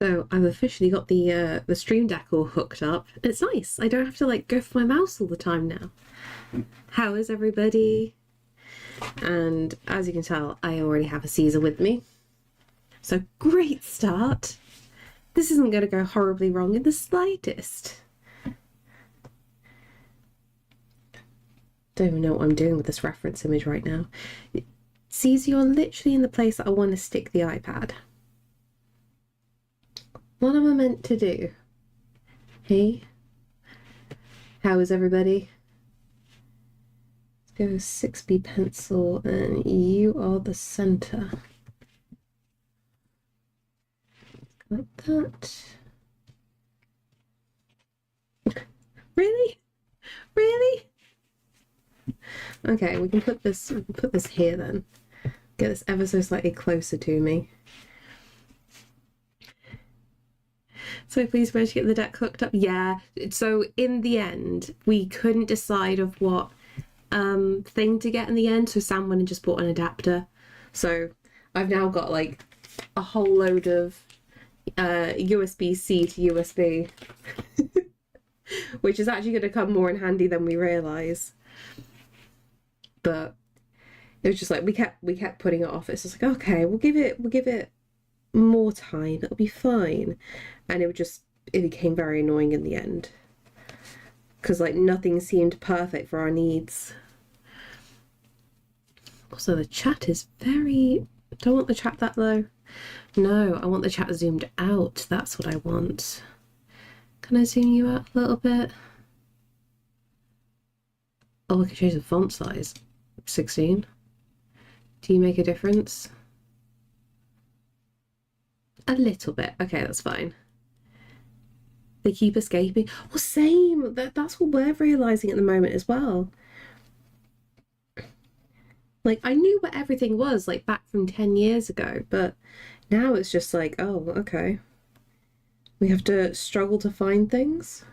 So I've officially got the Stream Deck all hooked up. It's nice. I don't have to like go for my mouse all the time now. How is everybody? And as you can tell, I already have a Caesar with me. So great start. This isn't going to go horribly wrong in the slightest. Don't even know what I'm doing with this reference image right now. Caesar, you're literally in the place that I want to stick the iPad. What am I meant to do? Hey? How is everybody? Let's go 6B pencil and you are the center. Like that. Really? Really? Okay, we can put this here then. Get this ever so slightly closer to me. So please manage to get the deck hooked up. Yeah, so in the end, we couldn't decide of what thing to get in the end, so Sam went and just bought an adapter. So I've now got like a whole load of USB-C to USB, which is actually going to come more in handy than we realise. But it was just like we kept putting it off. It's just like, okay, we'll give it more time, it'll be fine. And it became very annoying in the end, because like nothing seemed perfect for our needs. Also, the chat is very... Don't want the chat that low. No, I want the chat zoomed out. That's what I want. Can I zoom you out a little bit? Oh, I can change the font size. 16. Do you make a difference? A little bit. Okay, that's fine. They keep escaping. Well, same. That's what we're realising at the moment as well. Like, I knew what everything was, like, back from 10 years ago, but now it's just like, oh, okay. We have to struggle to find things.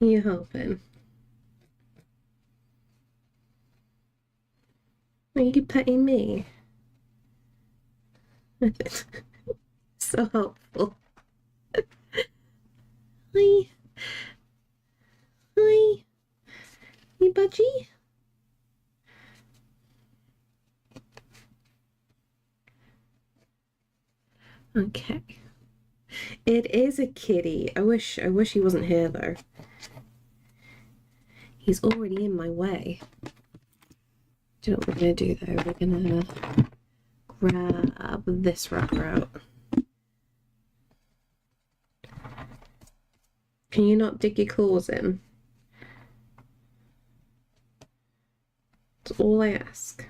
Are you helping? Are you petting me? So helpful. Hi. Hi. Hey, budgie. Okay. It is a kitty. I wish he wasn't here though. He's already in my way. Do you know what we're gonna do though? We're gonna grab this wrapper out. Can you not dig your claws in? That's all I ask.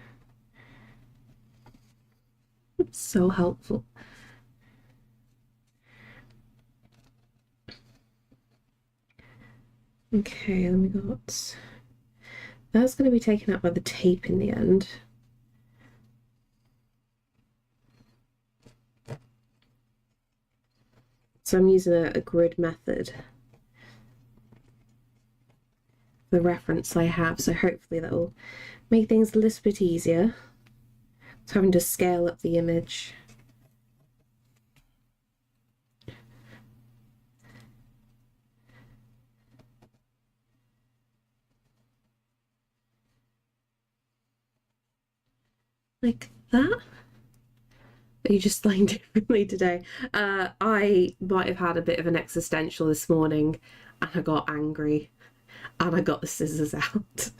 It's so helpful. Okay, then we got... That's going to be taken out by the tape in the end. So I'm using a grid method. The reference I have, so hopefully that will make things a little bit easier. So having to scale up the image. Like that. Are you just lying differently today? I might have had a bit of an existential this morning and I got angry and I got the scissors out.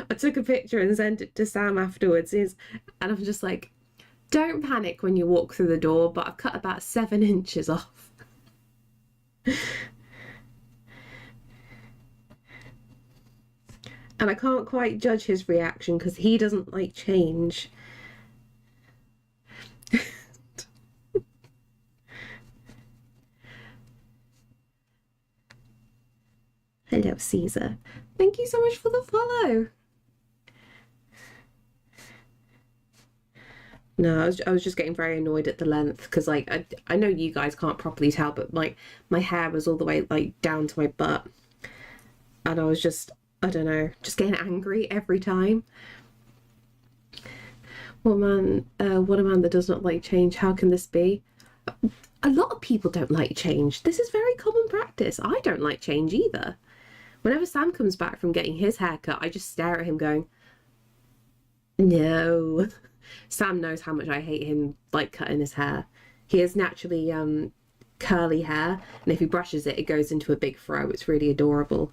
I took a picture and sent it to Sam afterwards and I'm just like, don't panic when you walk through the door, but I've cut about 7 inches off. And I can't quite judge his reaction because he doesn't like change. Hello, Caesar. Thank you so much for the follow. No, I was just getting very annoyed at the length because like I know you guys can't properly tell, but like my hair was all the way like down to my butt. And I was just, I don't know, just getting angry every time. What a man that does not like change. How can this be? A lot of people don't like change. This is very common practice. I don't like change either. Whenever Sam comes back from getting his hair cut, I just stare at him going, no. Sam knows how much I hate him, like, cutting his hair. He has naturally curly hair, and if he brushes it, it goes into a big fro. It's really adorable.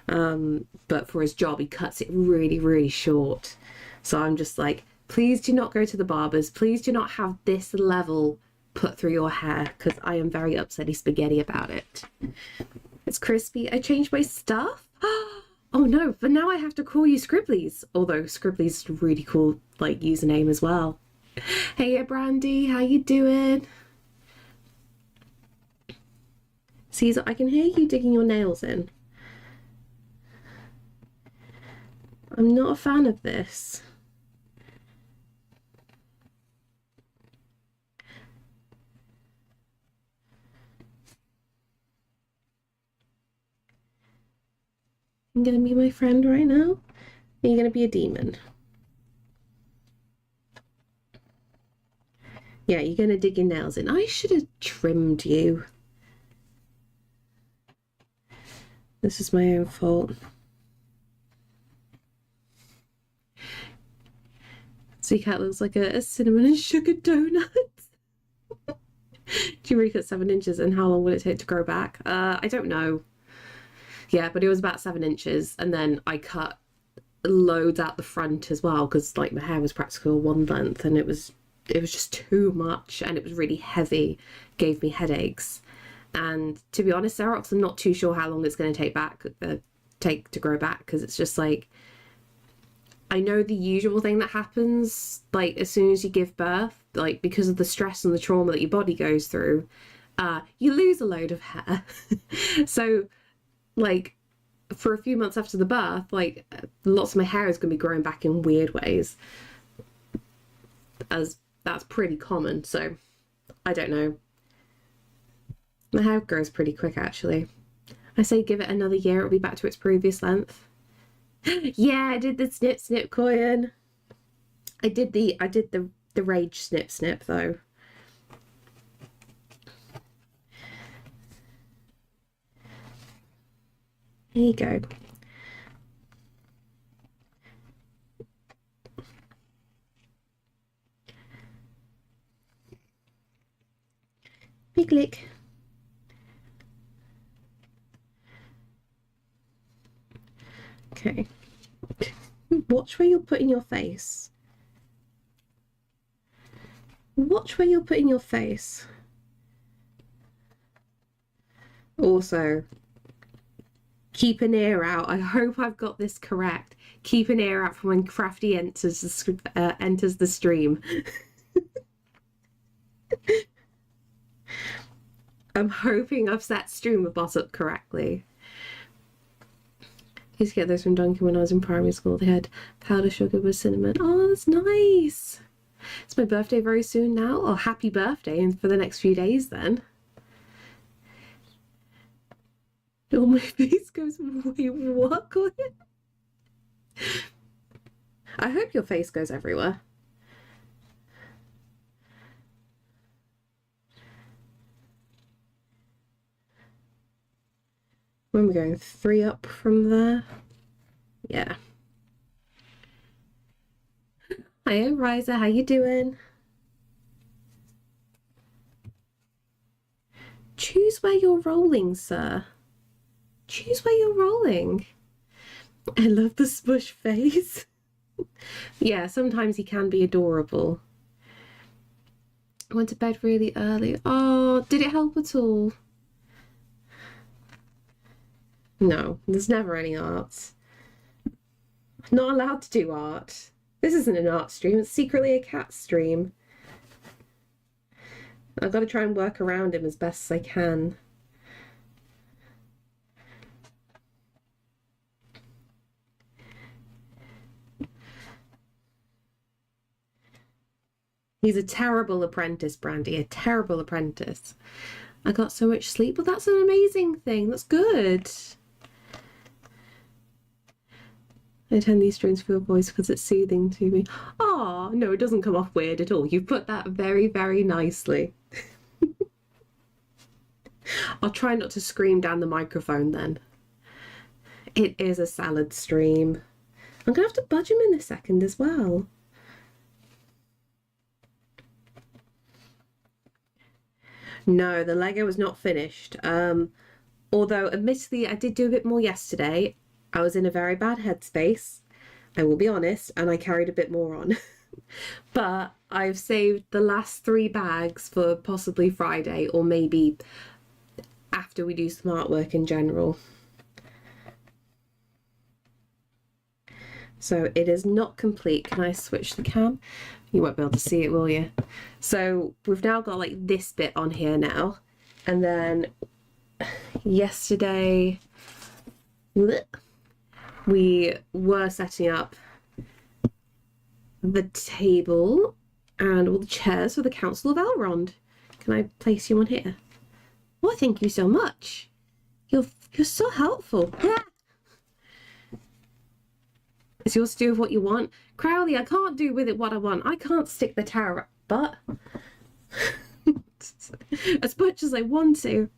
But for his job, he cuts it really, really short. So I'm just like, please do not go to the barbers. Please do not have this level put through your hair, because I am very upsetty spaghetti about it. It's crispy. I changed my stuff. Oh no, but now I have to call you Scribblies. Although Scribblies is a really cool, like, username as well. Hey, Brandy, how you doing? Caesar, I can hear you digging your nails in. I'm not a fan of this. You're gonna be my friend right now? Are you gonna be a demon? Yeah, you're gonna dig your nails in. I should have trimmed you. This is my own fault. So cat looks like a cinnamon and sugar donut. Do you really cut 7 inches, and how long will it take to grow back? I don't know. Yeah, but it was about 7 inches, and then I cut loads out the front as well, because like my hair was practically one length, and it was just too much, and it was really heavy, gave me headaches. And to be honest, Xerox, I'm not too sure how long it's going to take to grow back, because it's just like, I know the usual thing that happens, like as soon as you give birth, like because of the stress and the trauma that your body goes through, you lose a load of hair. So like for a few months after the birth, like lots of my hair is going to be growing back in weird ways, as that's pretty common. So I don't know. My hair grows pretty quick, actually. I say give it another year, it'll be back to its previous length. Yeah, I did the snip snip coin. I did the rage snip snip though. There you go. Big lick. Okay. Watch where you're putting your face. Watch where you're putting your face. Also, keep an ear out. I hope I've got this correct. Keep an ear out for when Crafty enters the stream. I'm hoping I've set streamer bot up correctly. I used to get those from Dunkin' when I was in primary school. They had powder sugar with cinnamon. Oh, that's nice. It's my birthday very soon now. Oh, happy birthday, and for the next few days then. Oh, my face goes, wait, what? I hope your face goes everywhere. When we're going 3 up from there. Yeah. Hiya, Riza, how you doing? Choose where you're rolling, sir. Choose where you're rolling. I love the smush face. Yeah, sometimes he can be adorable. I went to bed really early. Oh, did it help at all? No, there's never any art. I'm not allowed to do art. This isn't an art stream, it's secretly a cat stream. I've got to try and work around him as best as I can. He's a terrible apprentice, Brandy, a terrible apprentice. I got so much sleep, but that's an amazing thing. That's good. I attend these streams for your voice because it's soothing to me. Oh, no, it doesn't come off weird at all. You put that very, very nicely. I'll try not to scream down the microphone then. It is a salad stream. I'm going to have to budge him in a second as well. No, the Lego was not finished. Although, admittedly, I did do a bit more yesterday. I was in a very bad headspace, I will be honest, and I carried a bit more on. But I've saved the last 3 bags for possibly Friday, or maybe after we do some artwork in general. So it is not complete. Can I switch the cam? You won't be able to see it, will you? So we've now got like this bit on here now. And then yesterday we were setting up the table and all the chairs for the Council of Elrond. Can I place you on here? Oh, thank you so much. You're so helpful. Yeah. It's yours to do with what you want. Crowley, I can't do with it what I want. I can't stick the tower up, but as much as I want to.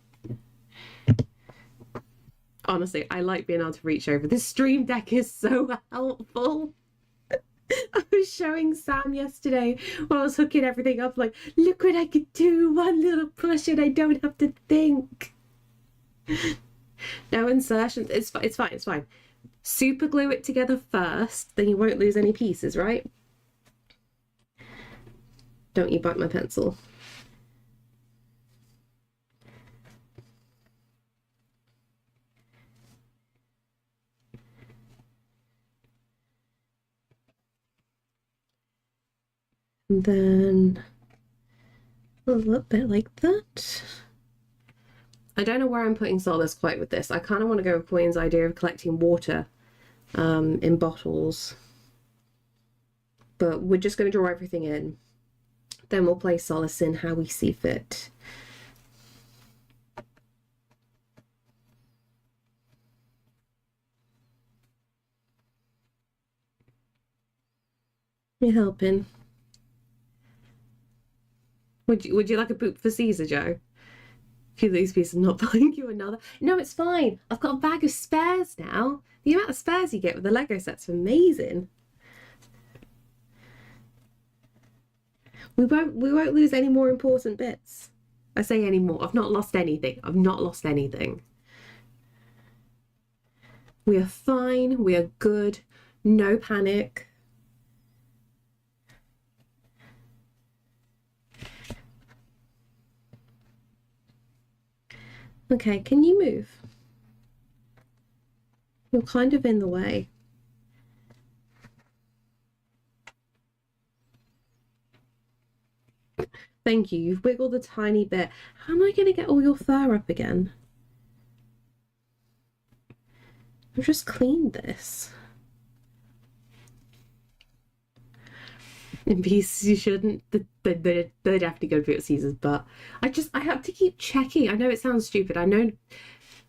Honestly, I like being able to reach over. This stream deck is so helpful. I was showing Sam yesterday while I was hooking everything up, like, look what I could do. One little push and I don't have to think. No insertions. It's fine. It's fine. Super glue it together first, then you won't lose any pieces, right? Don't you bite my pencil. And then a little bit like that. I don't know where I'm putting solace quite with this. I kind of want to go with Queen's idea of collecting water in bottles. But we're just going to draw everything in. Then we'll place solace in how we see fit. You helping? Would you like a boot for Caesar, Joe? If you lose pieces, not buying you another. No, it's fine. I've got a bag of spares now. The amount of spares you get with the Lego set's amazing. We won't lose any more important bits. I say any more. I've not lost anything. I've not lost anything. We are fine. We are good. No panic. Okay, can you move? You're kind of in the way. Thank you. You've wiggled a tiny bit. How am I going to get all your fur up again? I've just cleaned this. In pieces you shouldn't. They're definitely going to be at Caesar's, but I have to keep checking. I know it sounds stupid. I know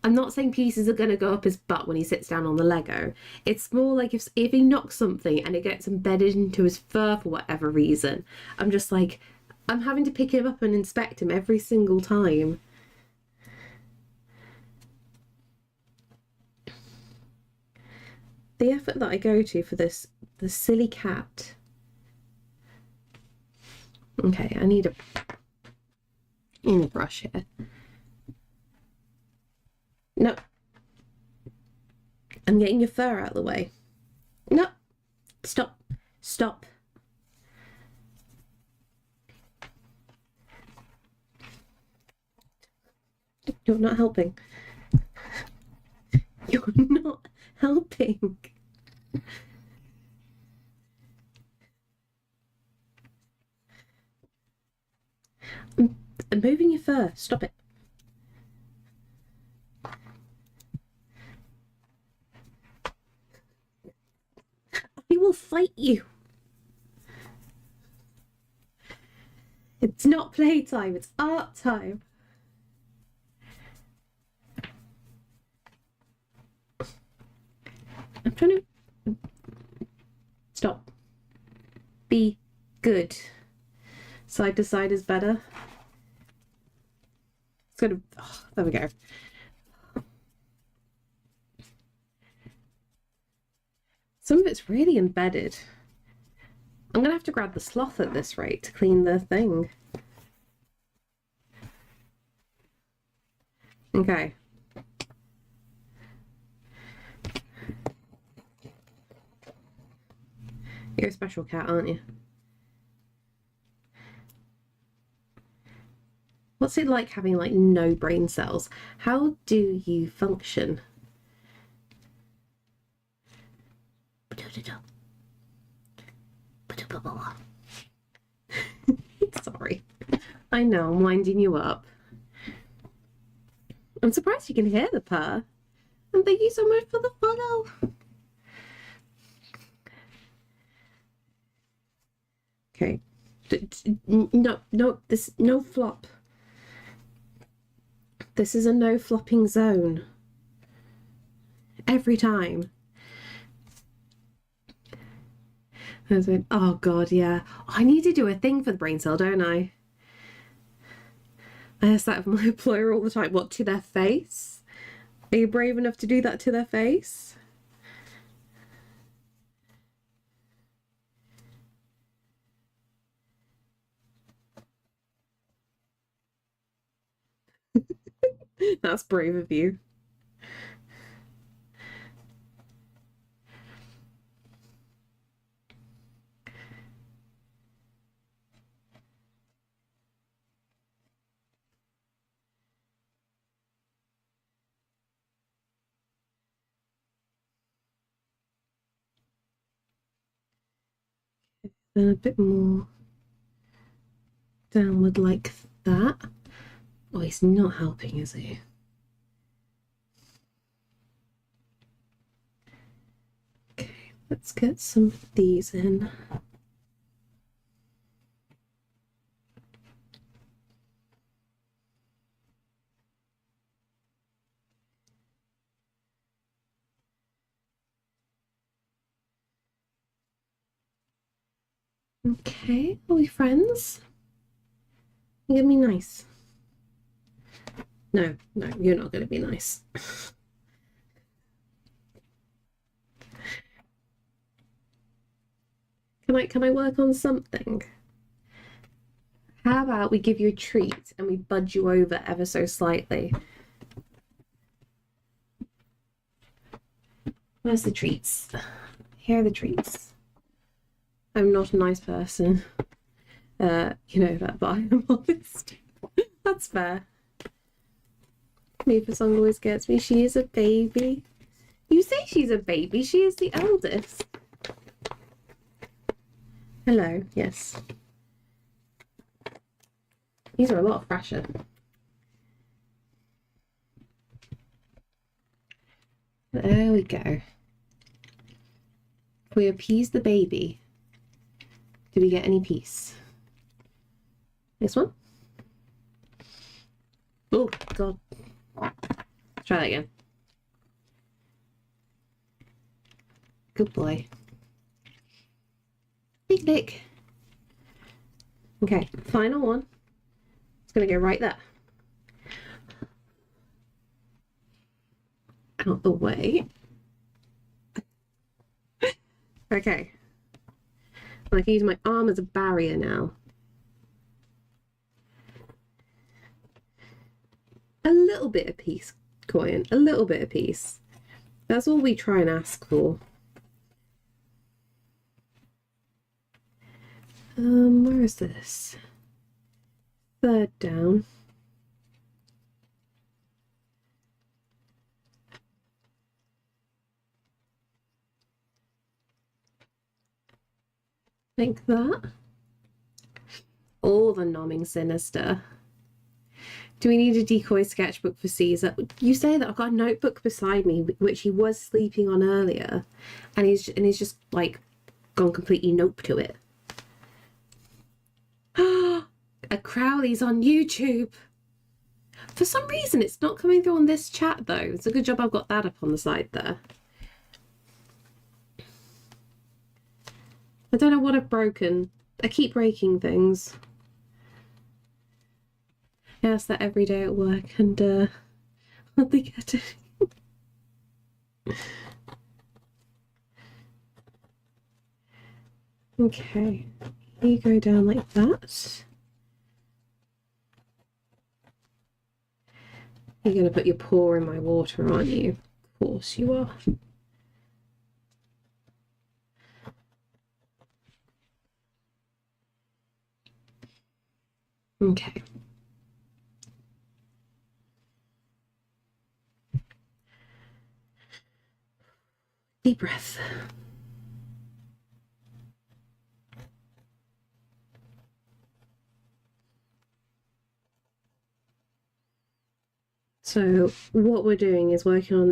I'm not saying pieces are going to go up his butt when he sits down on the Lego. It's more like if he knocks something and it gets embedded into his fur for whatever reason, I'm just like, I'm having to pick him up and inspect him every single time. The effort that I go to for this, the silly cat. Okay, I need a brush here. No. I'm getting your fur out of the way. No. Stop. Stop. You're not helping. You're not helping. I'm moving your fur. Stop it. I will fight you. It's not playtime, it's art time. I'm trying to Stop. Be good. Side to side is better. It's gonna, oh, there we go. Some of it's really embedded. I'm gonna have to grab the sloth at this rate to clean the thing. Okay. You're a special cat, aren't you? What's it like having like no brain cells? How do you function? Sorry. I know, I'm winding you up. I'm surprised you can hear the purr. And thank you so much for the follow. Okay. No, this no flop. This is a no flopping zone. Every time. Oh god, yeah. Oh, I need to do a thing for the brain cell, don't I? I ask that of my employer all the time. What, to their face? Are you brave enough to do that to their face? That's brave of you. Then a bit more downward like that. Oh, he's not helping, is he? Okay, let's get some of these in. Okay, are we friends? You gonna be nice? No, you're not gonna be nice. Can I work on something? How about we give you a treat and we budge you over ever so slightly? Where's the treats? Here are the treats. I'm not a nice person. You know that, but I am honest. That's fair. Mifa song always gets me. She is a baby. You say she's a baby. She is the eldest. Hello. Yes. These are a lot fresher. There we go. We appease the baby. Do we get any peace? This one? Oh, God. Try that again. Good boy. Big lick. Okay, final one. It's going to go right there. Out the way. Okay. I can use my arm as a barrier now. A little bit of peace, Coin. A little bit of peace. That's all we try and ask for. Where is this? Third down. Like that. All the nomming sinister. Do we need a decoy sketchbook for Caesar? You say that. I've got a notebook beside me, which he was sleeping on earlier, and he's just like gone completely nope to it. A Crowley's on YouTube. For some reason, it's not coming through on this chat though. It's a good job I've got that up on the side there. I don't know what I've broken. I keep breaking things. I ask that every day at work, and hardly get it. Okay, you go down like that. You're going to put your paw in my water, aren't you? Of course you are. Okay. Deep breath. So what we're doing is working on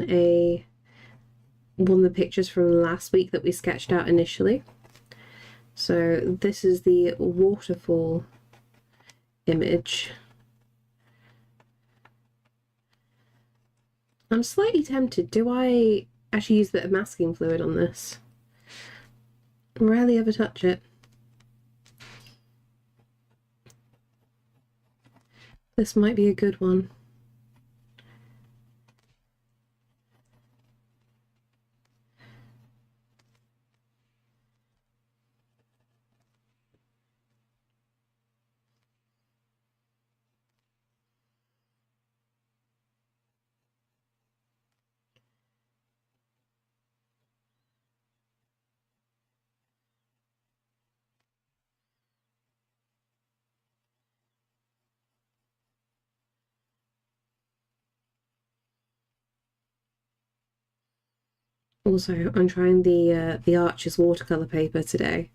one of the pictures from last week that we sketched out initially. So this is the waterfall image. I'm slightly tempted. Do I actually use a bit of masking fluid on this? I rarely ever touch it. This might be a good one. Also, I'm trying the Arches watercolor paper today.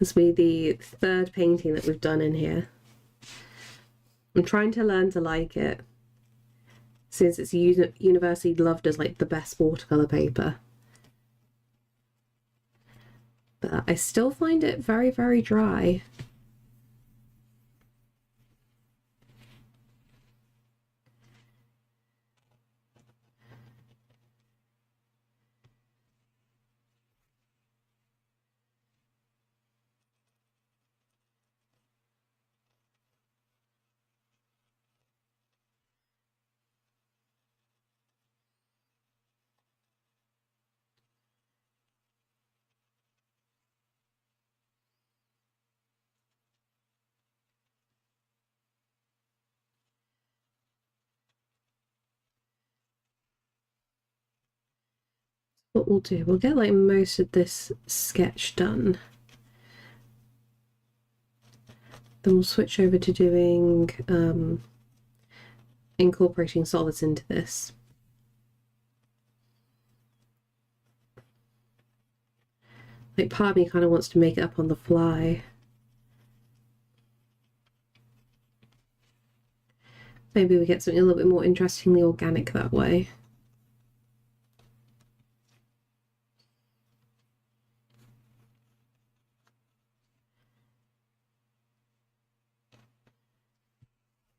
This will be the third painting that we've done in here. I'm trying to learn to like it, since it's universally loved as like the best watercolor paper. But I still find it very, very dry. What we'll do, we'll get like most of this sketch done. Then we'll switch over to doing incorporating solids into this. Like part of me kind of wants to make it up on the fly. Maybe we get something a little bit more interestingly organic that way.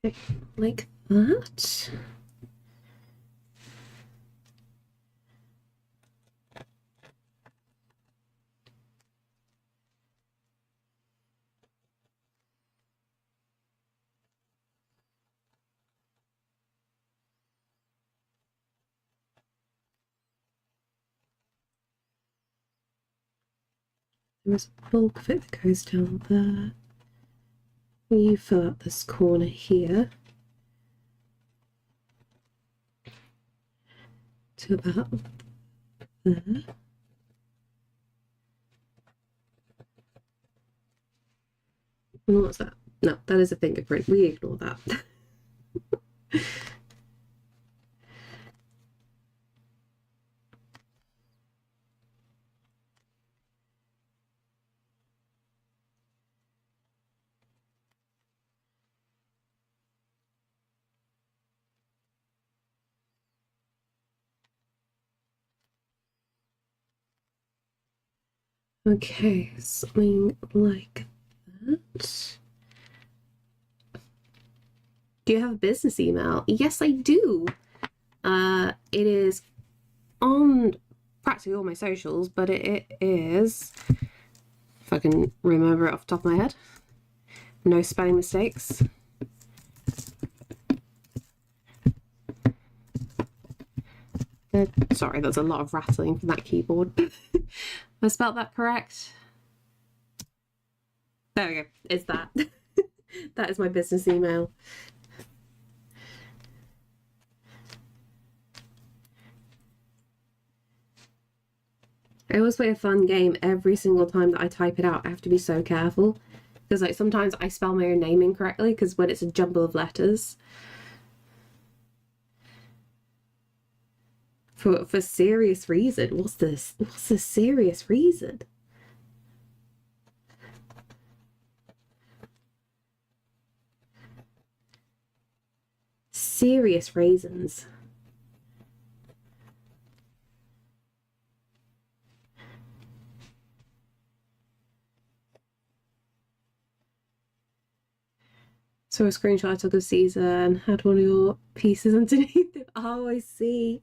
Okay, like that. There's a bulk of it that goes down there. You fill out this corner here to about there. And what's that? No, that is a fingerprint. We ignore that. Okay, something like that. Do you have a business email? Yes, I do. It is on practically all my socials, but it is if I can remember it off the top of my head. No spelling mistakes. Sorry, there's a lot of rattling from that keyboard. Have I spelled that correct? There we go. It's that. That is my business email. I always play a fun game every single time that I type it out. I have to be so careful because like sometimes I spell my own name incorrectly because when it's a jumble of letters. For serious reason. What's this? What's the serious reason? Serious reasons. So a screenshot I took of Caesar and had one of your pieces underneath it. Oh, I see.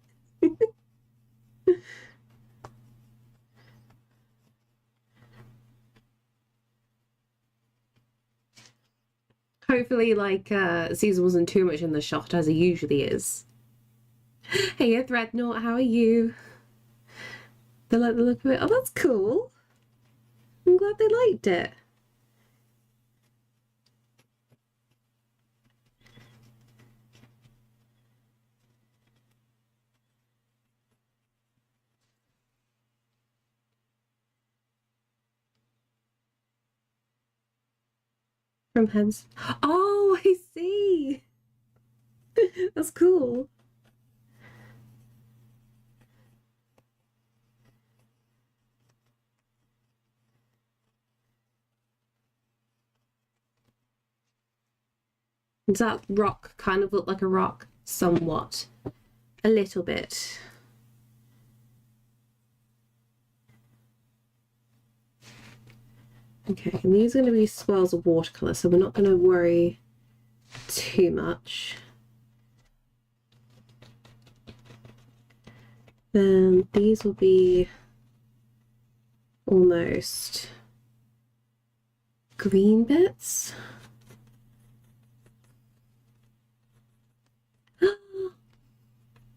Hopefully, like, Caesar wasn't too much in the shot, as he usually is. Hey, Threadnought, how are you? They like the look of it. Oh, that's cool. I'm glad they liked it. From hens. Oh, I see. That's cool. Does that rock kind of look like a rock? Somewhat. A little bit. Okay, and these are going to be swirls of watercolor, so we're not going to worry too much. Then these will be almost green bits.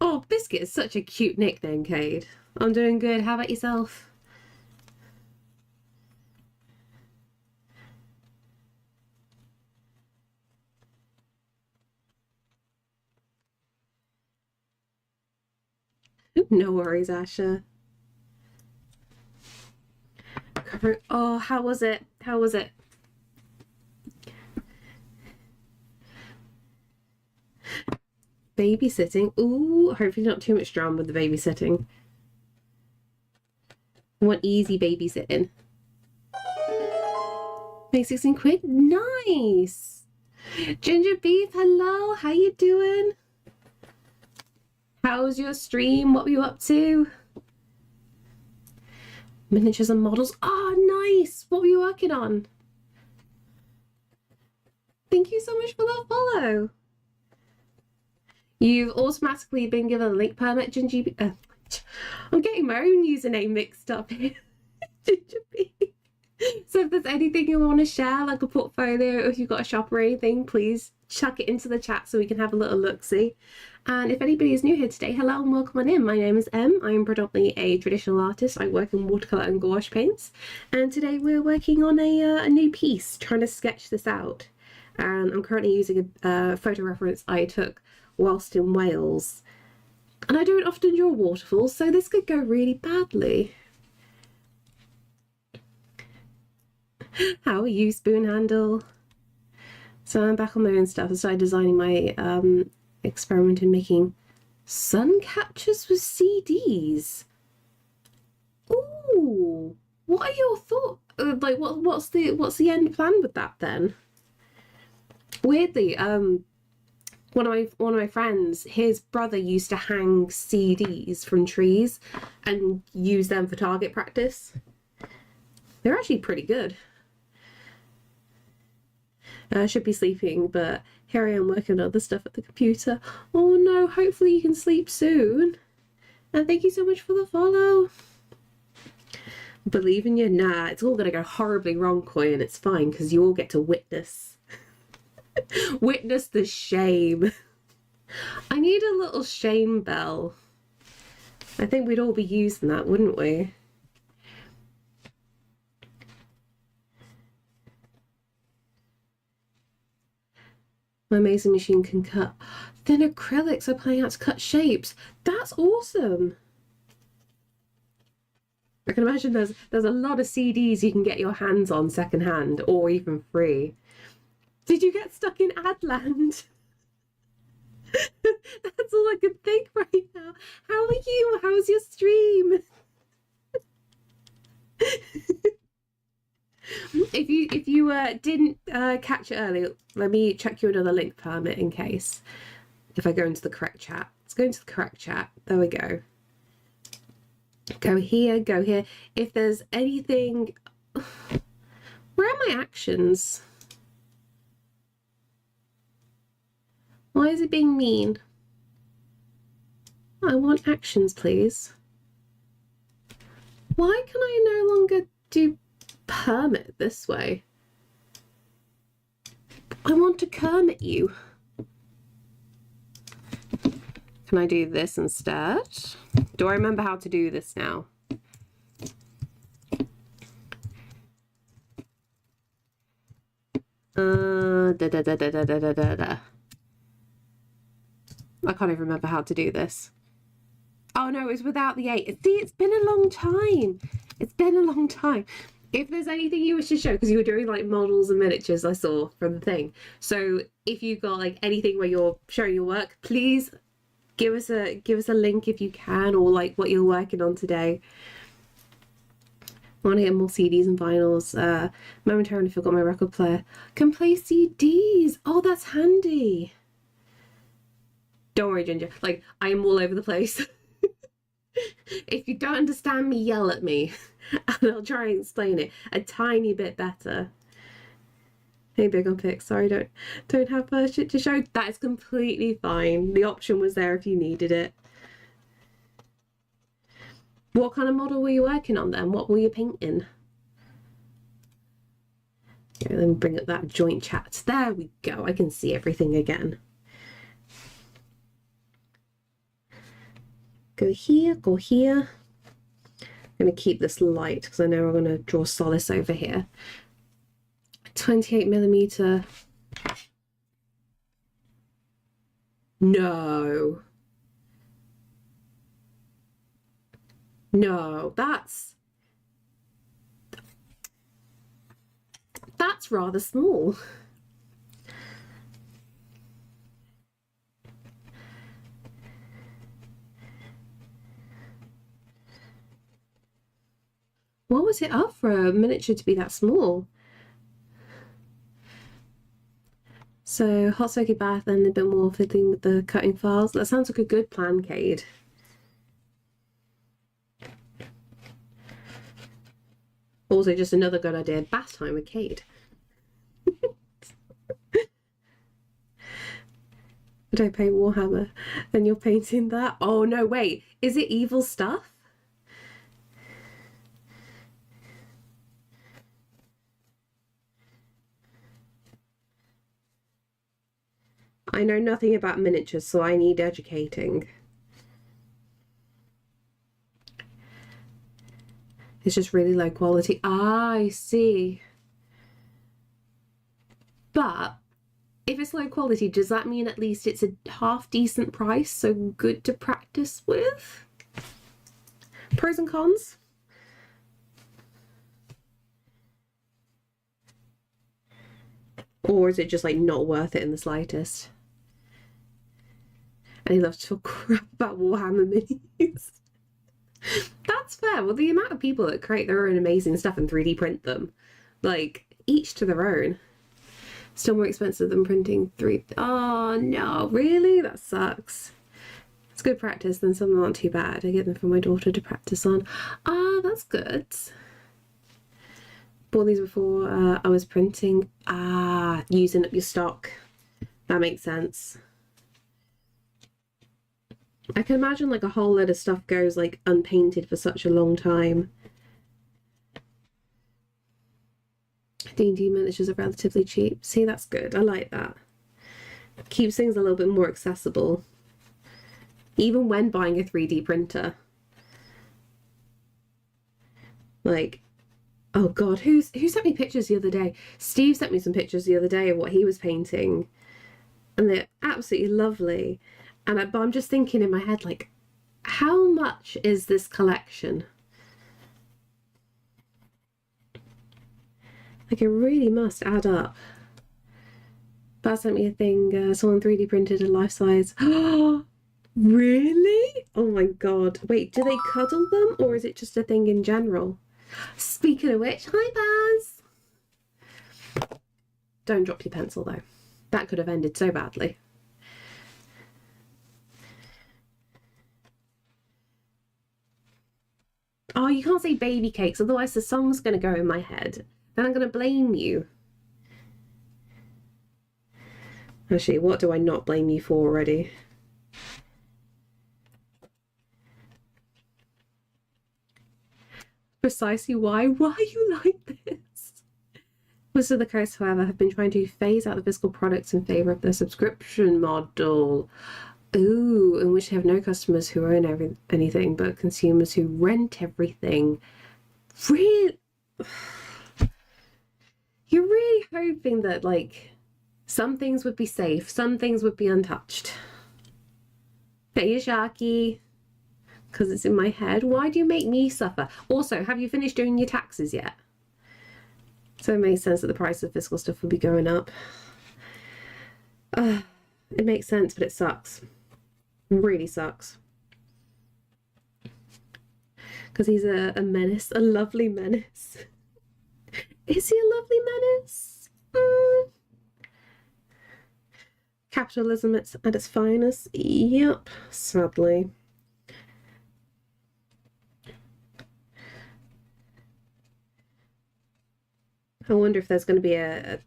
Oh, Biscuit is such a cute nickname, Cade. I'm doing good. How about yourself? No worries, Asha. Oh, how was it? How was it? Babysitting. Ooh, hopefully not too much drama with the babysitting. I want easy babysitting. Make 16 quid? Nice! Ginger Beef, hello, how you doing? How was your stream? What were you up to? Miniatures and models. Oh, nice! What were you working on? Thank you so much for the follow. You've automatically been given a link permit, Ginger Beef. I'm getting my own username mixed up here. Ginger Beef. So if there's anything you want to share, like a portfolio, or if you've got a shop or anything, please chuck it into the chat so we can have a little look-see. And if anybody is new here today, hello and welcome on in. My name is Em. I am predominantly a traditional artist. I work in watercolor and gouache paints. And today we're working on a new piece, trying to sketch this out. And I'm currently using a photo reference I took whilst in Wales. And I don't often draw waterfalls, so this could go really badly. How are you, Spoon Handle? So I'm back on my own stuff. I started designing my experiment in making sun captures with CDs. Ooh, what are your thoughts? Like, what's the end plan with that then? Weirdly, one of my friends, his brother used to hang CDs from trees and use them for target practice. They're actually pretty good. I should be sleeping, but here I am working on other stuff at the computer. Oh no, hopefully you can sleep soon. And thank you so much for the follow. Believe in you? Nah, it's all gonna go horribly wrong, Koi, and it's fine because you all get to witness witness the shame. I need a little shame bell. I think we'd all be using that, wouldn't we? My amazing machine can cut. Thin acrylics are playing out to cut shapes. That's awesome. I can imagine there's a lot of CDs you can get your hands on secondhand or even free. Did you get stuck in Adland? That's all I can think right now. How are you? How's your stream? If you didn't catch it earlier, let me check you another link permit in case. If I go into the correct chat. Let's go into the correct chat. There we go. Go here, go here. If there's anything... Where are my actions? Why is it being mean? I want actions, please. Why can I no longer do permit this way? I want to kermit you. Can I do this instead? Do I remember how to do this now? I can't even remember how to do this. Oh no, it's without the 8. See, it's been a long time. It's been a long time. If there's anything you wish to show, because you were doing like models and miniatures, I saw from the thing. So if you've got like anything where you're showing your work, please give us a link if you can, or like what you're working on today. I want to get more CDs and vinyls. Momentarily forgot my record player. Can play CDs. Oh, that's handy. Don't worry, Ginger. Like, I am all over the place. If you don't understand me, yell at me, and I'll try and explain it a tiny bit better. Hey, Big on Pics. Sorry, don't have shit to show. That is completely fine. The option was there if you needed it. What kind of model were you working on then? What were you painting? Okay, let me bring up that joint chat. There we go. I can see everything again. Go here, go here. I'm going to keep this light because I know we're going to draw solace over here. 28mm. No. No, that's rather small. What was it up for a miniature to be that small? So hot soaking bath and a bit more fiddling with the cutting files. That sounds like a good plan, Cade. Also, just another good idea, bath time with Cade. But I paint Warhammer and you're painting that? Oh no, wait, is it evil stuff? I know nothing about miniatures, so I need educating. It's just really low quality. Ah, I see. But if it's low quality, does that mean at least it's a half decent price, so good to practice with? Pros and cons? Or is it just like not worth it in the slightest? And he loves to talk crap about Warhammer minis. That's fair. Well, the amount of people that create their own amazing stuff and 3D print them, like, each to their own. Still more expensive than printing 3D. Oh, no, really? That sucks. It's good practice, then some aren't too bad. I get them for my daughter to practice on. Ah, that's good. Bought these before I was printing. Ah, using up your stock. That makes sense. I can imagine like a whole load of stuff goes like unpainted for such a long time. D&D miniatures are relatively cheap. See, that's good. I like that. Keeps things a little bit more accessible. Even when buying a 3D printer. Like, oh God, who sent me pictures the other day? Steve sent me some pictures the other day of what he was painting. And they're absolutely lovely. But I'm just thinking in my head, like, how much is this collection? Like, it really must add up. That sent me a thing, someone 3D printed a life-size. Really? Oh my God. Wait, do they cuddle them or is it just a thing in general? Speaking of which, hi Baz! Don't drop your pencil though. That could have ended so badly. Oh, you can't say baby cakes, otherwise the song's going to go in my head. Then I'm going to blame you. Actually, what do I not blame you for already? Precisely why? Why you like this? Most of the critics, however, have been trying to phase out the physical products in favour of the subscription model. Ooh, in which they have no customers who own anything, but consumers who rent everything. Really? You're really hoping that, like, some things would be safe, some things would be untouched. Hey, Sharky. Because it's in my head. Why do you make me suffer? Also, have you finished doing your taxes yet? So it makes sense that the price of physical stuff will be going up. It makes sense, but it sucks. It really sucks. Because he's a menace, a lovely menace. Is he a lovely menace? Capitalism at its finest? Yep, sadly. I wonder if there's going to be a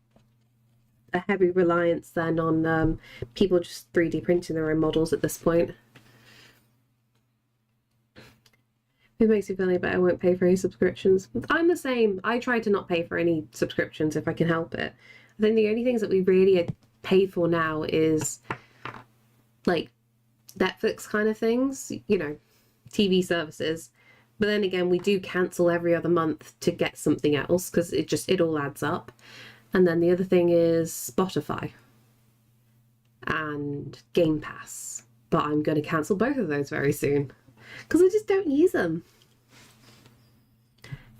heavy reliance then on people just 3D printing their own models at this point. It makes you feel any better. I won't pay for any subscriptions. I'm the same. I try to not pay for any subscriptions if I can help it. I think the only things that we really pay for now is like Netflix kind of things, you know, TV services. But then again, we do cancel every other month to get something else because it all adds up. And then the other thing is Spotify and Game Pass. But I'm going to cancel both of those very soon because I just don't use them.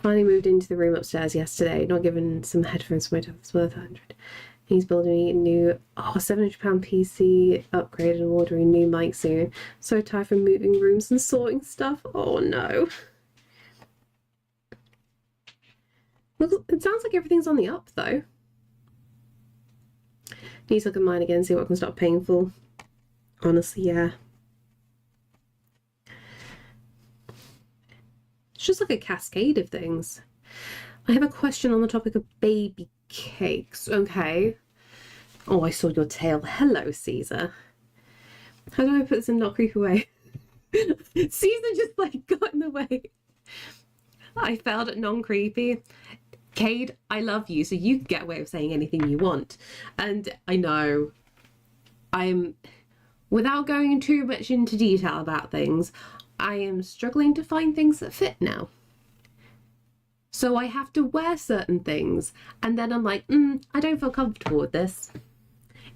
Finally moved into the room upstairs yesterday, not given some headphones for my it's worth 100. He's building me a new £700 PC upgrade and ordering new mic soon. So tired from moving rooms and sorting stuff. Oh no. Look, it sounds like everything's on the up though. Need to look at mine again, see what can stop painful. Honestly, yeah. It's just like a cascade of things. I have a question on the topic of baby cakes. Okay. Oh, I saw your tail. Hello, Caesar. How do I put this in not creepy way? Caesar just like got in the way. I failed at non-creepy. Cade, I love you, so you can get away with saying anything you want. And I know without going too much into detail about things, I am struggling to find things that fit now. So I have to wear certain things, and then I'm like, I don't feel comfortable with this.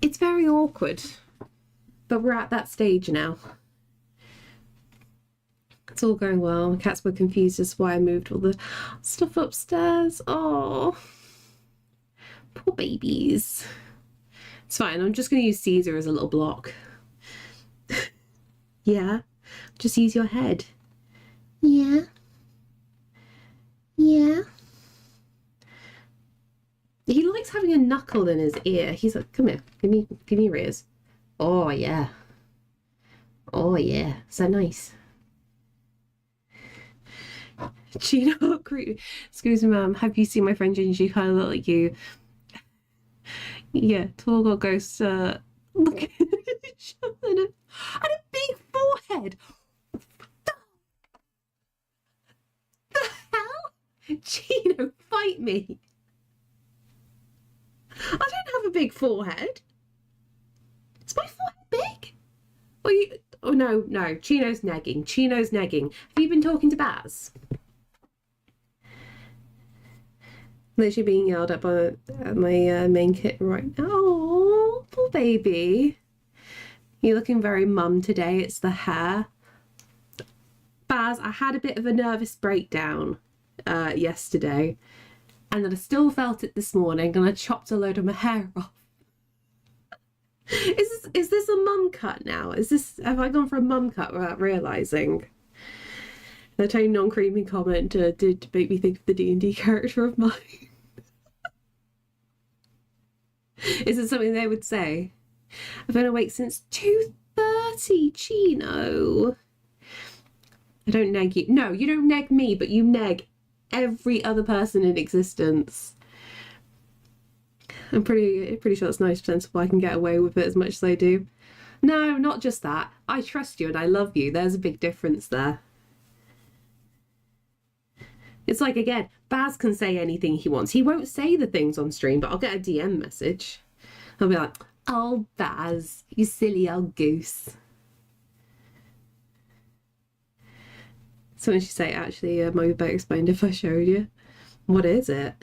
It's very awkward, but we're at that stage now. It's all going well. My cats were confused as to why I moved all the stuff upstairs. Oh, poor babies. It's fine. I'm just going to use Caesar as a little block. Yeah. Just use your head. Yeah. Yeah. He likes having a knuckle in his ear. He's like, come here. Give me your ears. Oh, yeah. Oh, yeah. So nice. Gina, creepy. Excuse me, ma'am. Have you seen my friend Ginger? She kind of look like you. Yeah, tall girl ghost. Look at and a big forehead. The hell? Gino, fight me. I don't have a big forehead. Is my forehead big? Or you? Oh no. Chino's negging. Chino's negging. Have you been talking to Baz? Literally being yelled at by my main kitten right now. Oh, poor baby. You're looking very mum today. It's the hair. Baz, I had a bit of a nervous breakdown yesterday, and then I still felt it this morning, and I chopped a load of my hair off. Is this a mum cut now? Have I gone for a mum cut without realising? The tiny non-creamy comment did make me think of the D&D character of mine. Is it something they would say? I've been awake since 2:30, Chino. I don't neg you. No, you don't neg me, but you neg every other person in existence. I'm pretty sure it's nice sensible I can get away with it as much as I do. No, not just that. I trust you and I love you. There's a big difference there. It's like, again, Baz can say anything he wants. He won't say the things on stream, but I'll get a DM message. I'll be like, oh, Baz, you silly old goose. So when she say, actually, might be better explained if I showed you. What is it?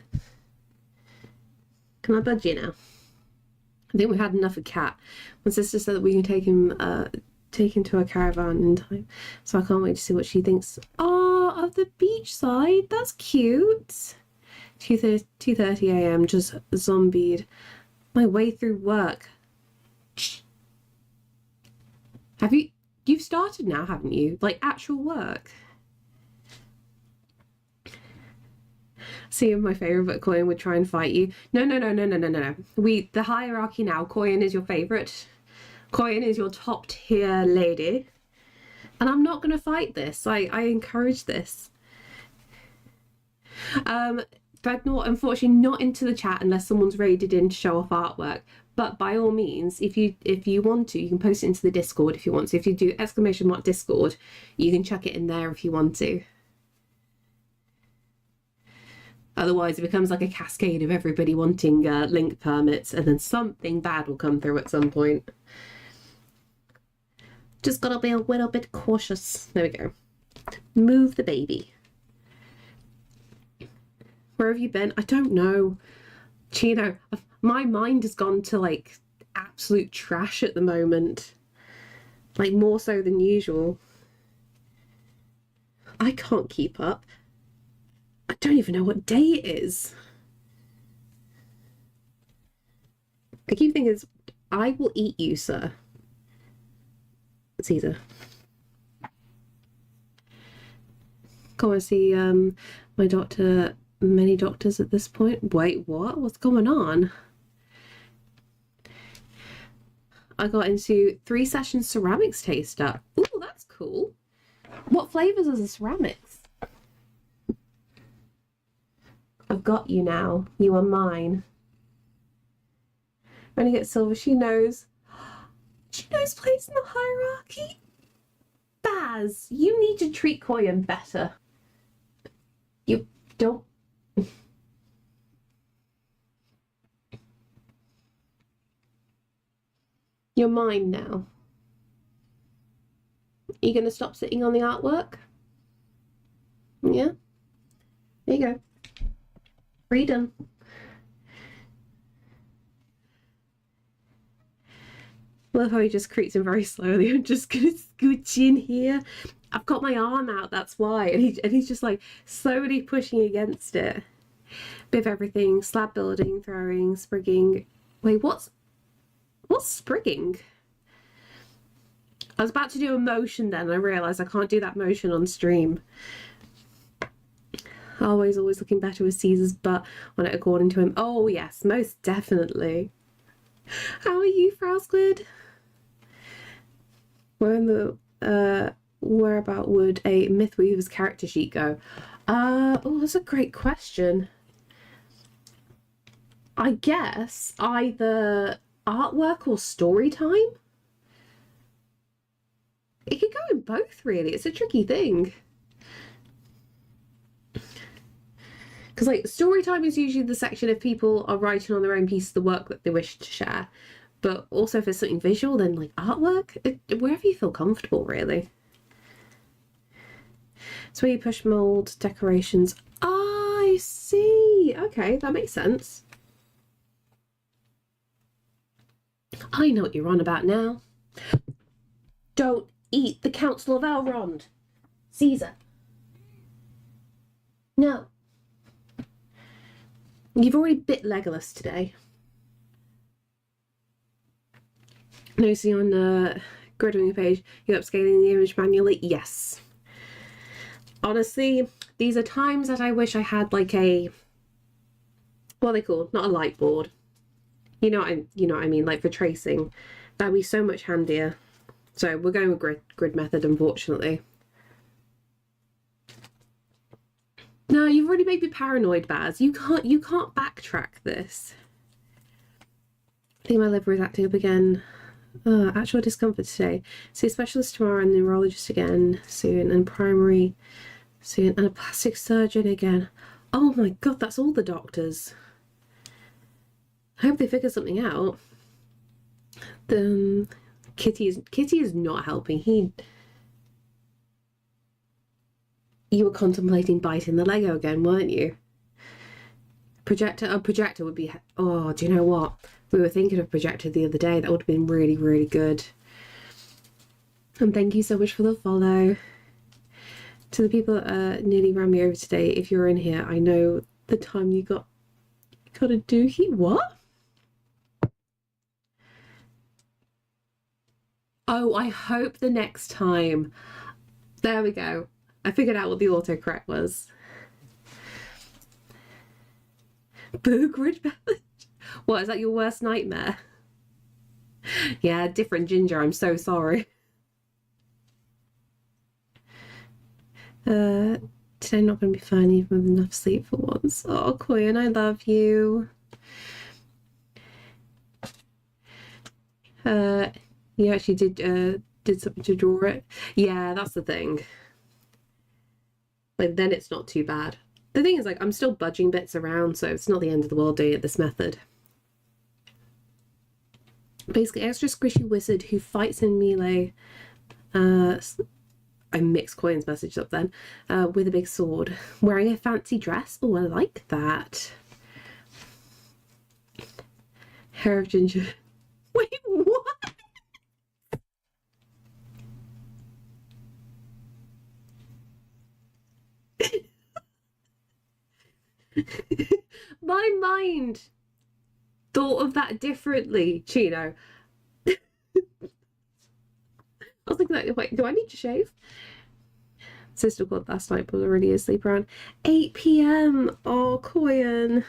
Can I budge you now? I think we had enough of Cat. My sister said that we can take him to a caravan in time. So I can't wait to see what she thinks. Oh, of the beach side. That's cute. 2:30 a.m. just zombied my way through work. You've started now, haven't you? Like actual work. See, my favourite, but Koyan would try and fight you. No. The hierarchy now. Koyan is your favourite. Koyan is your top tier lady. And I'm not going to fight this. I encourage this. Bagnor, unfortunately, not into the chat unless someone's raided in to show off artwork. But by all means, if you want to, you can post it into the Discord if you want to. If you do ! Discord, you can chuck it in there if you want to. Otherwise, it becomes like a cascade of everybody wanting link permits, and then something bad will come through at some point. Just gotta be a little bit cautious. There we go. Move the baby. Where have you been? I don't know. Chino, my mind has gone to like absolute trash at the moment. Like more so than usual. I can't keep up. I don't even know what day it is. I keep thinking, I will eat you, sir. Caesar. Go and see my doctor. Many doctors at this point. Wait, what? What's going on? I got into 3 sessions ceramics taster. Ooh, that's cool. What flavors are the ceramics? I've got you now. You are mine. Renegade Silver, she knows. She knows place in the hierarchy. Baz, you need to treat Koyan better. You don't. You're mine now. Are you going to stop sitting on the artwork? Yeah? There you go. Freedom. Love how he just creeps in very slowly. I'm just gonna scooch in here. I've got my arm out, that's why. And he's just like slowly pushing against it. Bit of everything. Slab building, throwing, sprigging. Wait, what's sprigging? I was about to do a motion then. I realised I can't do that motion on stream. Always looking better with Caesar's butt on it, according to him. Oh, yes, most definitely. How are you, Frowsquid? Where in the, whereabout would a Mythweaver's character sheet go? Oh, that's a great question. I guess either artwork or story time. It could go in both, really. It's a tricky thing. Because like story time is usually the section if people are writing on their own piece of the work that they wish to share. But also if it's something visual, then like artwork, wherever you feel comfortable, really. So where you push mold decorations. I see. Okay, that makes sense. I know what you're on about now. Don't eat the Council of Elrond. Caesar. No. You've already bit Legolas today. Noticing on the grid on your page, you're upscaling the image manually? Yes. Honestly, these are times that I wish I had like a, what are they called? Not a light board. You know what I mean, like for tracing. That'd be so much handier. So we're going with grid method, unfortunately. No, you've already made me paranoid, Baz. You can't backtrack this. I think my liver is acting up again. Actual discomfort today. See a specialist tomorrow and neurologist again soon, and primary soon, and a plastic surgeon again. Oh my god, that's all the doctors. I hope they figure something out. Kitty is not helping. You were contemplating biting the Lego again, weren't you? A projector would be... Oh, do you know what? We were thinking of projector the other day. That would have been really, really good. And thank you so much for the follow. To the people that nearly ran me over today, if you're in here, I know the time you got a dookie. What? Oh, I hope the next time. There we go. I figured out what the autocorrect was. Boo grid method. What, is that your worst nightmare? Yeah, different Ginger, I'm so sorry. Today not going to be fun even with enough sleep for once. Oh, Quinn, I love you. You actually did something to draw it. Yeah, that's the thing. Like, then it's not too bad. The thing is, like, I'm still budging bits around, so it's not the end of the world doing it this method. Basically, extra squishy wizard who fights in melee. I mixed Coin's message up then. With a big sword. Wearing a fancy dress. Oh, I like that. Hair of ginger. Wait, what? My mind thought of that differently, Chino. I was thinking, like, wait, do I need to shave? Sister called last night, but already asleep around 8 p.m. Oh, Koyan.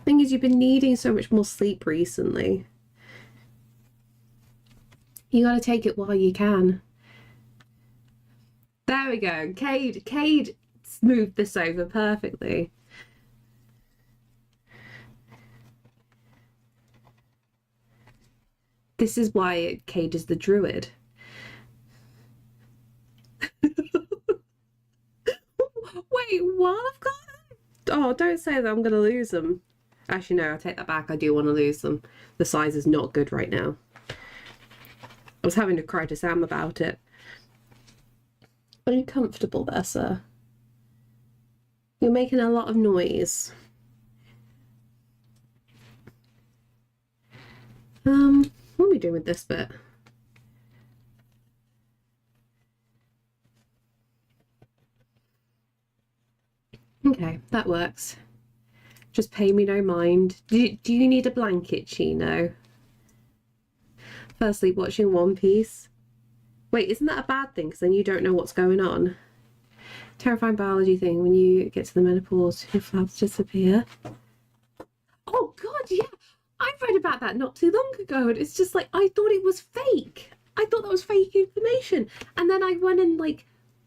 Thing is, you've been needing so much more sleep recently. You gotta take it while you can. There we go. Cade smoothed this over perfectly. This is why Cade is the druid. Wait, what? I've got... Oh, don't say that I'm going to lose them. Actually, no, I take that back. I do want to lose them. The size is not good right now. I was having to cry to Sam about it. Are you comfortable there, sir? You're making a lot of noise. What are we doing with this bit? Okay, that works. Just pay me no mind. Do you need a blanket, Chino? Firstly, watching One Piece. Wait, isn't that a bad thing? Because then you don't know what's going on. Terrifying biology thing. When you get to the menopause, your flaps disappear. Oh, God, yeah. I read about that not too long ago. And it's just like, I thought it was fake. I thought that was fake information. And then I went and, like,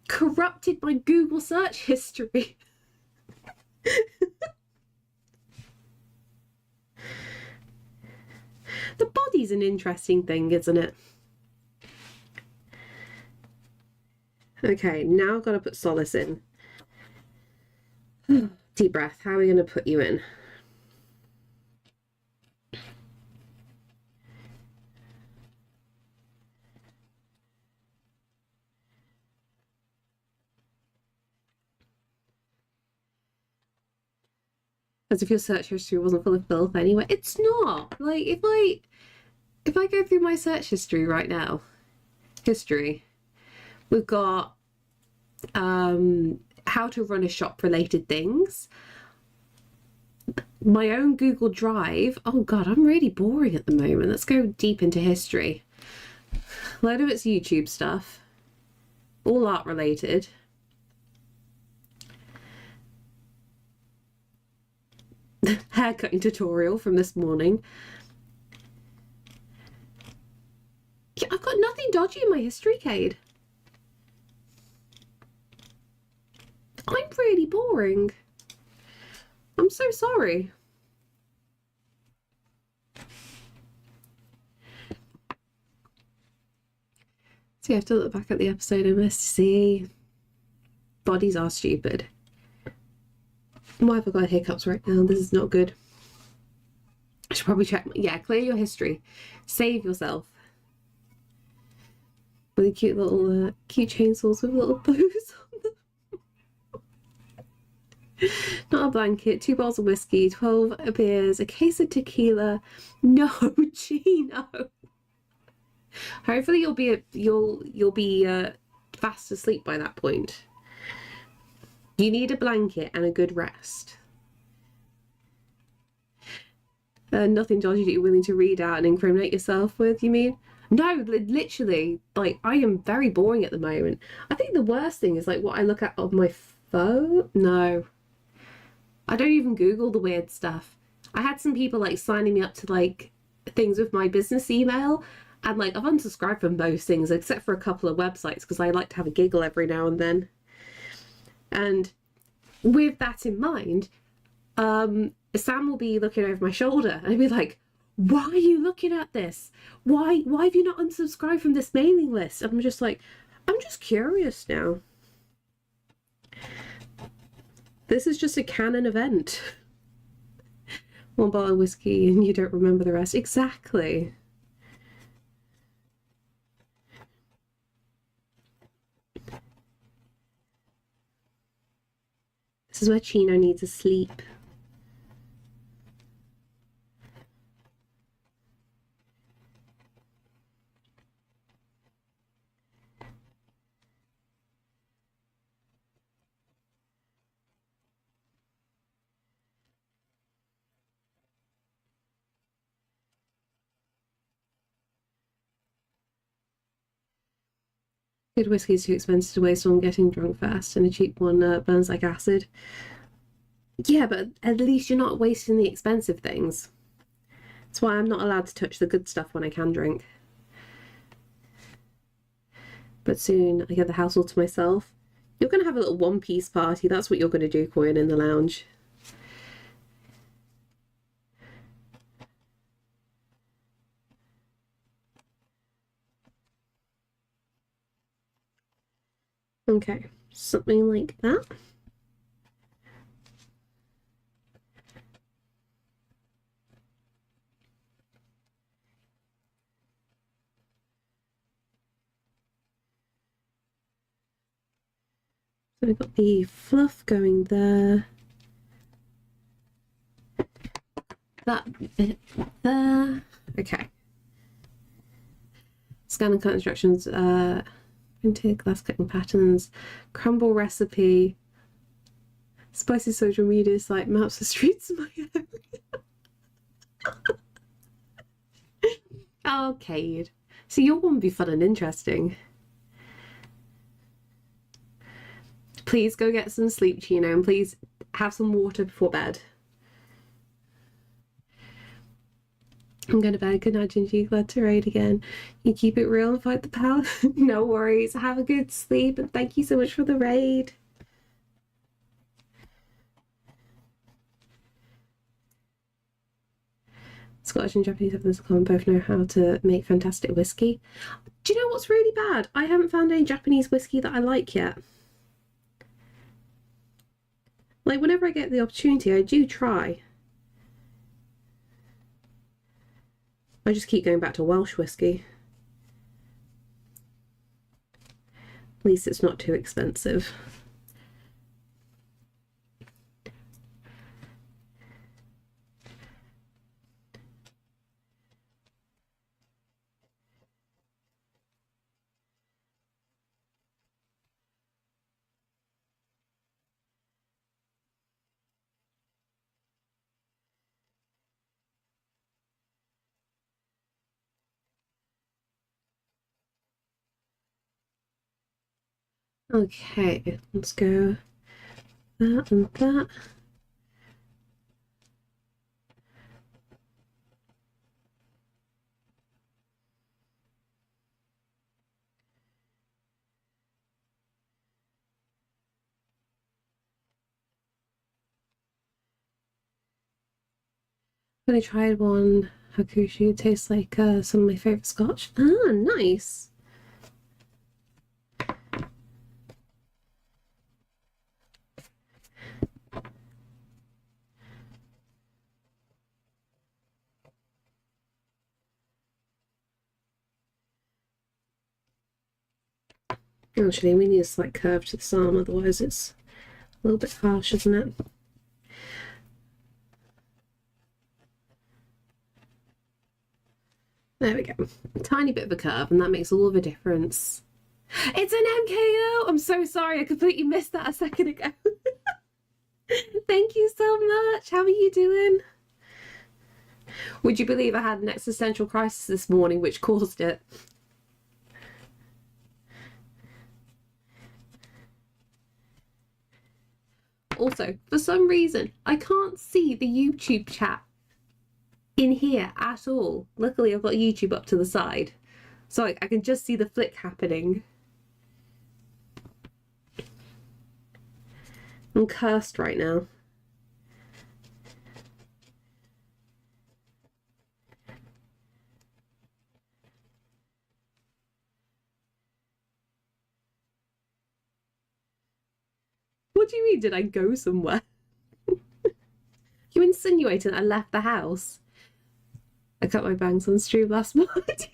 corrupted my Google search history. The body's an interesting thing, isn't it? Okay, now I've got to put solace in. Deep breath. How are we going to put you in? As if your search history wasn't full of filth anyway. It's not. Like, if I go through my search history right now, we've got how to run a shop related things, my own Google Drive. Oh god, I'm really boring at the moment. Let's go deep into history. A load of it's YouTube stuff, all art related. Haircutting tutorial from this morning. Yeah, I've got nothing dodgy in my history, Cade. I'm really boring. I'm so sorry. So you have to look back at the episode I missed to see. Bodies are stupid. Why have I got hiccups right now? This is not good. I should probably check. Yeah, clear your history. Save yourself. With cute little cute chainsaws with little bows on them. Not a blanket, 2 bottles of whiskey, 12 beers, a case of tequila. No, Gino. Hopefully you'll be fast asleep by that point. You need a blanket and a good rest. Nothing dodgy that you're willing to read out and incriminate yourself with, you mean? No, literally, like, I am very boring at the moment. I think the worst thing is, like, what I look at on my phone. No. I don't even Google the weird stuff. I had some people, like, signing me up to, like, things with my business email, and, like, I've unsubscribed from most things, except for a couple of websites, because I like to have a giggle every now and then. And with that in mind, Sam will be looking over my shoulder, and I'd be like, why are you looking at this? Why have you not unsubscribed from this mailing list? I'm just like, I'm just curious now. This is just a canon event. 1 bottle of whiskey and you don't remember the rest. Exactly. This is where Chino needs a sleep. Good whiskey is too expensive to waste on getting drunk fast, and a cheap one burns like acid. Yeah, but at least you're not wasting the expensive things. That's why I'm not allowed to touch the good stuff when I can drink. But soon I get the house all to myself. You're going to have a little one-piece party. That's what you're going to do, Coin, in the lounge. Okay, something like that. So we've got the fluff going there. That bit there. Okay. Scan and cut instructions. Printed glass cutting patterns. Crumble recipe. Spicy social media site. Maps of streets in my area. Okay. So your one would be fun and interesting. Please go get some sleep, Chino, and please have some water before bed. I'm going to bed. Good night, Gingy. Glad to raid again. You keep it real and fight the power. No worries. Have a good sleep, and thank you so much for the raid. Scottish and Japanese have this common, both know how to make fantastic whiskey. Do you know what's really bad? I haven't found any Japanese whiskey that I like yet. Like, whenever I get the opportunity, I do try. I just keep going back to Welsh whiskey. At least it's not too expensive. Okay, let's go that and that. When I tried one Hakushu, it tastes like some of my favourite scotch. Ah, nice. Actually, we need a slight curve to this arm, otherwise it's a little bit harsh, isn't it? There we go. A tiny bit of a curve, and that makes all the difference. It's an MKO! I'm so sorry, I completely missed that a second ago. Thank you so much. How are you doing? Would you believe I had an existential crisis this morning which caused it? Also, for some reason, I can't see the YouTube chat in here at all. Luckily, I've got YouTube up to the side, so I can just see the flick happening. I'm cursed right now. What do you mean, did I go somewhere? You insinuating I left the house? I cut my bangs on stream last night.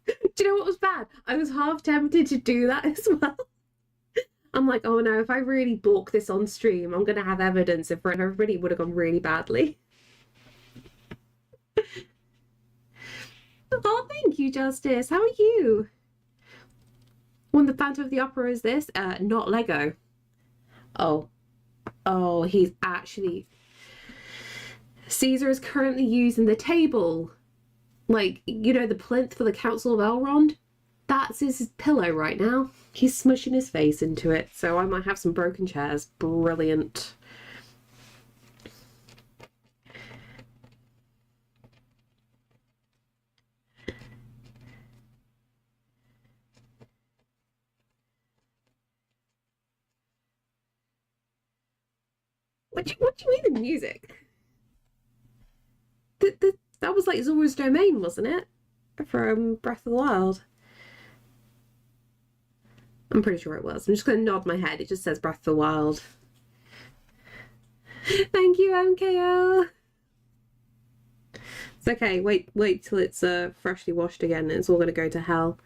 Do you know what was bad? I was half tempted to do that as well. I'm like, oh no, if I really balk this on stream, I'm going to have evidence in front of everybody. It would have gone really badly. Oh, thank you, Justice. How are you? When the Phantom of the Opera is this? Not Lego. Oh. Oh, he's actually... Caesar is currently using the table. Like, you know, the plinth for the Council of Elrond? That's his pillow right now. He's smushing his face into it, so I might have some broken chairs. Brilliant. What do you mean the music? That was like Zora's Domain, wasn't it? From Breath of the Wild. I'm pretty sure it was. I'm just going to nod my head. It just says Breath of the Wild. Thank you, MKO. It's okay. Wait till it's freshly washed again. It's all going to go to hell.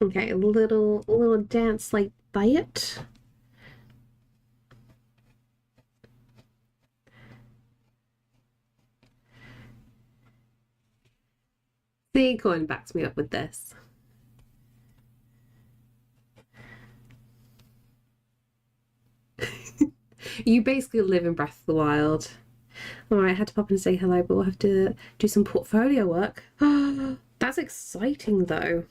Okay, a little dance like bite. See, Coin backs me up with this. You basically live in Breath of the Wild. All right, I had to pop in and say hello, but we'll have to do some portfolio work. That's exciting, though.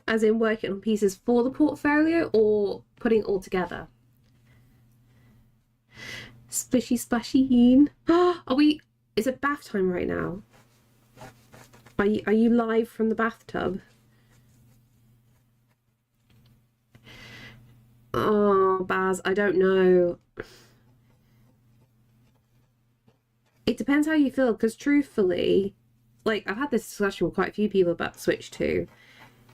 As in working on pieces for the portfolio or putting it all together? Splishy splashy. Are we... Is it bath time right now? Are you live from the bathtub? Oh, Baz, I don't know. It depends how you feel, because truthfully, like I've had this discussion with quite a few people about Switch 2.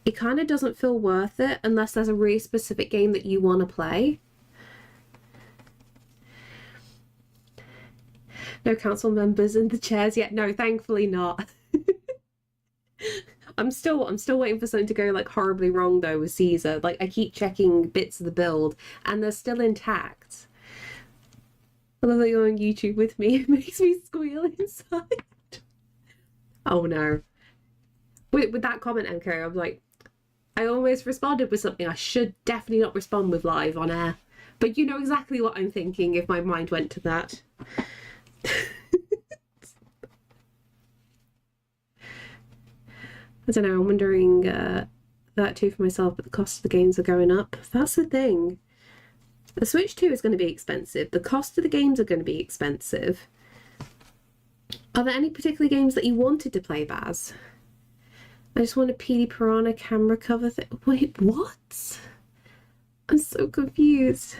It kind of doesn't feel worth it unless there's a really specific game that you want to play. No council members in the chairs yet. No, thankfully not. I'm still waiting for something to go like horribly wrong though with Caesar. Like I keep checking bits of the build and they're still intact. I love that you're on YouTube with me. It makes me squeal inside. Oh no. With that comment, MK, I'm like, I almost responded with something I should definitely not respond with live on air. But you know exactly what I'm thinking if my mind went to that. I don't know, I'm wondering that too for myself, but the cost of the games are going up. That's the thing. The Switch 2 is going to be expensive. The cost of the games are going to be expensive. Are there any particular games that you wanted to play, Baz? I just want a PD Piranha camera cover thing. Wait, what? I'm so confused.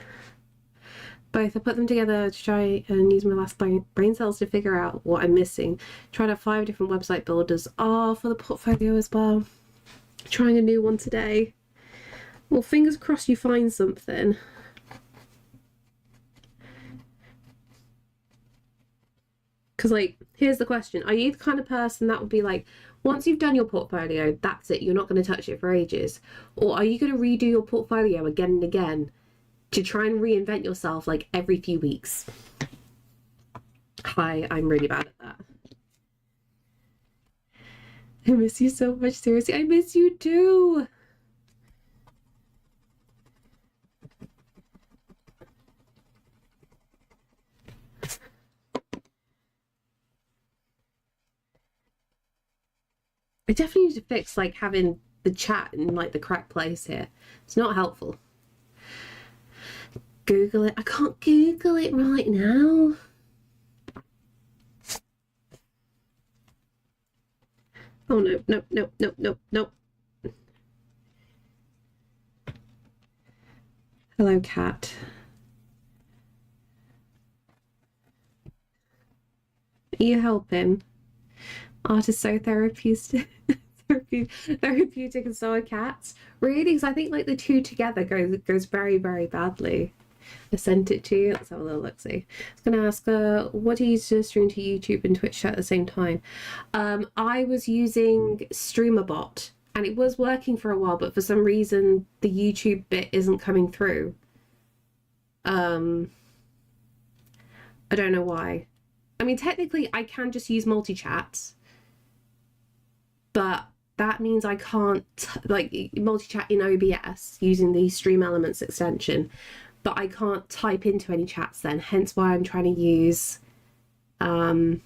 Both. I put them together to try and use my last brain cells to figure out what I'm missing. Tried out 5 different website builders. Oh, for the portfolio as well. Trying a new one today. Well, fingers crossed you find something. Because, like, here's the question. Are you the kind of person that would be like, once you've done your portfolio, that's it, you're not going to touch it for ages? Or are you going to redo your portfolio again and again to try and reinvent yourself like every few weeks? Hi, I'm really bad at that. I miss you so much, seriously. I miss you too. I definitely need to fix like having the chat in like the correct place here. It's not helpful. Google it. I can't Google it right now. Oh no, no, no, no, no, no. Hello, cat. Are you helping? Art is so therapeutic. Therapeutic and so are cats. Really? Because I think like the two together goes very, very badly. I sent it to you. Let's have a little look see. I was going to ask what do you use to stream to YouTube and Twitch at the same time? I was using StreamerBot and it was working for a while, but for some reason the YouTube bit isn't coming through. I don't know why. I mean, technically I can just use multi-chats, but that means I can't like multi-chat in OBS using the Stream Elements extension, but I can't type into any chats then, hence why I'm trying to use StreamerBots,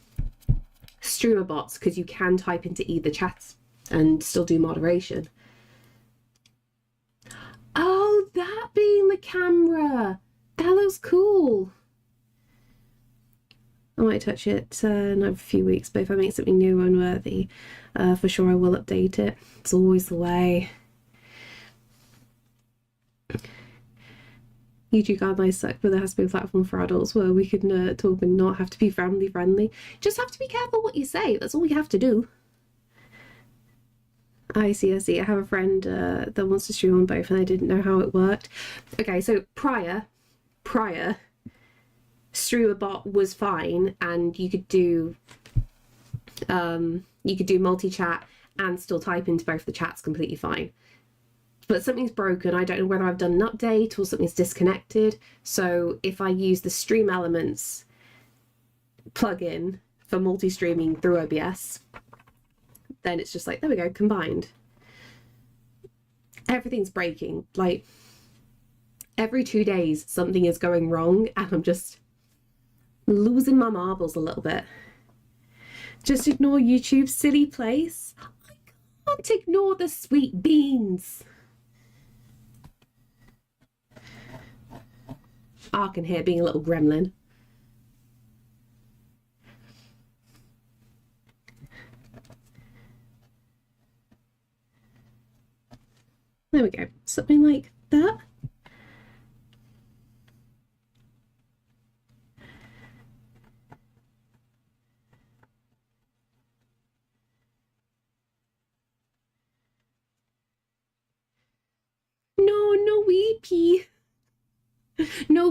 because you can type into either chats and still do moderation. Oh, that being the camera. That looks cool. I might touch it in a few weeks, but if I make something new and worthy, for sure I will update it. It's always the way. YouTube guidelines suck, but there has to be a platform for adults where we can talk and not have to be family friendly. Just have to be careful what you say. That's all you have to do. I see. I have a friend that wants to stream on both, and I didn't know how it worked. Okay, so prior, StreamerBot was fine, and you could do multi-chat and still type into both the chats completely fine. But something's broken. I don't know whether I've done an update or something's disconnected. So if I use the Stream Elements plugin for multi-streaming through OBS, then it's just like, there we go, combined. Everything's breaking. Like every 2 days something is going wrong and I'm just losing my marbles a little bit. Just ignore YouTube's silly place. I can't ignore the sweet beans. I can hear being a little gremlin. There we go. Something like that.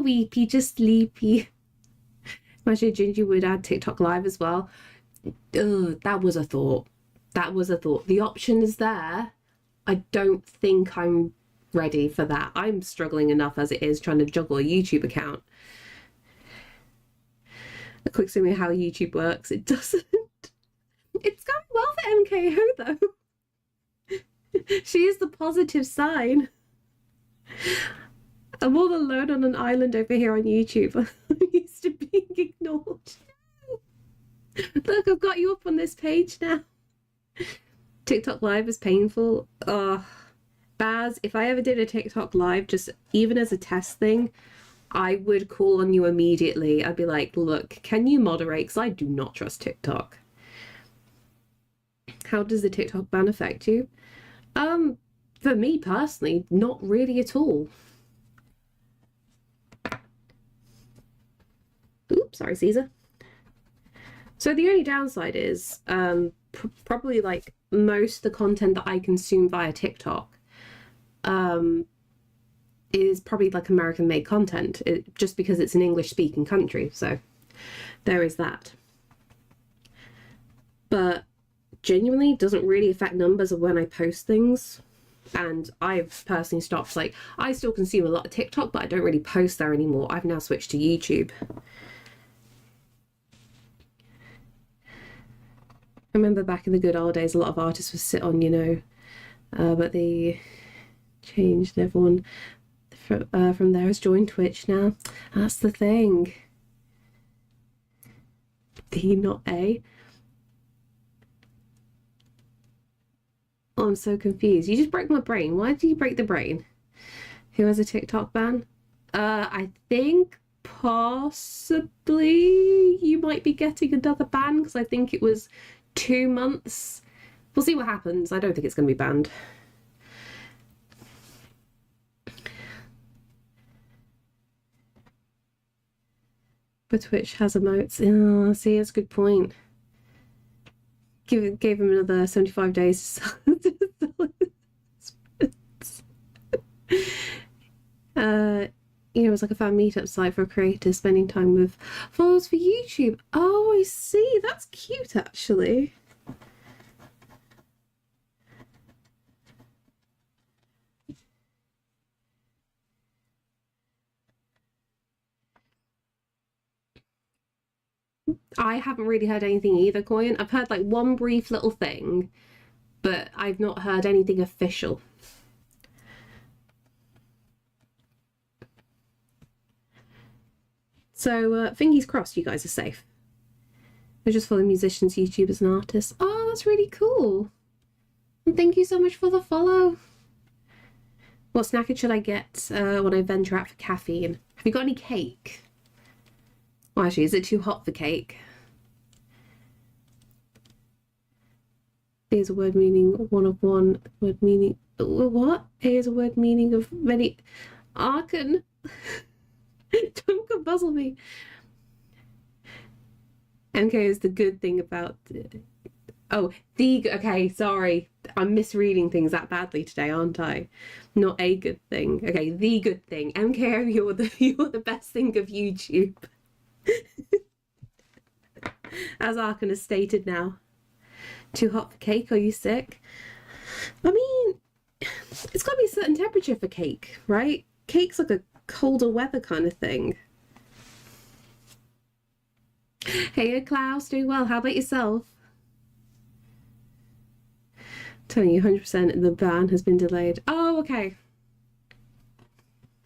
weepy, just sleepy. Imagine Ginger would add TikTok live as well. Ugh, that was a thought. That was a thought. The option is there. I don't think I'm ready for that. I'm struggling enough as it is trying to juggle a YouTube account. A quick summary of how YouTube works. It doesn't. It's going well for MKO though. She is the positive sign. I'm all alone on an island over here on YouTube. I'm used to being ignored. Look, I've got you up on this page now. TikTok live is painful. Oh, Baz, if I ever did a TikTok live, just even as a test thing, I would call on you immediately. I'd be like, look, can you moderate? Because I do not trust TikTok. How does the TikTok ban affect you? For me personally, not really at all. Oops, sorry, Caesar. So the only downside is probably like most of the content that I consume via TikTok is probably like American made content, just because it's an English speaking country. So there is that. But genuinely doesn't really affect numbers of when I post things. And I've personally stopped, like, I still consume a lot of TikTok, but I don't really post there anymore. I've now switched to YouTube. I remember back in the good old days, a lot of artists would sit on, you know, but they changed. Everyone from there has joined Twitch now. That's the thing. D, not A. Oh, I'm so confused. You just broke my brain. Why did you break the brain? Who has a TikTok ban? I think possibly you might be getting another ban, because I think it was 2 months. We'll see what happens. I don't think it's going to be banned. But Twitch has emotes. Oh, see, that's a good point. Gave him another 75 days to sell it was like a fan meetup site for creators spending time with followers for YouTube. Oh, I see. That's cute, actually. I haven't really heard anything either, Coin. I've heard like one brief little thing, but I've not heard anything official. So fingers crossed you guys are safe. I just follow musicians, YouTubers and artists. Oh, that's really cool. And thank you so much for the follow. What snack should I get when I venture out for caffeine? Have you got any cake? Well, actually, is it too hot for cake? A is a word meaning one of one, word meaning... What? A is a word meaning of many... Arkan. Don't puzzle me. MK is the good thing about... Oh, okay, sorry. I'm misreading things that badly today, aren't I? Not a good thing. Okay, the good thing. MKO, you're the best thing of YouTube. As Arkan has stated now. Too hot for cake? Are you sick? I mean, it's got to be a certain temperature for cake, right? Cake's like a colder weather kind of thing. Hey, Klaus, doing well. How about yourself? Telling you 100% the ban has been delayed. Oh, okay.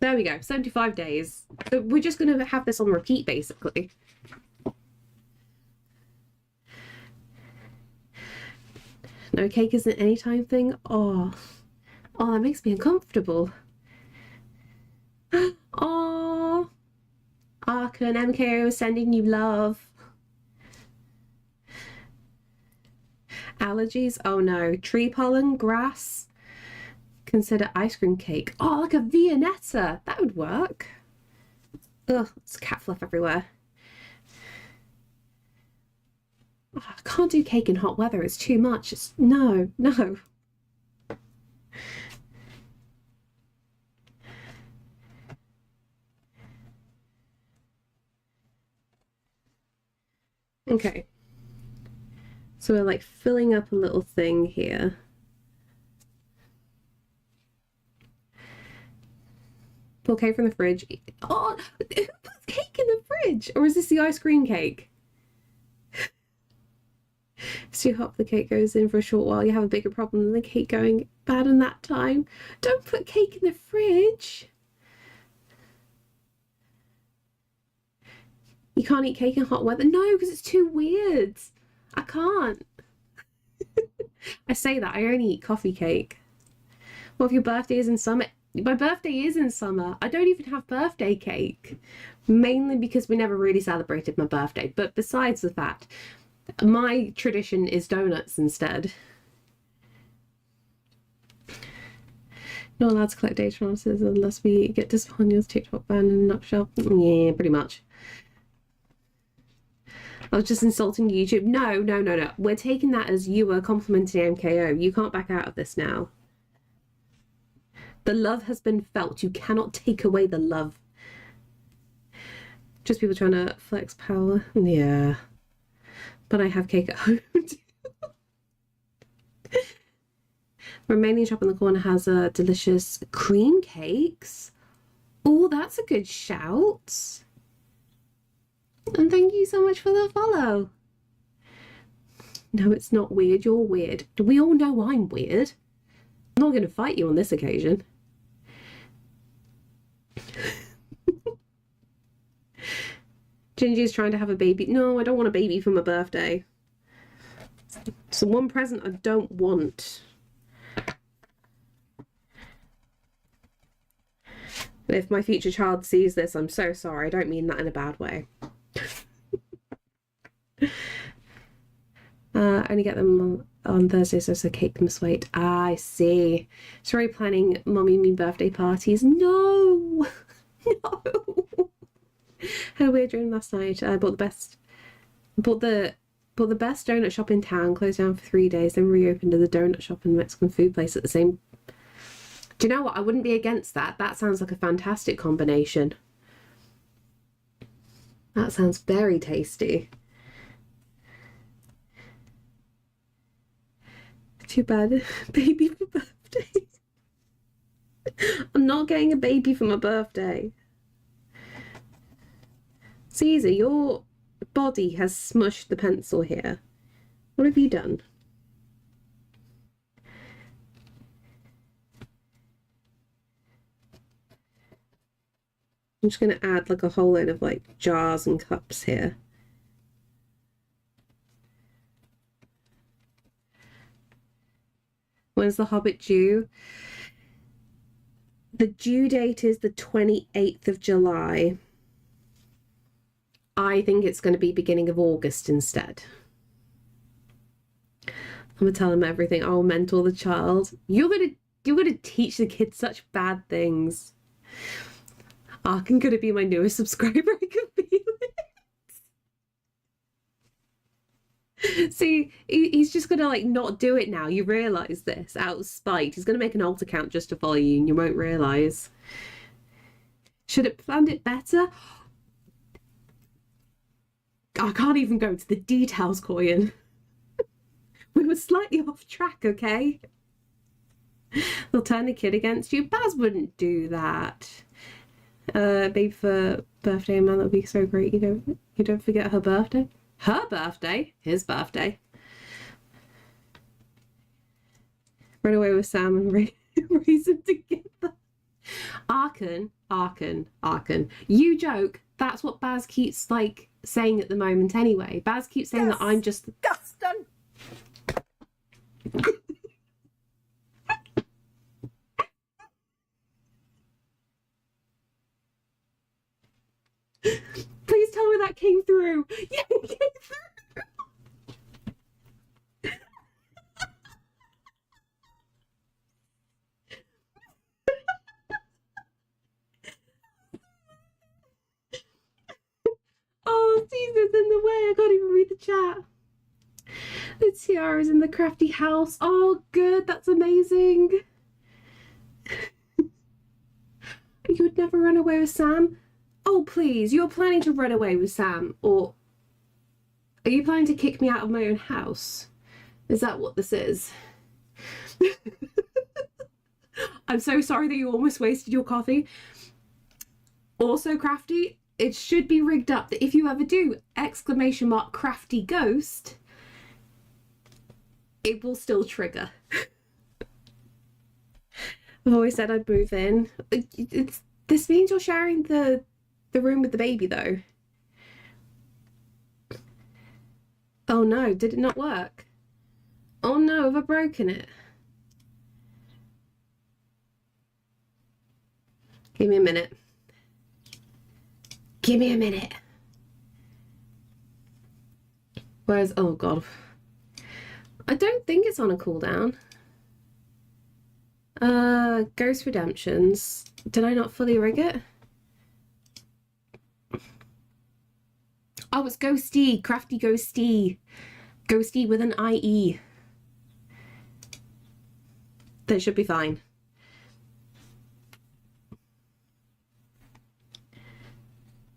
There we go. 75 days. So we're just going to have this on repeat, basically. No, cake isn't any time thing. Oh, that makes me uncomfortable. Oh, Arkan, MKO is sending you love. Allergies? Oh no. Tree pollen, grass. Consider ice cream cake. Oh, like a Viennetta. That would work. Ugh, it's cat fluff everywhere. Oh, I can't do cake in hot weather. It's too much. No. Okay. So we're like filling up a little thing here. Pull cake from the fridge. Oh, who puts cake in the fridge? Or is this the ice cream cake? So you hop the cake goes in for a short while, you have a bigger problem than the cake going bad in that time. Don't put cake in the fridge. You can't eat cake in hot weather. No, because it's too weird. I can't. I say that, I only eat coffee cake. Well, if your birthday is in summer, my birthday is in summer. I don't even have birthday cake. Mainly because we never really celebrated my birthday. But besides the fact, my tradition is donuts instead. Not allowed to collect data from us unless we get to spawn your TikTok ban in a nutshell. Yeah, pretty much. I was just insulting YouTube. No. We're taking that as you were complimenting MKO. You can't back out of this now. The love has been felt. You cannot take away the love. Just people trying to flex power. Yeah. But I have cake at home too. Romanian shop in the corner has a delicious cream cakes. Oh, that's a good shout. And thank you so much for the follow. No, it's not weird. You're weird. Do we all know I'm weird? I'm not going to fight you on this occasion. Gingy's trying to have a baby. No, I don't want a baby for my birthday. It's the one present I don't want. If my future child sees this, I'm so sorry. I don't mean that in a bad way. Only get them on Thursday, so it's a cake must wait. Ah, I see. Sorry, planning mommy and me birthday parties. No, no. Had a weird dream last night. I bought the best donut shop in town. Closed down for 3 days, then reopened as a donut shop and Mexican food place at the same. Do you know what? I wouldn't be against that. That sounds like a fantastic combination. That sounds very tasty. Too bad. Baby for birthday. I'm not getting a baby for my birthday. Caesar, your body has smushed the pencil here. What have you done? I'm just going to add like a whole load of like jars and cups here. When's the Hobbit due? The due date is the 28th of July. I think it's going to be beginning of August instead. I'm going to tell him everything. I'll mentor the child. You're going to teach the kids such bad things. Arkin going to be my newest subscriber. I can feel it. See, he's just gonna like not do it now. You realise this out of spite. He's gonna make an alt account just to follow you, and you won't realise. Should have planned it better. I can't even go into the details, Coyan. We were slightly off track, okay? They'll turn the kid against you. Baz wouldn't do that. Baby for birthday, man, that would be so great. You don't forget her birthday. Her birthday? His birthday. Run away with Sam and raise him together. Arkin. You joke. That's what Baz keeps like saying at the moment anyway. Baz keeps saying that I'm just... Disgusting. Please tell me that came through. Yeah, it came through. Oh, Caesar's in the way. I can't even read the chat. The tiara's in the crafty house. Oh, good. That's amazing. You would never run away with Sam? Oh, please. You're planning to run away with Sam. Or Are you planning to kick me out of my own house? Is that what this is? I'm so sorry that you almost wasted your coffee. Also, Crafty, it should be rigged up that if you ever do !crafty ghost, it will still trigger. I've always said I'd move in. This means you're sharing the room with the baby, though. Oh no, did it not work? Oh no, have I broken it? Give me a minute. Give me a minute. Whereas, oh god. I don't think it's on a cooldown. Ghost Redemptions. Did I not fully rig it? Oh, it's Ghosty. Crafty Ghosty. Ghosty with an IE. That should be fine.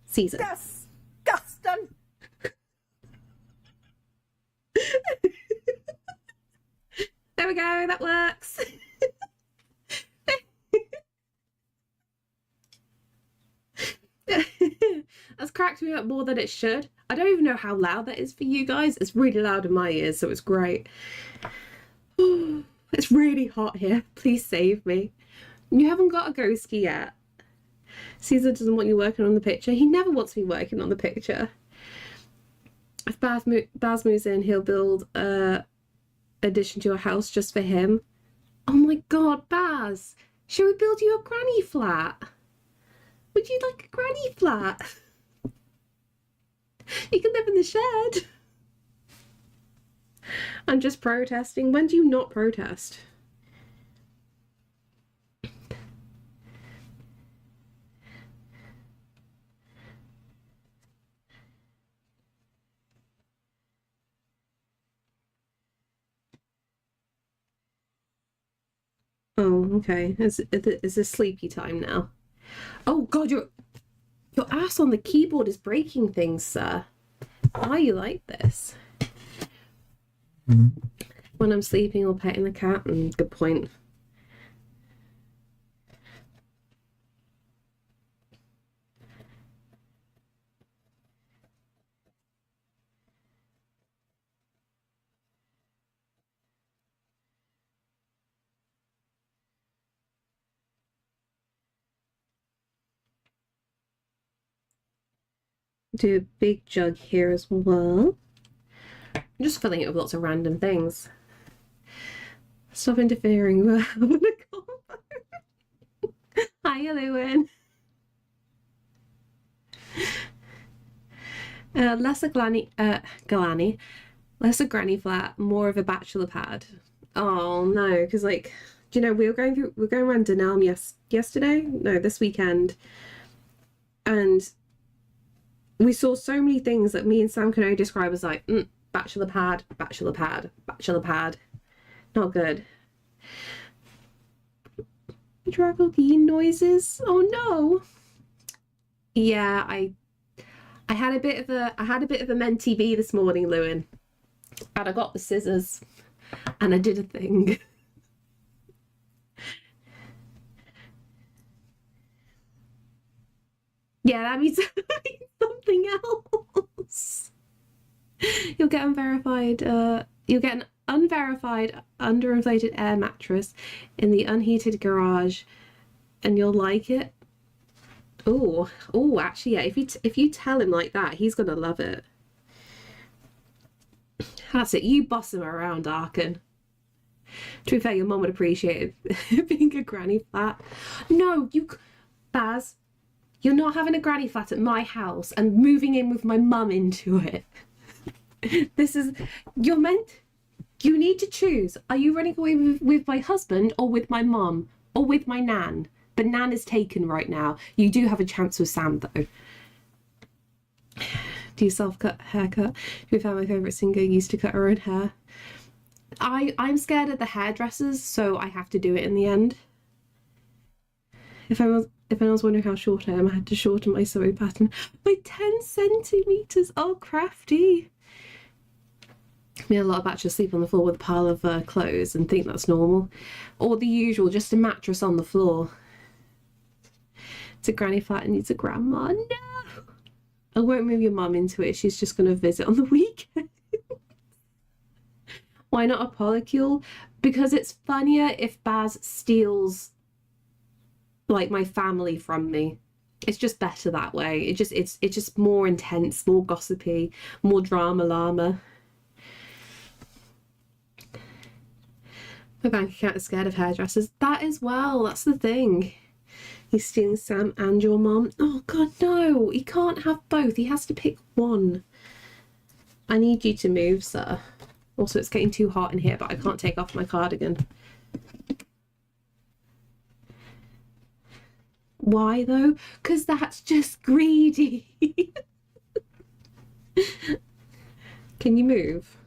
Season. Disgusting. There we go, that works. That's cracked me up more than it should. I don't even know how loud that is for you guys. It's really loud in my ears, so it's great. It's really hot here. Please save me. You haven't got a ghosty yet. Caesar doesn't want you working on the picture. He never wants me working on the picture. If Baz moves in, he'll build a addition to your house just for him. Oh my god, Baz! Shall we build you a granny flat? Would you like a granny flat? You can live in the shed. I'm just protesting. When do you not protest? Oh, okay. Is this sleepy time now? Oh god, your ass on the keyboard is breaking things, sir. Why are you like this? When I'm sleeping or petting the cat? Good point. Do a big jug here as well. I'm just filling it with lots of random things. Stop interfering with the combo. Hiya, Lewin. Less a less a granny flat, more of a bachelor pad. Oh no, because like, do you know, we were going around Denelm yesterday? No, this weekend, and we saw so many things that me and Sam can only describe as like bachelor pad, bachelor pad, bachelor pad. Not good. Dragogeen noises. Oh no. Yeah, I had a bit of a mentee bee this morning, Lewin, and I got the scissors and I did a thing. Yeah, that means something else. You'll get unverified. You'll get an unverified underinflated air mattress in the unheated garage, and you'll like it. Oh, actually, yeah. If you tell him like that, he's gonna love it. That's it. You boss him around, Arkin. To be fair, your mum would appreciate it being a granny flat. No, Baz. You're not having a granny flat at my house and moving in with my mum into it. You need to choose. Are you running away with my husband or with my mum or with my nan? But nan is taken right now. You do have a chance with Sam though. Do you self-cut haircut? To be fair, my favourite singer used to cut her own hair. I'm scared of the hairdressers, so I have to do it in the end. If anyone's wondering how short I had to shorten my sewing pattern by 10 centimeters. Oh, crafty. Me, a lot of bachelors sleep on the floor with a pile of clothes and think that's normal. Or the usual, just a mattress on the floor. It's a granny flat and needs a grandma. No! I won't move your mum into it. She's just going to visit on the weekend. Why not a polycule? Because it's funnier if Baz steals like my family from me. It's just better that way. It's just more intense, more gossipy, more drama llama. My bank account is scared of hairdressers. That as well, that's the thing. He's stealing Sam and your mom. Oh god, no, he can't have both. He has to pick one. I need you to move, sir. Also, it's getting too hot in here, but I can't take off my cardigan. Why though? Because that's just greedy. Can you move?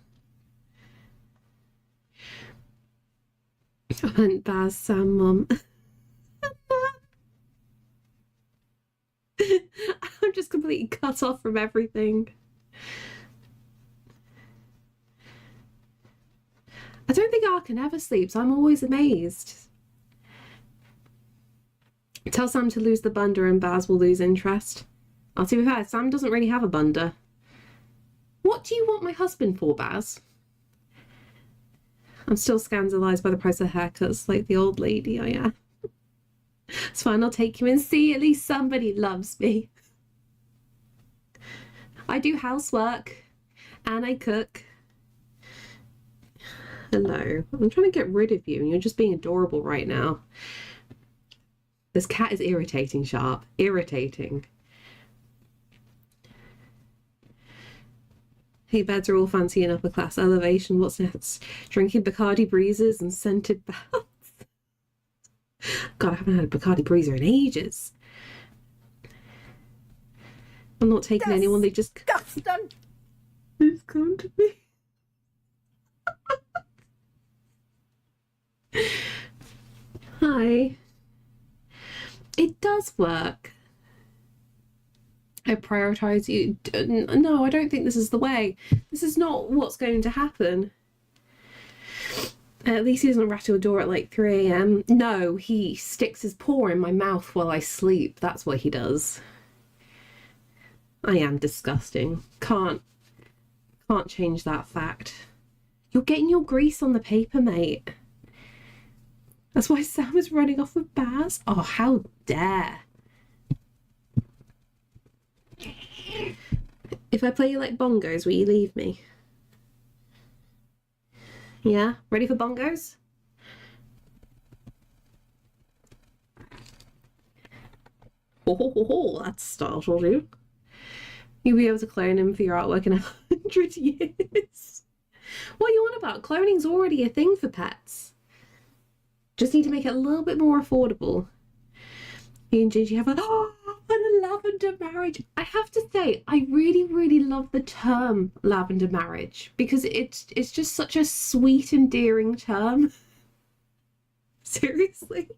I went Baz, Sam, mum. I'm just completely cut off from everything. I don't think Arkan ever sleeps. I'm always amazed. Tell Sam to lose the bunda and Baz will lose interest. I'll see with her. Sam doesn't really have a bunda. What do you want my husband for, Baz? I'm still scandalised by the price of haircuts, like the old lady I am. It's fine, I'll take you and see. At least somebody loves me. I do housework and I cook. Hello. I'm trying to get rid of you and you're just being adorable right now. This cat is irritating, Sharp. Irritating. Hey, beds are all fancy and upper class elevation. What's next? Drinking Bacardi breezes and scented baths. God, I haven't had a Bacardi breezer in ages. I'm not taking anyone. They just Disgusting. come to me. Hi. It does work. I prioritize you. No, I don't think this is the way. This is not what's going to happen. At least he doesn't rattle a door at like 3 a.m. No, he sticks his paw in my mouth while I sleep. That's what he does. I am disgusting. Can't change that fact. You're getting your grease on the paper, mate. That's why Sam is running off with Baz. Oh, how dare. If I play you like bongos, will you leave me? Yeah? Ready for bongos? Oh, that startled you. You'll be able to clone him for your artwork in 100 years. What are you on about? Cloning's already a thing for pets. Just need to make it a little bit more affordable. Me and Gigi have a lavender marriage. I have to say, I really, really love the term lavender marriage because it's just such a sweet, endearing term. Seriously.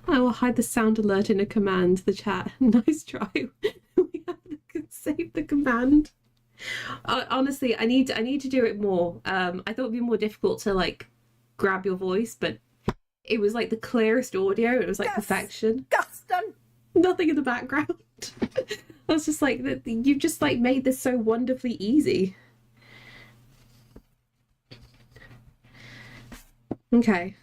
I will hide the sound alert in a command. The chat. Nice try. We have to save the command. Honestly, I need to do it more. I thought it'd be more difficult to like grab your voice, but it was like the clearest audio. It was like perfection. Disgusting. Nothing in the background. I was just like, you just like made this so wonderfully easy. Okay.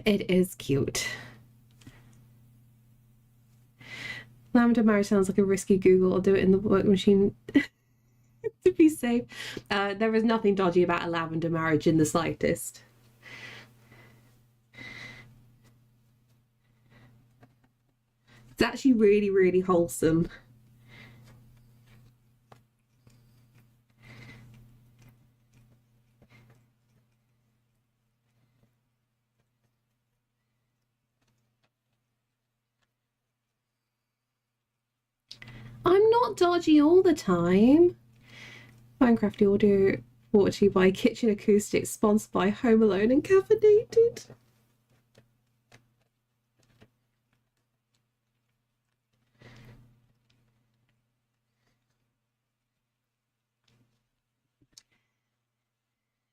It is cute. Lavender marriage sounds like a risky Google. I'll do it in the work machine to be safe. There is nothing dodgy about a lavender marriage in the slightest. It's actually really, really wholesome. I'm not dodgy all the time. Minecraft audio brought to you by Kitchen Acoustics, sponsored by Home Alone and Caffeinated.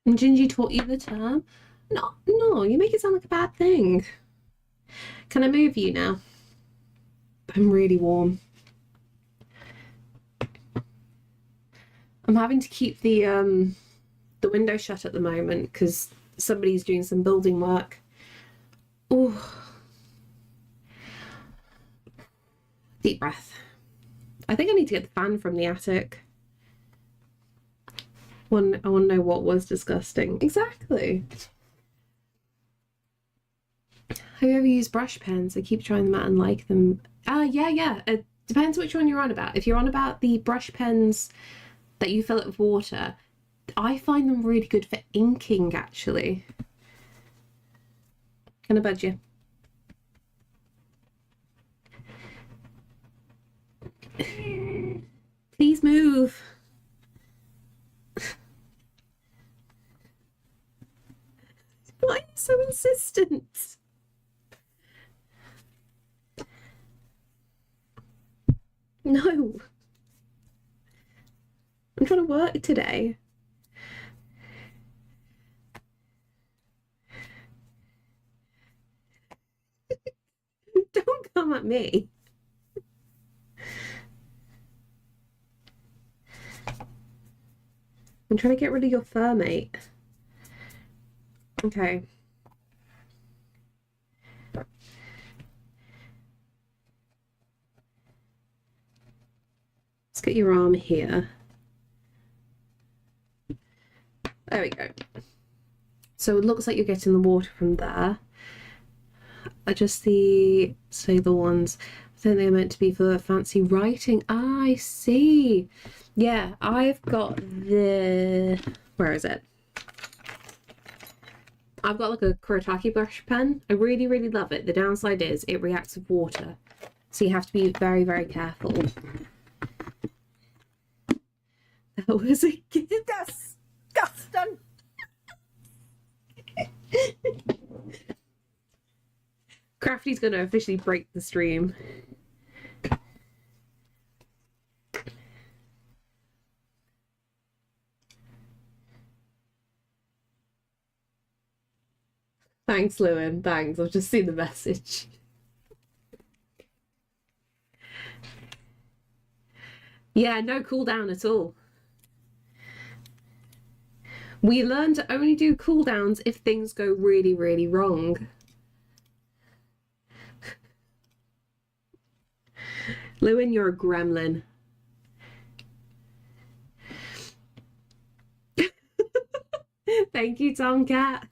And Gingy taught you the term? No, no, you make it sound like a bad thing. Can I move you now? I'm really warm. I'm having to keep the window shut at the moment because somebody's doing some building work. Oh, deep breath. I think I need to get the fan from the attic. I want to know what was disgusting. Exactly. Have you ever used brush pens? I keep trying them out and like them. Yeah. It depends which one you're on about. If you're on about the brush pens that you fill it with water, I find them really good for inking, actually. Can I budge you? Please move. Why are you so insistent? No. I'm trying to work today. Don't come at me. I'm trying to get rid of your fur, mate. Okay. Let's get your arm here. There we go. So it looks like you're getting the water from there. Adjust the ones. I think they're meant to be for fancy writing. Ah, I see. Yeah, I've got the... Where is it? I've got like a kuretake brush pen. I really, really love it. The downside is it reacts with water. So you have to be very, very careful. That was a gift. Disgusting. Crafty's going to officially break the stream. Thanks, Lewin. Thanks. I've just seen the message. Yeah, no cooldown at all. We learn to only do cooldowns if things go really, really wrong. Lewin, you're a gremlin. Thank you, Tomcat.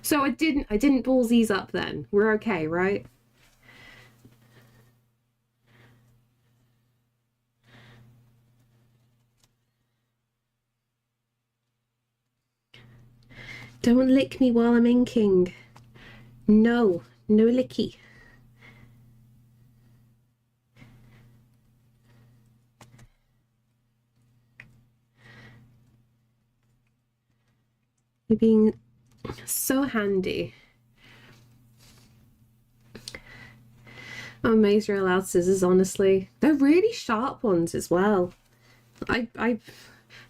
So I didn't balls these up then. We're okay, right? Don't lick me while I'm inking. No, no licky. You're being so handy. I'm amazed you're allowed scissors, honestly. They're really sharp ones as well.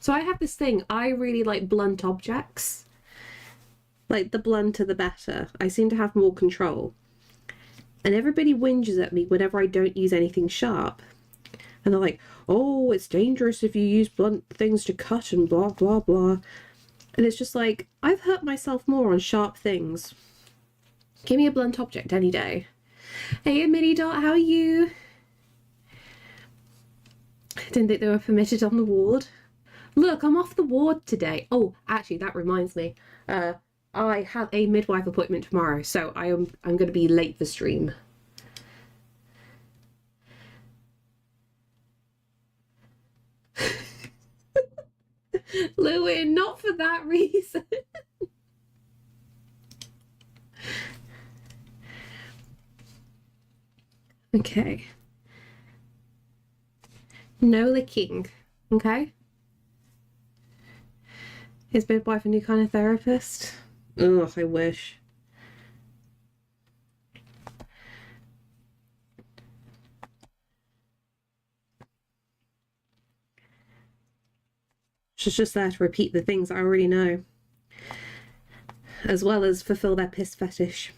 So I have this thing, I really like blunt objects. Like, the blunter the better. I seem to have more control. And everybody whinges at me whenever I don't use anything sharp. And they're like, oh, it's dangerous if you use blunt things to cut and blah, blah, blah. And it's just like, I've hurt myself more on sharp things. Give me a blunt object any day. Hey, Mini Dot, how are you? Didn't think they were permitted on the ward. Look, I'm off the ward today. Oh, actually, that reminds me. I have a midwife appointment tomorrow, so I'm going to be late for stream. Lewin, not for that reason. Okay. No licking, okay? Is midwife a new kind of therapist? Ugh, I wish. She's just there to repeat the things I already know, as well as fulfill their piss fetish.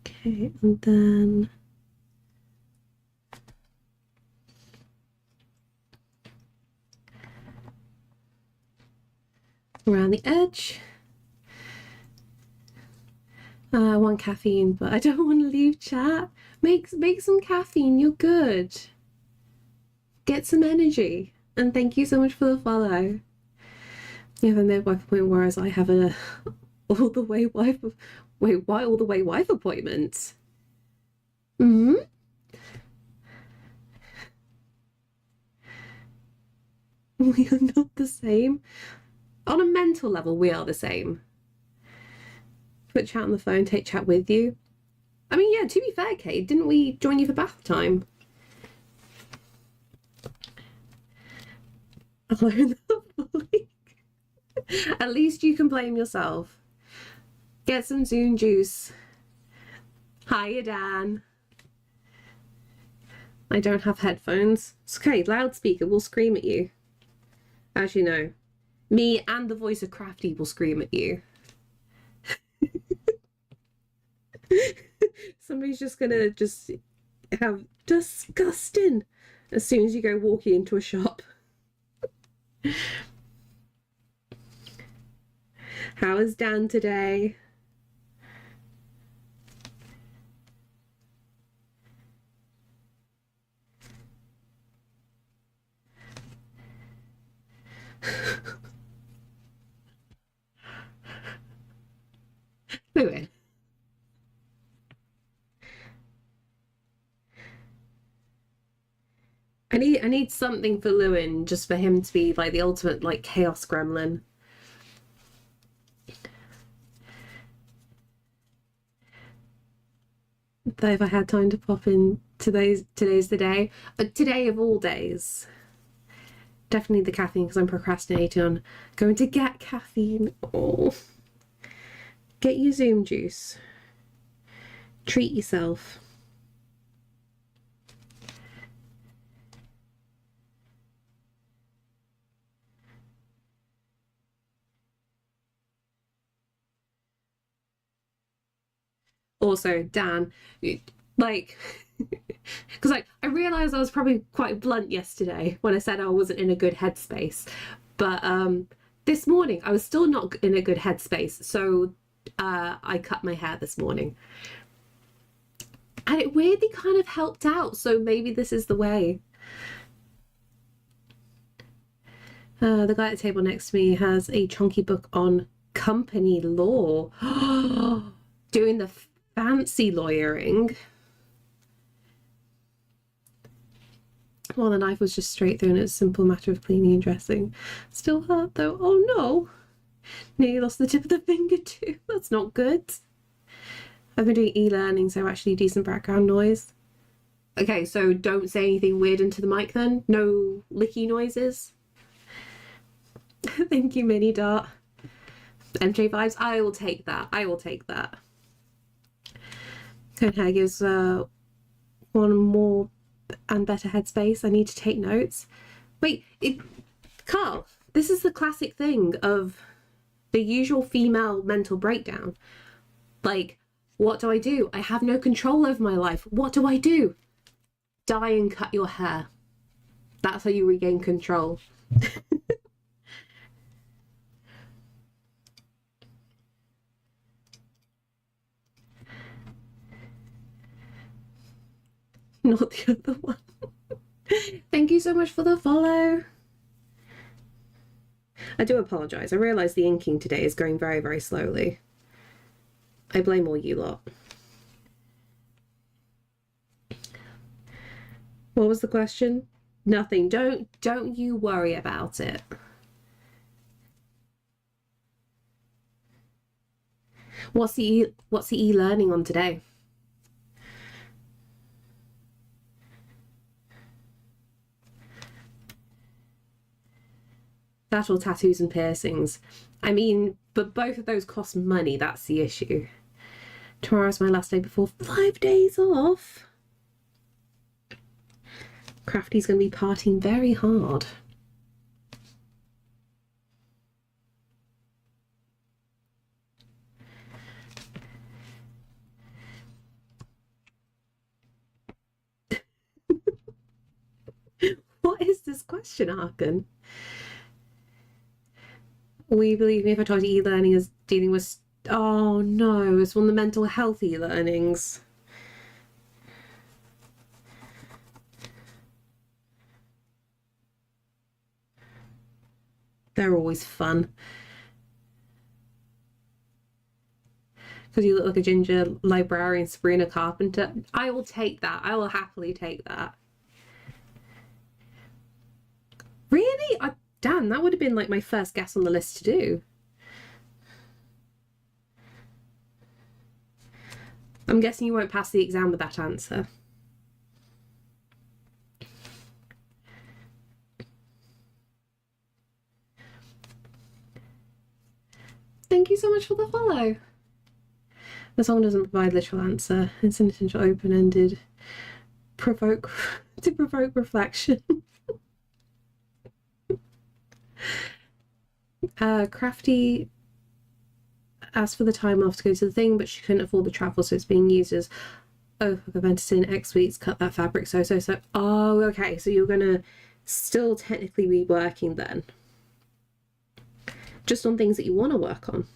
Okay, and then around the edge. I want caffeine, but I don't want to leave chat. Make some caffeine, you're good. Get some energy. And thank you so much for the follow. You have a midwife appointment, whereas I have a all the way wife. Wait, why all the way wife appointment? Hmm. We are not the same. On a mental level, we are the same. Put chat on the phone, take chat with you. I mean, yeah, to be fair, Kate, didn't we join you for bath time? Alone fully. At least you can blame yourself. Get some Zoom juice. Hiya, Dan. I don't have headphones. It's okay, loudspeaker will scream at you. As you know, me and the voice of Crafty will scream at you. Somebody's just gonna have disgusting as soon as you go walking into a shop. How is Dan today? Anyway. I need something for Lewin, just for him to be like the ultimate like chaos gremlin. Though if I had time to pop in today's the day. Today of all days. Definitely the caffeine because I'm procrastinating on going to get caffeine. Oh. Get your Zoom juice. Treat yourself. Also, Dan, like, because I realized I was probably quite blunt yesterday when I said I wasn't in a good headspace, but this morning I was still not in a good headspace, so I cut my hair this morning, and it weirdly kind of helped out. So maybe this is the way. The guy at the table next to me has a chunky book on company law. Doing the fancy lawyering. Well, the knife was just straight through and it's a simple matter of cleaning and dressing. Still hurt though. Oh no. Nearly lost the tip of the finger too. That's not good. I've been doing e-learning, so actually decent background noise. Okay, so don't say anything weird into the mic then. No licky noises. Thank you, Mini Dart. MJ vibes. I will take that. I will take that. Okay, gives one more and better headspace. I need to take notes. Wait, Carl, this is the classic thing of the usual female mental breakdown. Like, what do I do? I have no control over my life. What do I do? Die and cut your hair. That's how you regain control. Not the other one. Thank you so much for the follow. I do apologise. I realise the inking today is going very, very slowly. I blame all you lot. What was the question? Nothing. Don't you worry about it. What's the e-learning on today? That or tattoos and piercings. I mean, but both of those cost money. That's the issue. Tomorrow's my last day before 5 days off. Crafty's going to be partying very hard. What is this question, Arkin? We believe me if I told you e-learning is dealing with... Oh no, it's one of the mental health e-learnings. They're always fun. Because you look like a ginger librarian, Sabrina Carpenter. I will take that. I will happily take that. Really? Dan, that would have been like my first guess on the list to do. I'm guessing you won't pass the exam with that answer. Thank you so much for the follow. The song doesn't provide literal answer. It's an essential open-ended to provoke reflection. Crafty asked for the time off to go to the thing, but she couldn't afford the travel, so it's being used as, oh, I've invented in X weeks, cut that fabric, so. Oh, okay, so you're gonna still technically be working then. Just on things that you want to work on.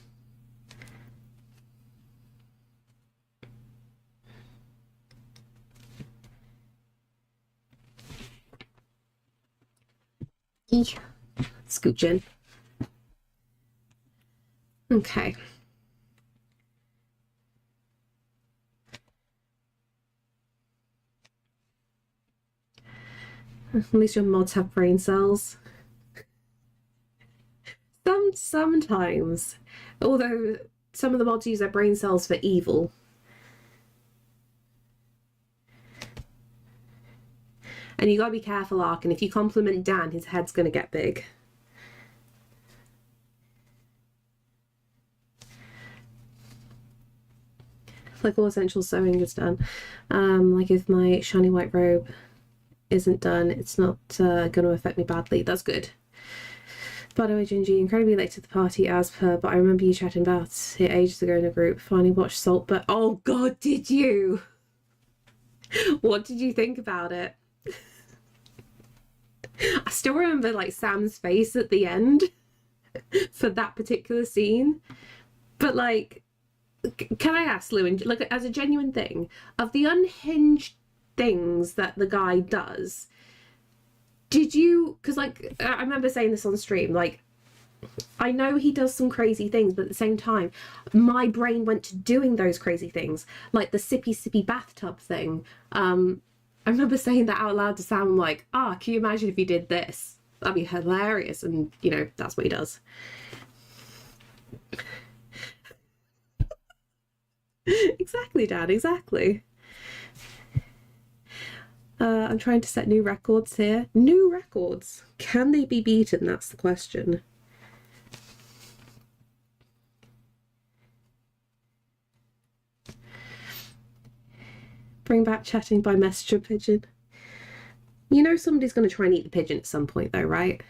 Scooch in. Okay. At least your mods have brain cells. Sometimes. Although some of the mods use their brain cells for evil. And you gotta be careful, Arkin. If you compliment Dan, his head's gonna get big. Like all essential sewing is done. Like if my shiny white robe isn't done, it's not gonna affect me badly. That's good. By the way, Gingy, incredibly late to the party as per, but I remember you chatting about it ages ago in a group. Finally watched Salt, but oh god, did you? What did you think about it? I still remember like Sam's face at the end for that particular scene. But like, can I ask Lewin, like as a genuine thing, of the unhinged things that the guy does, did you, because like I remember saying this on stream, like I know he does some crazy things, but at the same time my brain went to doing those crazy things, like the sippy bathtub thing. I remember saying that out loud to Sam. I'm like, can you imagine if he did this? That'd be hilarious. And you know, that's what he does. Exactly, Dad, exactly. I'm trying to set new records here. New records? Can they be beaten? That's the question. Bring back chatting by messenger pigeon. You know somebody's going to try and eat the pigeon at some point though, right?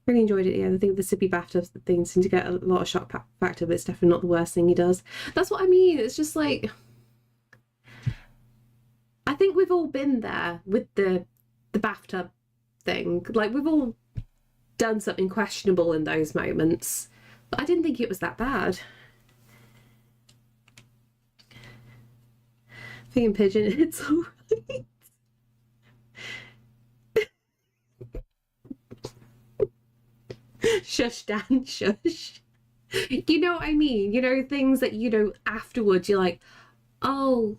Really enjoyed it. Yeah, I think the sippy bathtub thing seemed to get a lot of shock factor, but it's definitely not the worst thing he does. That's what I mean. It's just like, I think we've all been there with the bathtub thing. Like we've all done something questionable in those moments, but I didn't think it was that bad. Vegan pigeon, it's all right. Shush, Dan, shush. You know what I mean? You know, things that, you know, afterwards you're like, oh,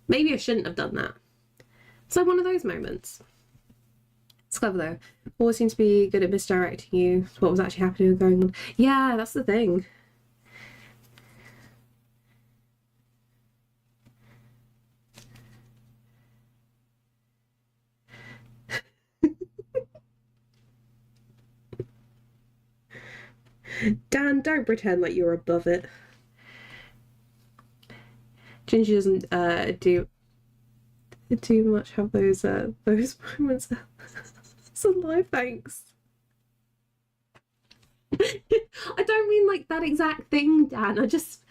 maybe I shouldn't have done that. So one of those moments. It's clever though. Always seems to be good at misdirecting you to what was actually happening and going on. Yeah, that's the thing. Dan, don't pretend like you're above it. Ginger doesn't do I do much have those moments. So live, thanks. I don't mean like that exact thing, Dan. I just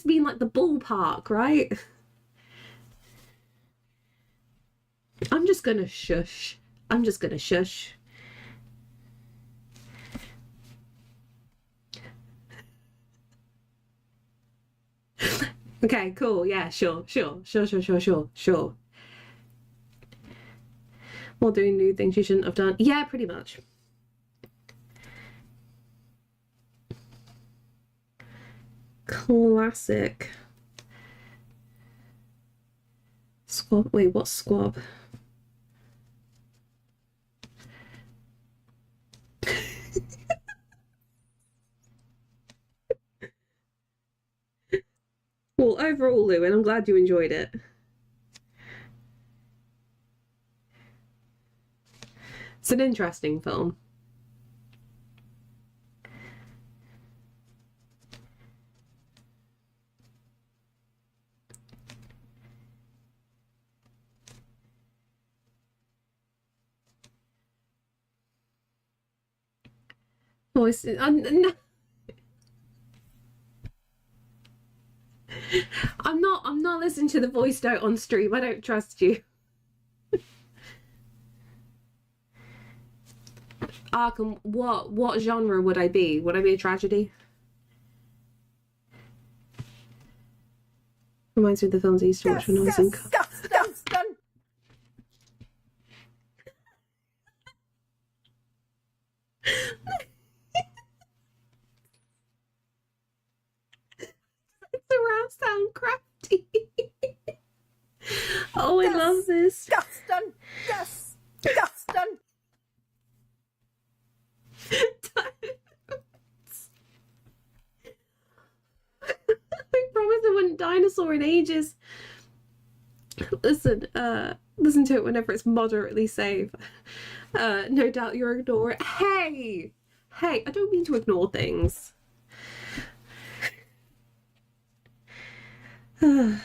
mean like the ballpark, right? I'm just gonna shush. I'm just gonna shush. Okay, cool. Yeah, sure. While doing new things you shouldn't have done. Yeah, pretty much. Classic. Squab. Wait, what's squab? Well, overall, Lou, and I'm glad you enjoyed it. It's an interesting film. Voice. I'm not listening to the voice note on stream. I don't trust you. Arkham, what genre would I be? Would I be a tragedy? Reminds me of the films I used to watch when I was in college. Around sound crafty. Oh, I love this. Disgusting. Disgusting. I promise I wouldn't dinosaur in ages. Listen to it whenever it's moderately safe. No doubt you'll ignore it. Hey, I don't mean to ignore things. I'm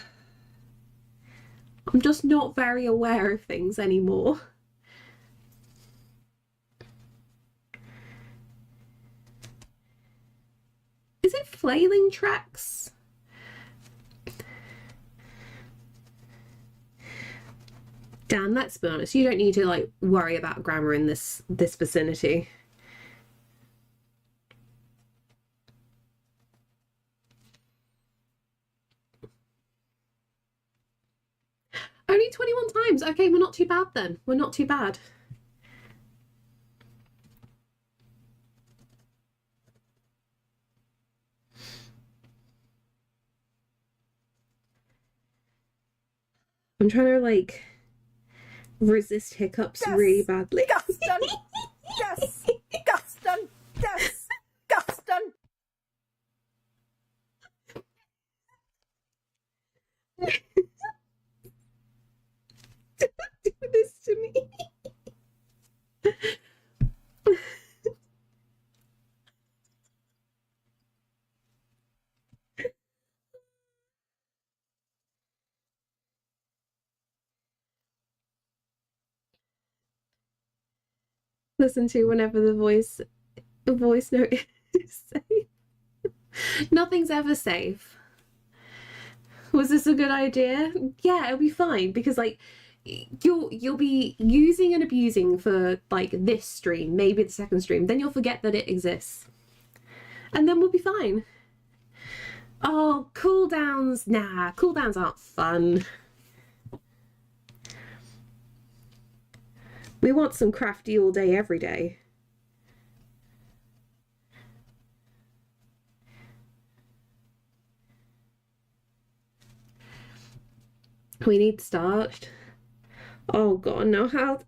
just not very aware of things anymore. Is it flailing tracks? Dan, let's be honest, you don't need to like worry about grammar in this vicinity. Only 21 times. Okay, we're not too bad then. We're not too bad. I'm trying to like resist hiccups really badly. Disgusting. Disgusting. Disgusting. Do this to me. Listen to whenever the voice note is safe. Nothing's ever safe. Was this a good idea? Yeah, it'll be fine because like you'll be using and abusing for like this stream, maybe the second stream, then you'll forget that it exists. And then we'll be fine. Oh, cooldowns. Nah, cooldowns aren't fun. We want some crafty all day, every day. We need starched. Oh god, no, how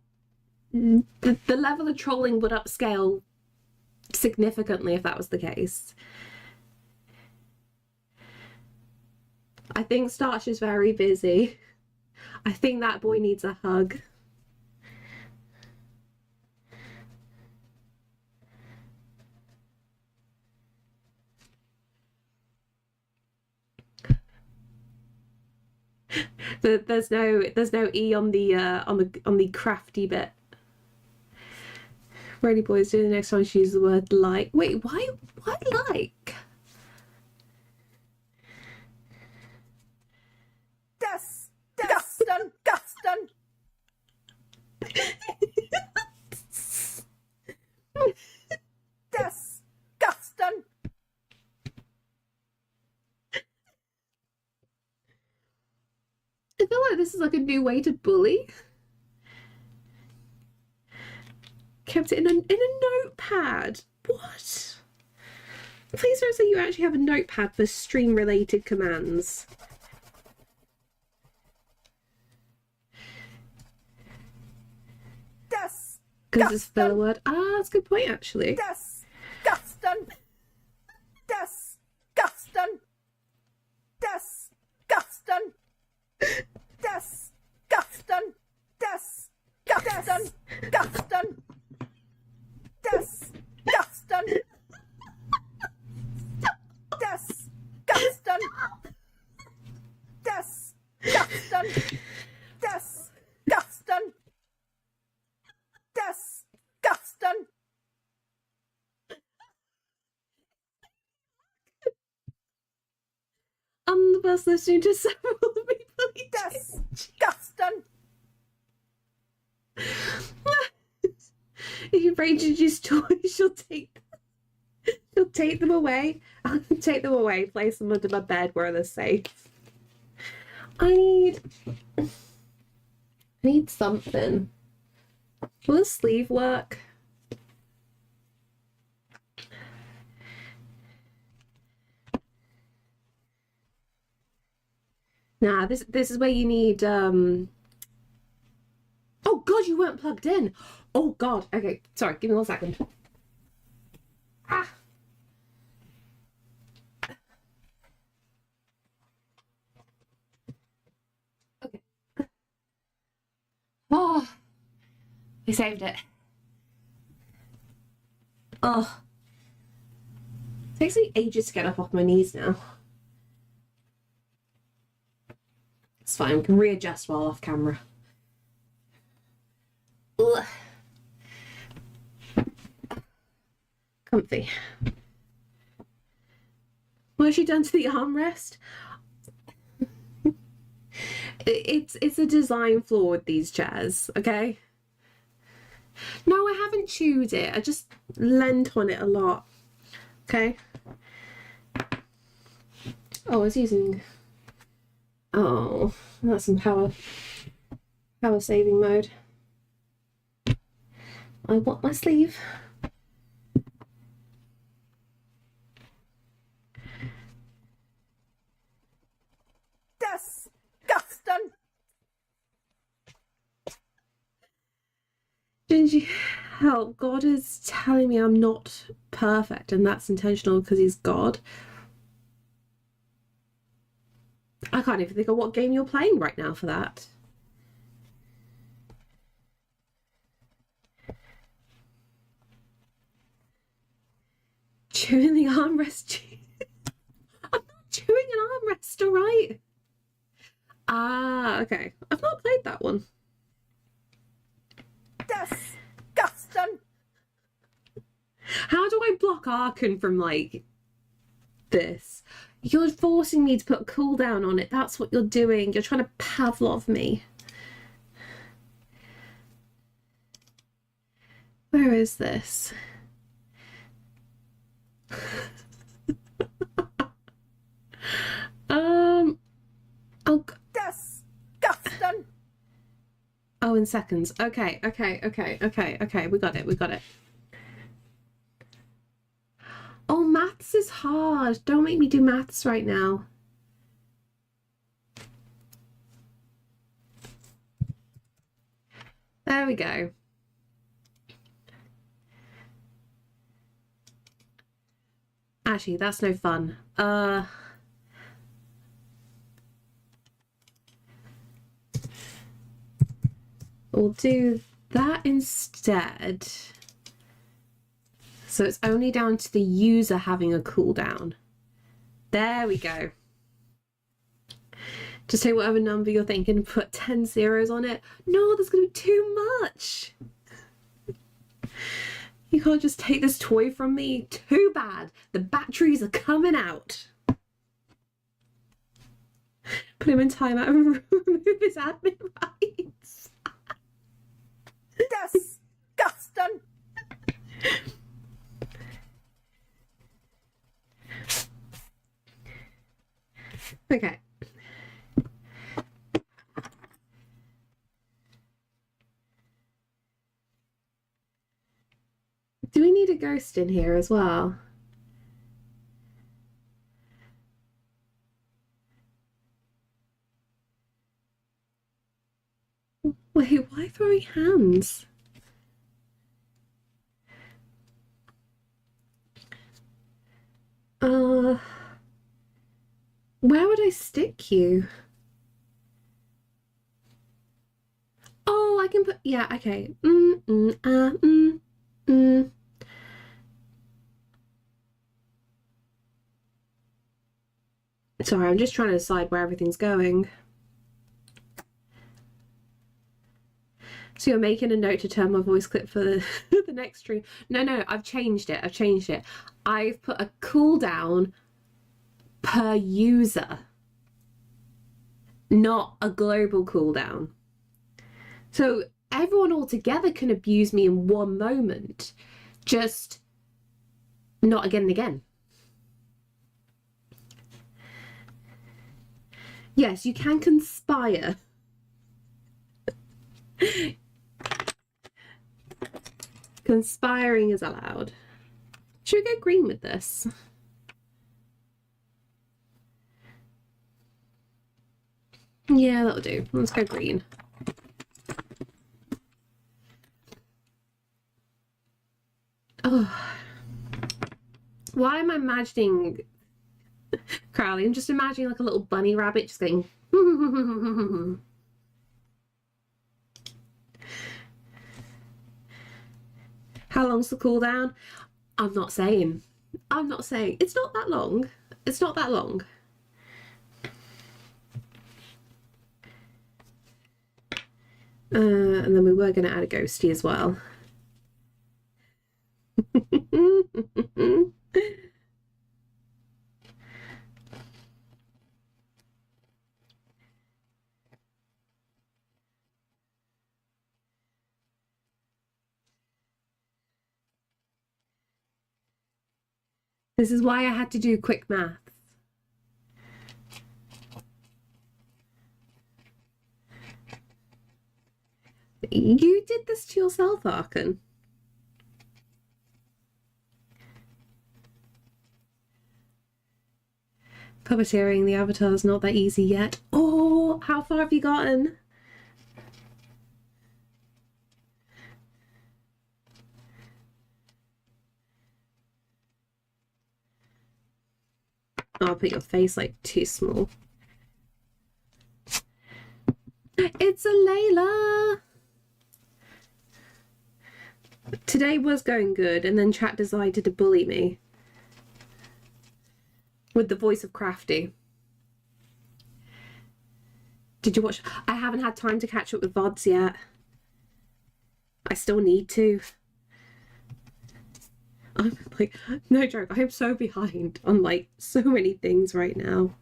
the level of trolling would upscale significantly if that was the case. I think Starch is very busy. I think that boy needs a hug. There's no E on the crafty bit. Ready boys, do the next time she uses the word like. Wait, why like? Disgusting. Disgusting. I feel like this is like a new way to bully. Kept it in a notepad. What? Please don't say you actually have a notepad for stream related commands. Because it's filler word. Ah, that's a good point actually. Disgusting. Disgusting. Disgusting. Disgusting. Disgusting. Disgusting. Disgusting. Disgusting. Disgusting. Disgusting. Disgusting. I'm the best listening to several people. Disgusting. If you bring Gigi's toys, she'll take them away. I'll take them away, place them under my bed where they're safe. I need something. Will the sleeve work? Nah, this is where you need Oh god, you weren't plugged in. Oh god. Okay, sorry, give me 1 second. Ah. Okay. Oh, we saved it. Oh, it takes me ages to get up off my knees now. It's fine, we can readjust while off camera. Ugh. Comfy. What has she done to the armrest? It's a design flaw with these chairs, okay? No, I haven't chewed it. I just leant on it a lot. Okay. Oh, I was using. Oh, that's some power saving mode. I want my sleeve. Disgusting. Gingy, help. God is telling me I'm not perfect, and that's intentional because he's God. I can't even think of what game you're playing right now for that. Chewing the armrest. I'm not chewing an armrest, all right? Ah, okay. I've not played that one. Disgusting. How do I block Arkan from like this? You're forcing me to put a cooldown on it. That's what you're doing. You're trying to Pavlov me. Where is this? Oh. Disgusting. Oh, in seconds. Okay. We got it. Oh, maths is hard. Don't make me do maths right now. There we go. Actually, that's no fun. We'll do that instead. So it's only down to the user having a cooldown. There we go. Just take whatever number you're thinking and put 10 zeros on it. No, that's going to be too much. You can't just take this toy from me. Too bad. The batteries are coming out. Put him in timeout and remove his admin rights. Disgusting. Okay. Do we need a ghost in here as well? Wait, why throwing hands? Where would I stick you? Oh, I can put, yeah, okay. Sorry, I'm just trying to decide where everything's going. So you're making a note to turn my voice clip for the, the next stream. No, I've changed it. I've put a cooldown per user, not a global cooldown. So everyone all together can abuse me in one moment, just not again and again. Yes, you can conspire. Conspiring is allowed. Should we go green with this? Yeah, that'll do. Let's go green. Oh. Why am I imagining Crowley? I'm just imagining like a little bunny rabbit just going How long's the cooldown? I'm not saying. It's not that long. It's not that long. And then we were going to add a ghosty as well. This is why I had to do quick maths. You did this to yourself, Arkan. Puppeteering the avatar is not that easy yet. Oh, how far have you gotten? Oh, I'll put your face like too small. It's a Layla. Today was going good, and then chat decided to bully me with the voice of Crafty. Did you watch? I haven't had time to catch up with VODs yet. I still need to. I'm like, no joke, I'm so behind on like so many things right now.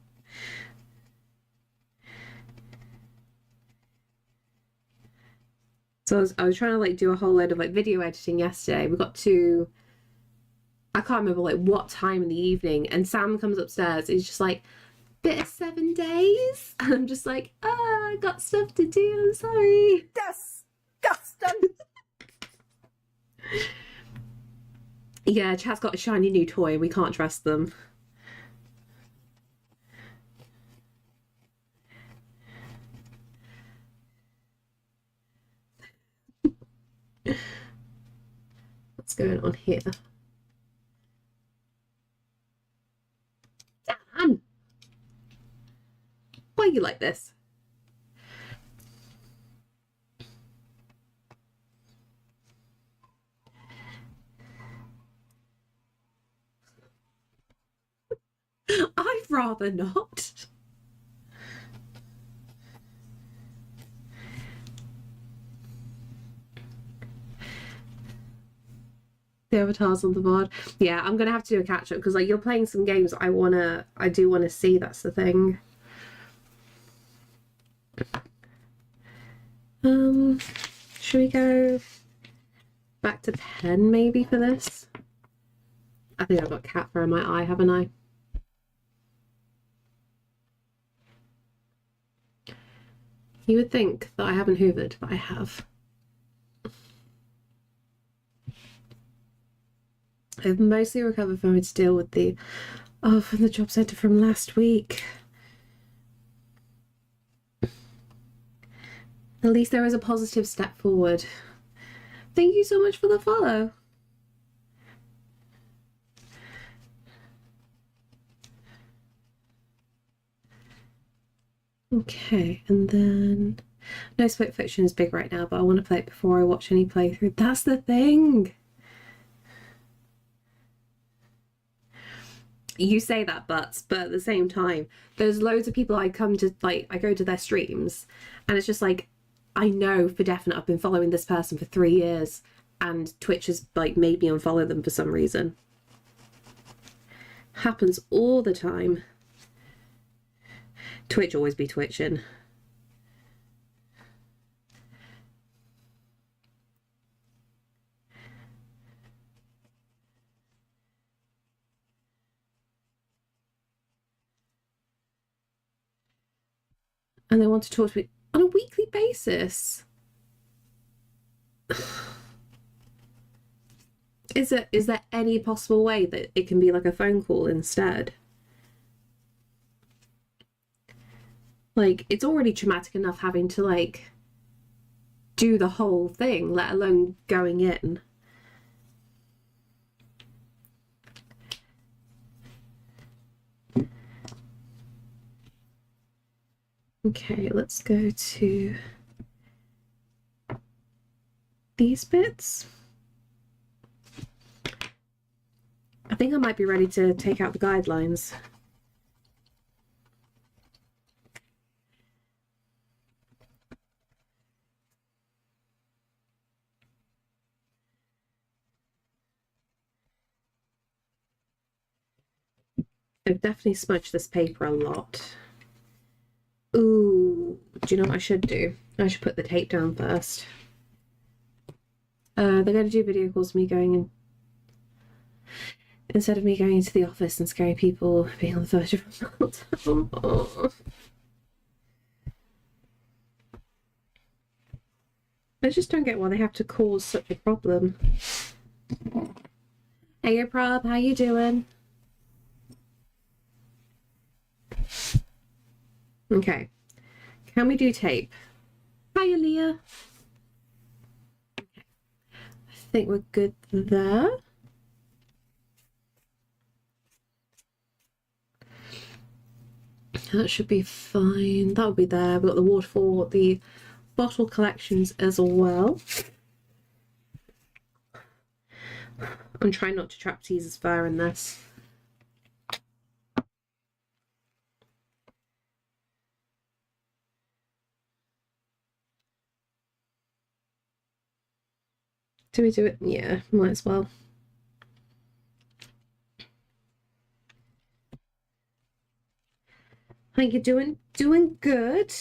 So I was trying to like do a whole load of like video editing yesterday. We got to, I can't remember like what time in the evening, and Sam comes upstairs. He's just like, bit of 7 days. And I'm just like, I got stuff to do. I'm sorry. Disgusting. Yeah, chat's got a shiny new toy. We can't trust them. What's going on here? Dan! Why are you like this? I'd rather not. the avatars on the board. Yeah, I'm gonna have to do a catch up because like you're playing some games I do wanna see. That's the thing. Should we go back to pen maybe for this? I think I've got cat fur in my eye, haven't I? You would think that I haven't hoovered, but I have. I've mostly recovered from having to deal with from the job centre from last week. At least there is a positive step forward. Thank you so much for the follow. Okay, and then No Split Fiction is big right now, but I want to play it before I watch any playthrough. That's the thing. You say that, but at the same time, there's loads of people I go to their streams, and it's just like, I know for definite I've been following this person for 3 years, and Twitch has like made me unfollow them for some reason. Happens all the time. Twitch always be twitching. And they want to talk to me on a weekly basis. Is there any possible way that it can be like a phone call instead? Like, it's already traumatic enough having to like do the whole thing, let alone going in. Okay, let's go to these bits. I think I might be ready to take out the guidelines. I've definitely smudged this paper a lot. Ooh, do you know what I should do? I should put the tape down first. They're going to do video calls of me going in. Instead of me going into the office and scaring people, being on the verge of a meltdown. Oh. I just don't get why they have to cause such a problem. Hey, Prob, how you doing? Okay. Can we do tape? Hiya, Leah. Okay. I think we're good there. That should be fine. That'll be there. We've got the waterfall, the bottle collections as well. I'm trying not to trap teasers fur in this. Do we do it? Yeah, might as well. I think you're doing good.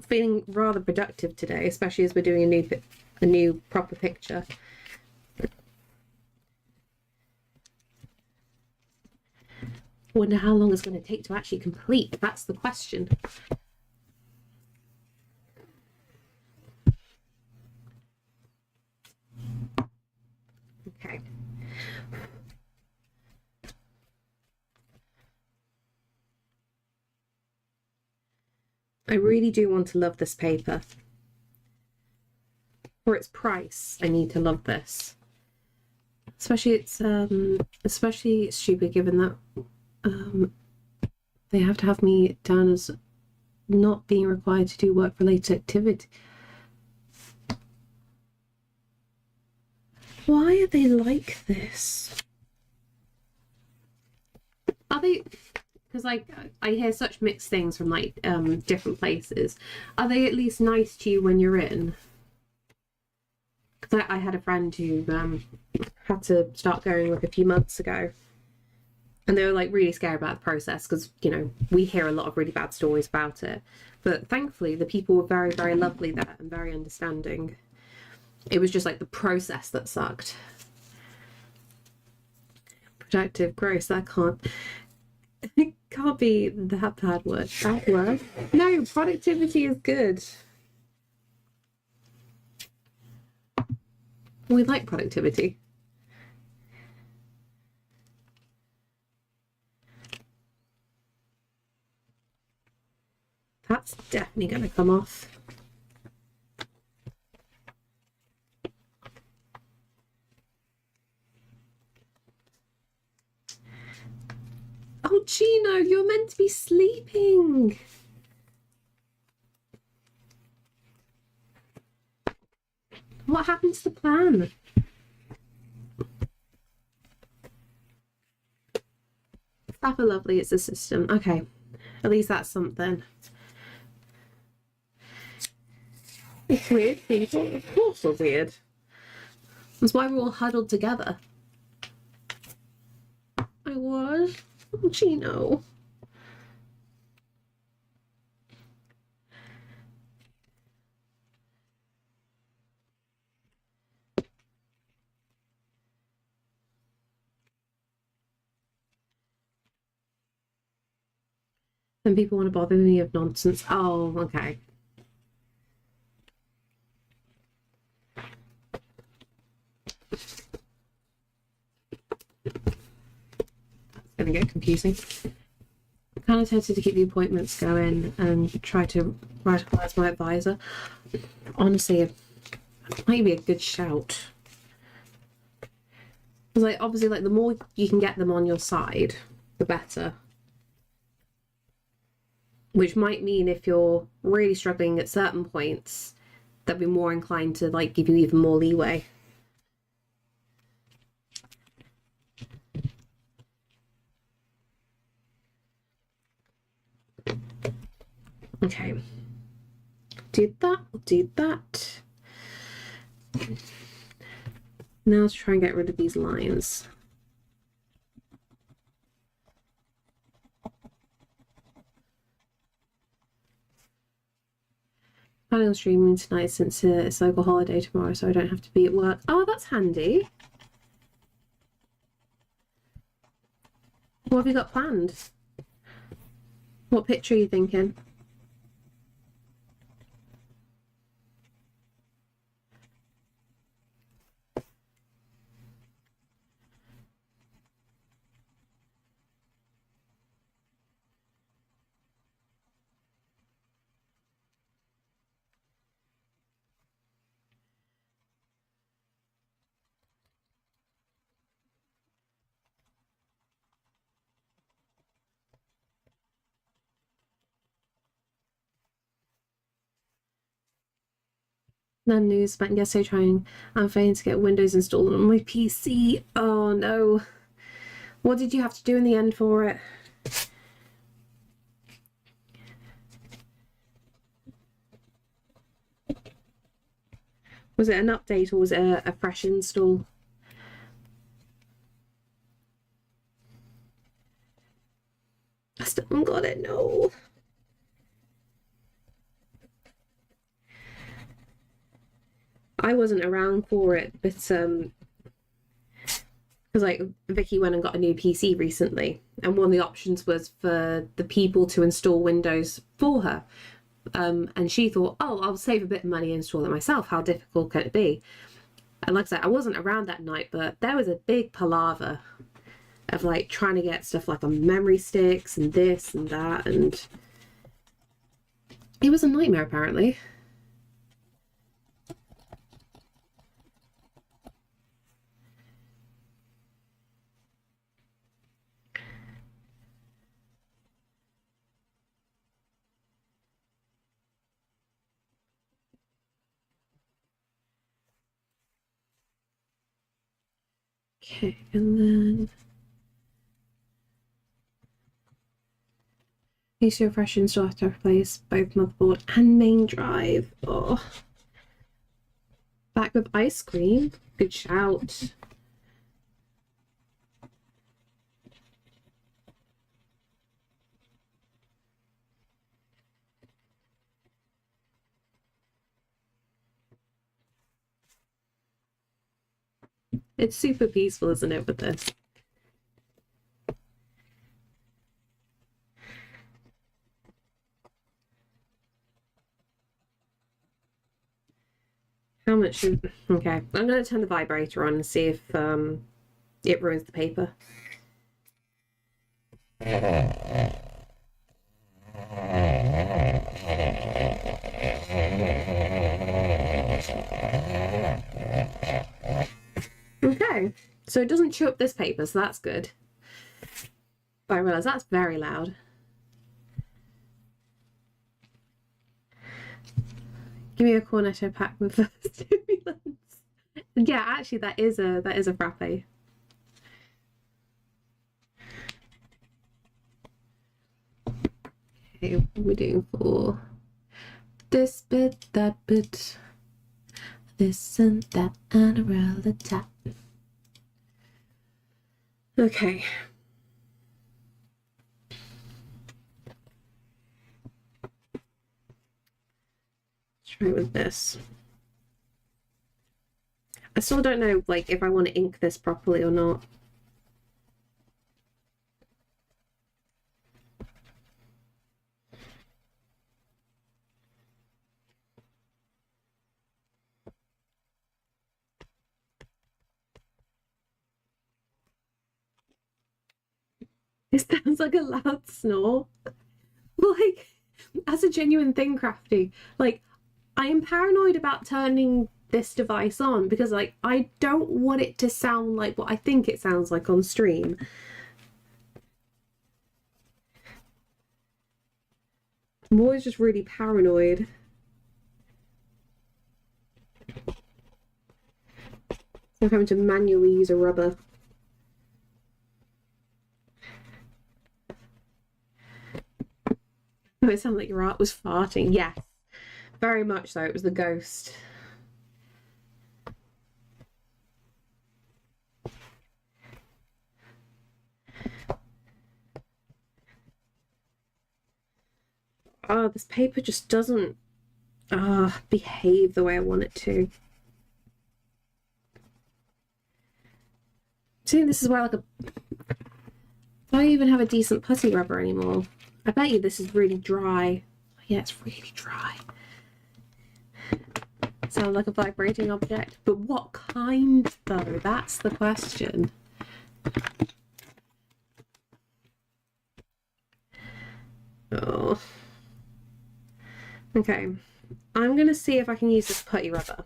Feeling rather productive today, especially as we're doing a new proper picture. Wonder how long it's going to take to actually complete. That's the question. Okay. I really do want to love this paper. For its price, I need to love this. Especially especially stupid given that they have to have me down as not being required to do work-related activity. Why are they like this? Are they... Because like I hear such mixed things from like different places. Are they at least nice to you when you're in? because I had a friend who had to start going like a few months ago, and they were like really scared about the process because, you know, we hear a lot of really bad stories about it, but thankfully the people were very, very lovely there and very understanding. It was just like the process that sucked. Productive, gross, that can't it can't be that bad word. Bad word? No, productivity is good. We like productivity. That's definitely going to come off. Oh, Gino, you're meant to be sleeping. What happened to the plan? Staff are lovely, it's a system. Okay, at least that's something. It's weird, people. Of course they're weird. That's why we're all huddled together. I was. Oh, Gino. Then people want to bother me with nonsense. Oh, okay. That's going to get confusing. I'm kind of tempted to keep the appointments going and try to radicalize my advisor. Honestly, it might be a good shout. Because, like, obviously, like, the more you can get them on your side, the better. Which might mean if you're really struggling at certain points, they'll be more inclined to, like, give you even more leeway. Okay. Do that, do that. Now let's try and get rid of these lines. Planning on streaming tonight since it's local holiday tomorrow, so I don't have to be at work. Oh, that's handy. What have you got planned? What picture are you thinking? None news. Spent yesterday trying and failing to get Windows installed on my PC. Oh no. What did you have to do in the end for it? Was it an update or was it a fresh install? I still haven't got it, no. I wasn't around for it, but because like Vicky went and got a new PC recently, and one of the options was for the people to install Windows for her. And she thought, oh, I'll save a bit of money and install it myself. How difficult can it be? And like I said, I wasn't around that night, but there was a big palaver of like trying to get stuff like on memory sticks and this and that, and it was a nightmare apparently. Okay, and then use your fresh install to replace both motherboard and main drive. Oh, Pack with ice cream. Good shout. It's super peaceful, isn't it, with this? How much should... Okay, I'm going to turn the vibrator on and see if it ruins the paper. Okay, so it doesn't chew up this paper, so that's good. But I realise that's very loud. Give me a cornetto pack with stimulants. Yeah, actually, that is a frappe. Okay, what are we doing for this bit, that bit, this and that, and a roll of tap. Okay. Try with this. I still don't know, like, if I want to ink this properly or not. It sounds like a loud snore. Like, as a genuine thing, Crafty, like, I am paranoid about turning this device on because, like, I don't want it to sound like what I think it sounds like on stream. I'm always just really paranoid. I'm having to manually use a rubber. Oh, it sounded like your art was farting. Yes, very much so. It was the ghost. Oh, this paper just doesn't behave the way I want it to. See, this is why, like, I don't even have a decent putty rubber anymore. I bet you this is really dry. Yeah, it's really dry. Sound like a vibrating object, but what kind though? That's the question. Oh. Okay, I'm gonna see if I can use this putty rubber,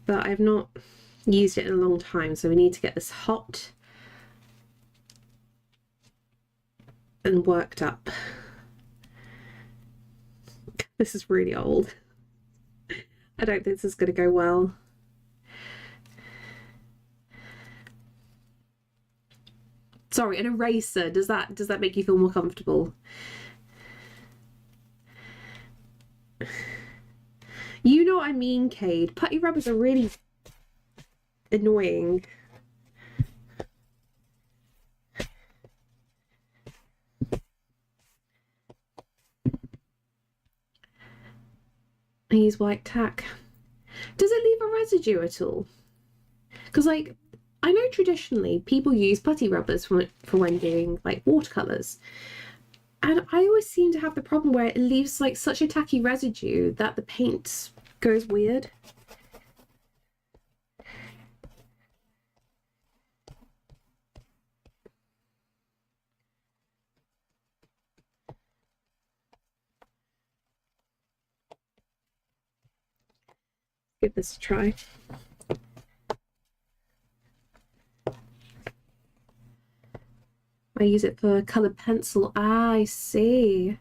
but I've not used it in a long time, so we need to get this hot and worked up. This is really old. I don't think this is going to go well. Sorry, an eraser. Does that make you feel more comfortable? You know what I mean, Cade. Putty rubbers are really annoying. I use white tack. Does it leave a residue at all? Because, like, I know traditionally people use putty rubbers for when doing, like, watercolours. And I always seem to have the problem where it leaves, like, such a tacky residue that the paint goes weird. Give this a try. I use it for coloured pencil. Ah, I see.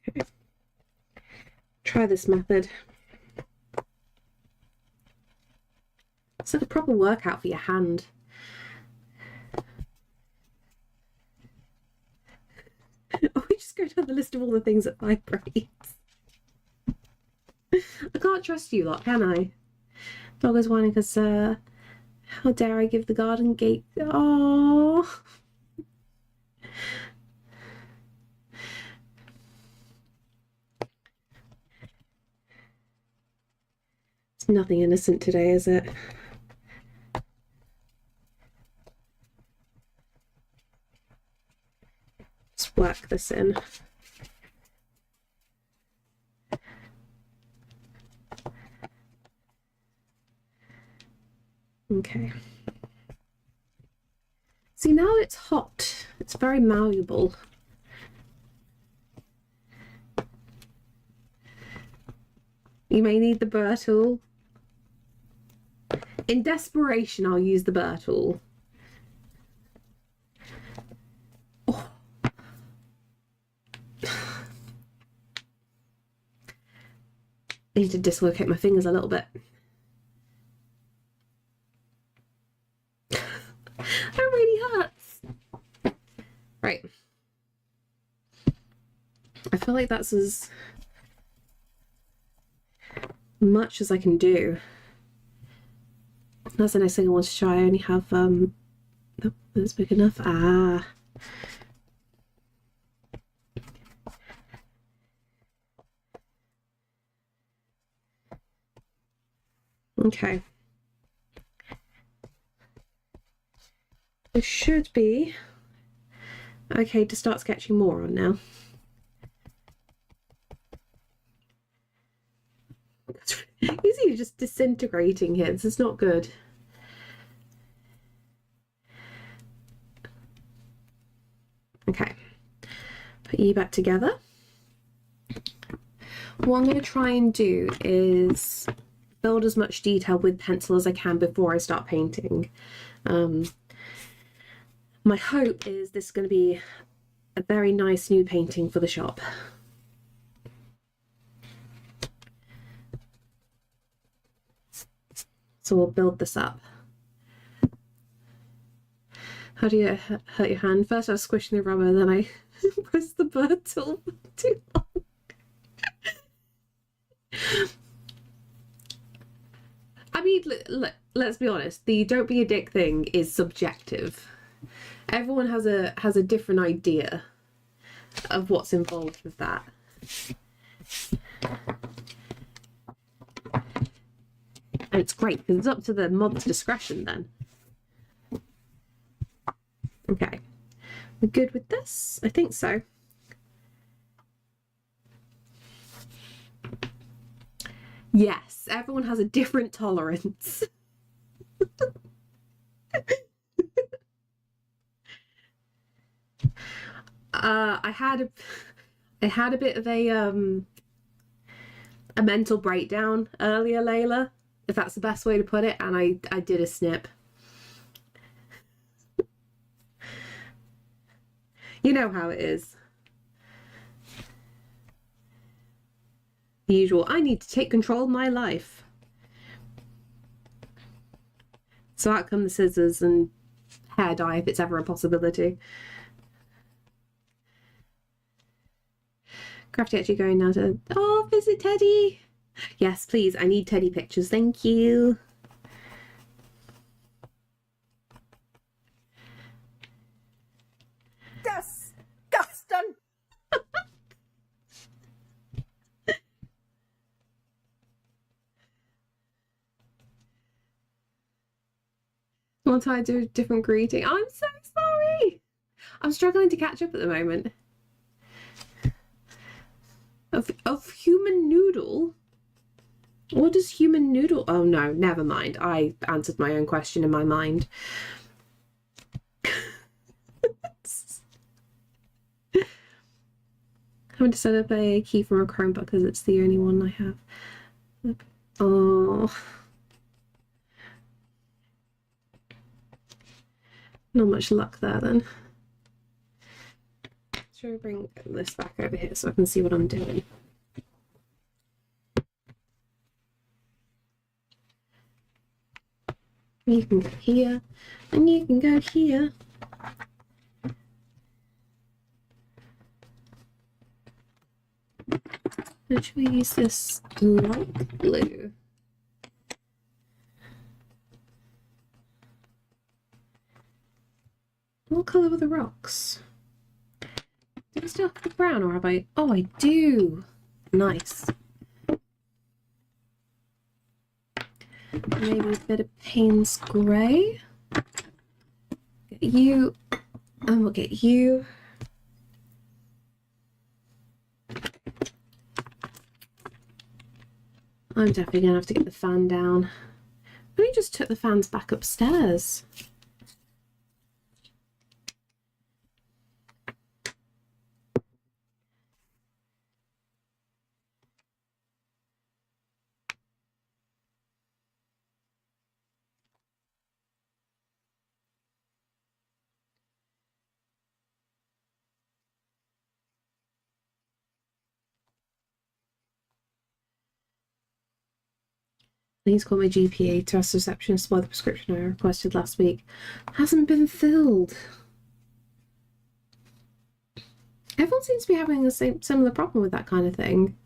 Okay. Try this method. It's like a proper workout for your hand. just go down the list of all the things that vibrates. I can't trust you lot, can I? Dog is whining because, how dare I give the garden gate? Oh. It's nothing innocent today, is it? Let's work this in. Okay. See, now it's hot. It's very malleable. You may need the burr tool. In desperation, I'll use the burr tool. Oh. I need to dislocate my fingers a little bit. That really hurts. Right. I feel like that's as much as I can do. That's the next thing I want to try. I only have oh, that's big enough. Ah. Okay. This should be okay to start sketching more on now. You see, you're just disintegrating here. This is not good. Okay, put you back together. What I'm going to try and do is build as much detail with pencil as I can before I start painting. My hope is this is going to be a very nice new painting for the shop. So we'll build this up. How do you hurt your hand? First I was squishing the rubber, then I pressed the burr tool for too long. I mean, let's be honest, the don't be a dick thing is subjective. Everyone has a different idea of what's involved with that. And it's great because it's up to the mod's discretion then. Okay, we're good with this? I think so. Yes, everyone has a different tolerance. I had a bit of a mental breakdown earlier, Layla, if that's the best way to put it, and I did a snip. You know how it is. The usual, I need to take control of my life. So out come the scissors and hair dye if it's ever a possibility. Crafty actually going now to, oh, visit Teddy. Yes, please, I need Teddy pictures, thank you. Disgusting. Want I do a different greeting? I'm so sorry. I'm struggling to catch up at the moment. Of human noodle? What does human noodle? Oh no, never mind. I answered my own question in my mind. Having to set up a key from a Chromebook because it's the only one I have. Oh. Not much luck there then. Should I bring this back over here so I can see what I'm doing? You can go here, and you can go here. Should we use this light blue? What colour were the rocks? Do I still have the brown, or have I? Oh, I do. Nice. Maybe a bit of Payne's grey. Get you, and we'll get you. I'm definitely gonna have to get the fan down. I only just took the fans back upstairs. Please call my GPA to ask the receptionist why the prescription I requested last week hasn't been filled. Everyone seems to be having the same similar problem with that kind of thing.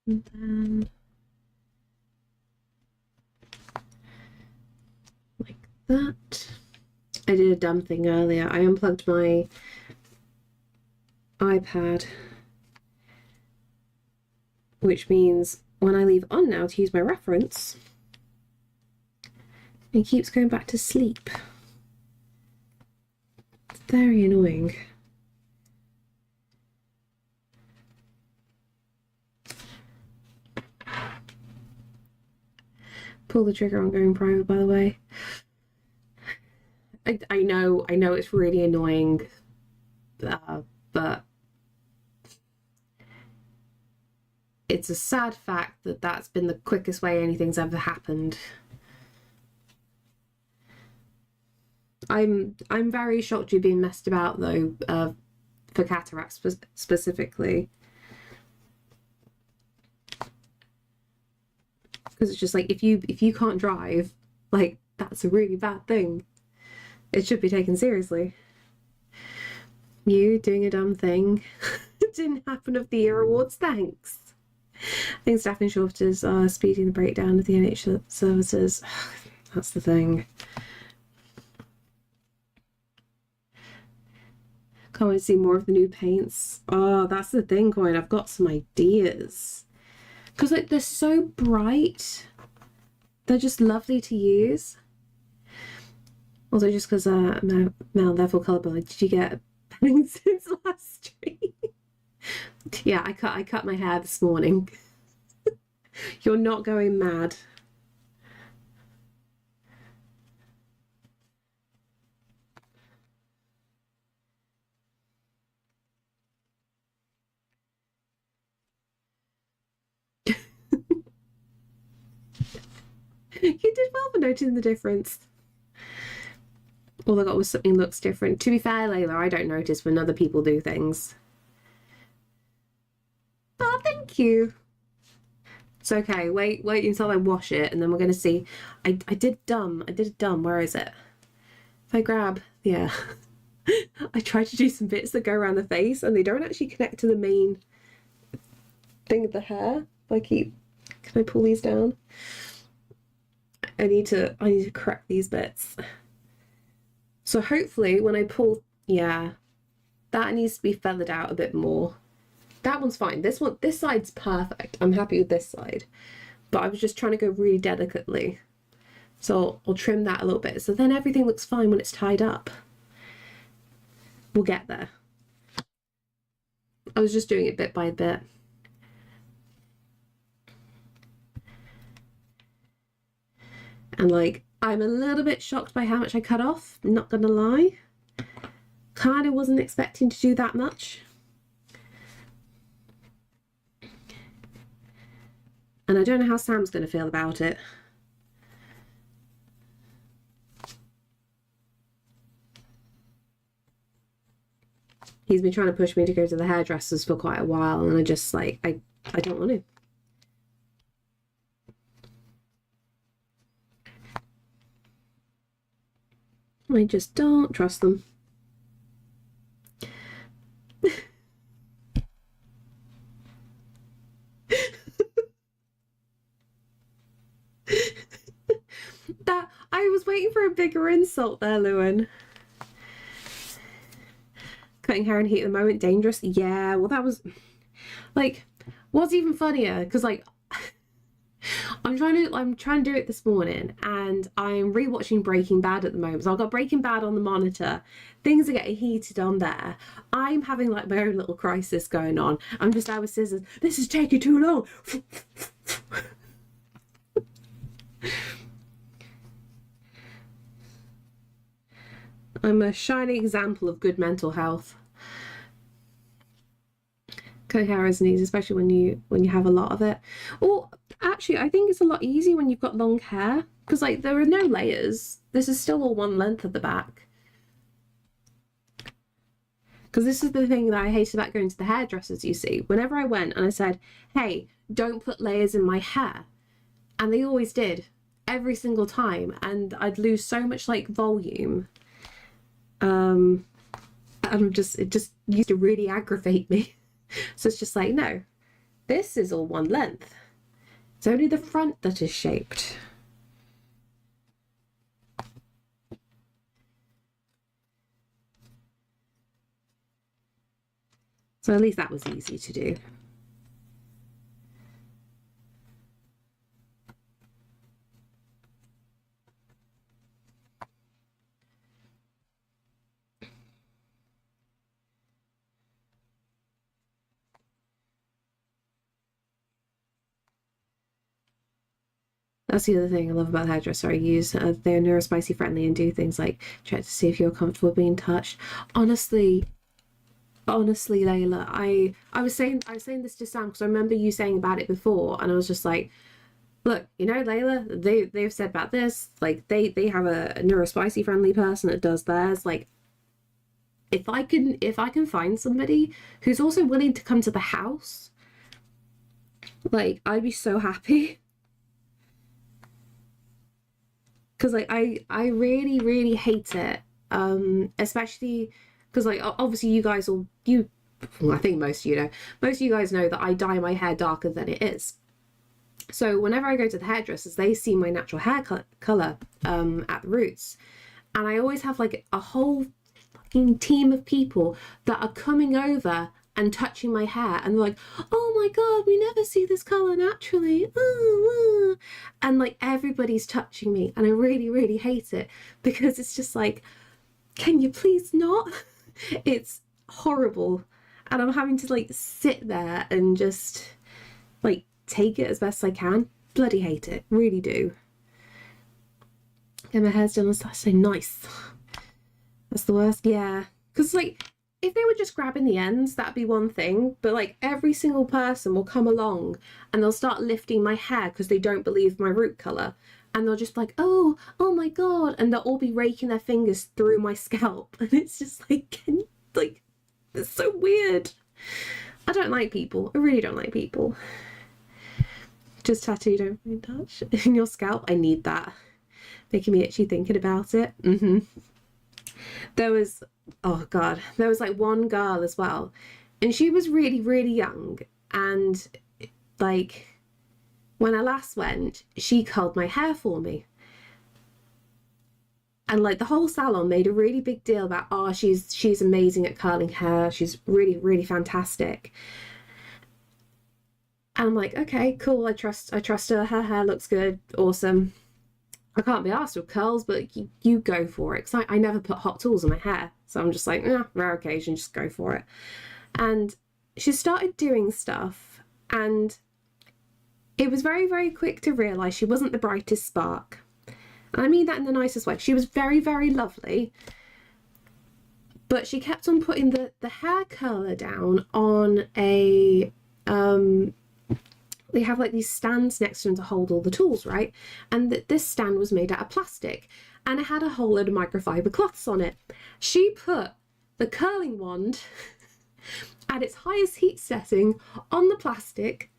And then like that. I did a dumb thing earlier. I unplugged my iPad, which means when I leave on now to use my reference, it keeps going back to sleep. It's very annoying. Pull the trigger on going private, by the way. I know it's really annoying, but it's a sad fact that that's been the quickest way anything's ever happened. I'm very shocked you're being messed about though, for cataracts specifically. Because it's just like if you can't drive, like that's a really bad thing. It should be taken seriously. You doing a dumb thing. It didn't happen of the year awards, thanks. I think staffing shortages are speeding the breakdown of the NHS services. That's the thing. Can't wait to see more of the new paints. Oh, that's the thing, Coin. I've got some ideas. Because like they're so bright. They're just lovely to use. Also, just because Mel, therefore colourblind, did you get bangs since last stream? Yeah, I cut my hair this morning. You're not going mad. You did well for noticing the difference. All I got was something looks different. To be fair, Layla, I don't notice when other people do things. Oh, thank you. It's okay. Wait until I wash it, and then we're gonna see. I did a dumb. Where is it? If I grab, yeah. I tried to do some bits that go around the face, and they don't actually connect to the main thing of the hair. Can I pull these down? I need to correct these bits. So hopefully when I pull, yeah, that needs to be feathered out a bit more. That one's fine. This side's perfect. I'm happy with this side. But I was just trying to go really delicately. So I'll trim that a little bit. So then everything looks fine when it's tied up. We'll get there. I was just doing it bit by bit. And like, I'm a little bit shocked by how much I cut off, not gonna lie. Kind of wasn't expecting to do that much. And I don't know how Sam's going to feel about it. He's been trying to push me to go to the hairdressers for quite a while, and I just like, I don't want to. I just don't trust them. That I was waiting for a bigger insult there, Lewin. Cutting hair in heat at the moment, dangerous. Yeah, well, that was like, what's even funnier? Because like, I'm trying to do it this morning, and I'm rewatching Breaking Bad at the moment. So I've got Breaking Bad on the monitor. Things are getting heated on there. I'm having like my own little crisis going on. I'm just out with scissors. This is taking too long. I'm a shining example of good mental health. Cutting hair isn't easy, especially when you have a lot of it. Or actually, I think it's a lot easier when you've got long hair, because like there are no layers. This is still all one length at the back. Because this is the thing that I hated about going to the hairdressers, you see. Whenever I went and I said, hey, don't put layers in my hair, and they always did, every single time, and I'd lose so much like volume. And it just used to really aggravate me. So it's just like, no, this is all one length. It's only the front that is shaped. So at least that was easy to do. That's the other thing I love about the hairdresser I use. They're neurospicy friendly and do things like check to see if you're comfortable being touched. Honestly, Layla, I was saying this to Sam because I remember you saying about it before, and I was just like, look, you know, Layla, they've said about this, like they have a neurospicy friendly person that does theirs. Like, if I can find somebody who's also willing to come to the house, like I'd be so happy. Because like I really hate it, especially because like obviously you guys well, I think most of you guys know that I dye my hair darker than it is. So whenever I go to the hairdressers, they see my natural hair color at the roots, and I always have like a whole fucking team of people that are coming over and touching my hair, and they're like, oh my god, we never see this color naturally. And like everybody's touching me, and I really hate it because it's just like, can you please not? It's horrible, and I'm having to like sit there and just like take it as best I can. Bloody hate it, really do. Get my hair's done on Saturday. Nice. That's the worst. Yeah, because like if they were just grabbing the ends, that'd be one thing. But like every single person will come along and they'll start lifting my hair because they don't believe my root color, and they'll just be like, oh my god, and they'll all be raking their fingers through my scalp, and it's just like, it's so weird. I don't like people. I really don't like people. Just tattooed over in touch in your scalp. I need that. Making me itchy thinking about it. There was, oh god, there was like one girl as well, and she was really young, and like when I last went, she curled my hair for me, and like the whole salon made a really big deal about, oh, she's amazing at curling hair, she's really fantastic. And I'm like, okay, cool, I trust her hair looks good, awesome. I can't be asked with curls, but you go for it. Because I never put hot tools in my hair. So I'm just like, rare occasion, just go for it. And she started doing stuff, and it was very quick to realise she wasn't the brightest spark. And I mean that in the nicest way. She was very, very lovely. But she kept on putting the hair curler down on a they have like these stands next to them to hold all the tools, right? And this stand was made out of plastic and it had a whole load of microfiber cloths on it. She put the curling wand at its highest heat setting on the plastic,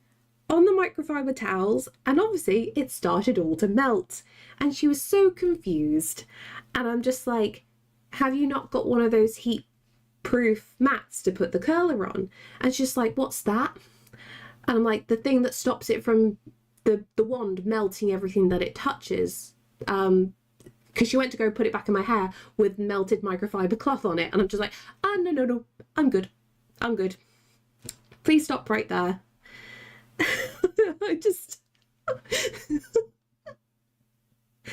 on the microfiber towels, and obviously it started all to melt. And she was so confused. And I'm just like, have you not got one of those heat proof mats to put the curler on? And she's like, what's that? And I'm like, the thing that stops it from the wand melting everything that it touches. Because she went to go put it back in my hair with melted microfiber cloth on it. And I'm just like, oh, no, I'm good. I'm good. Please stop right there. I just...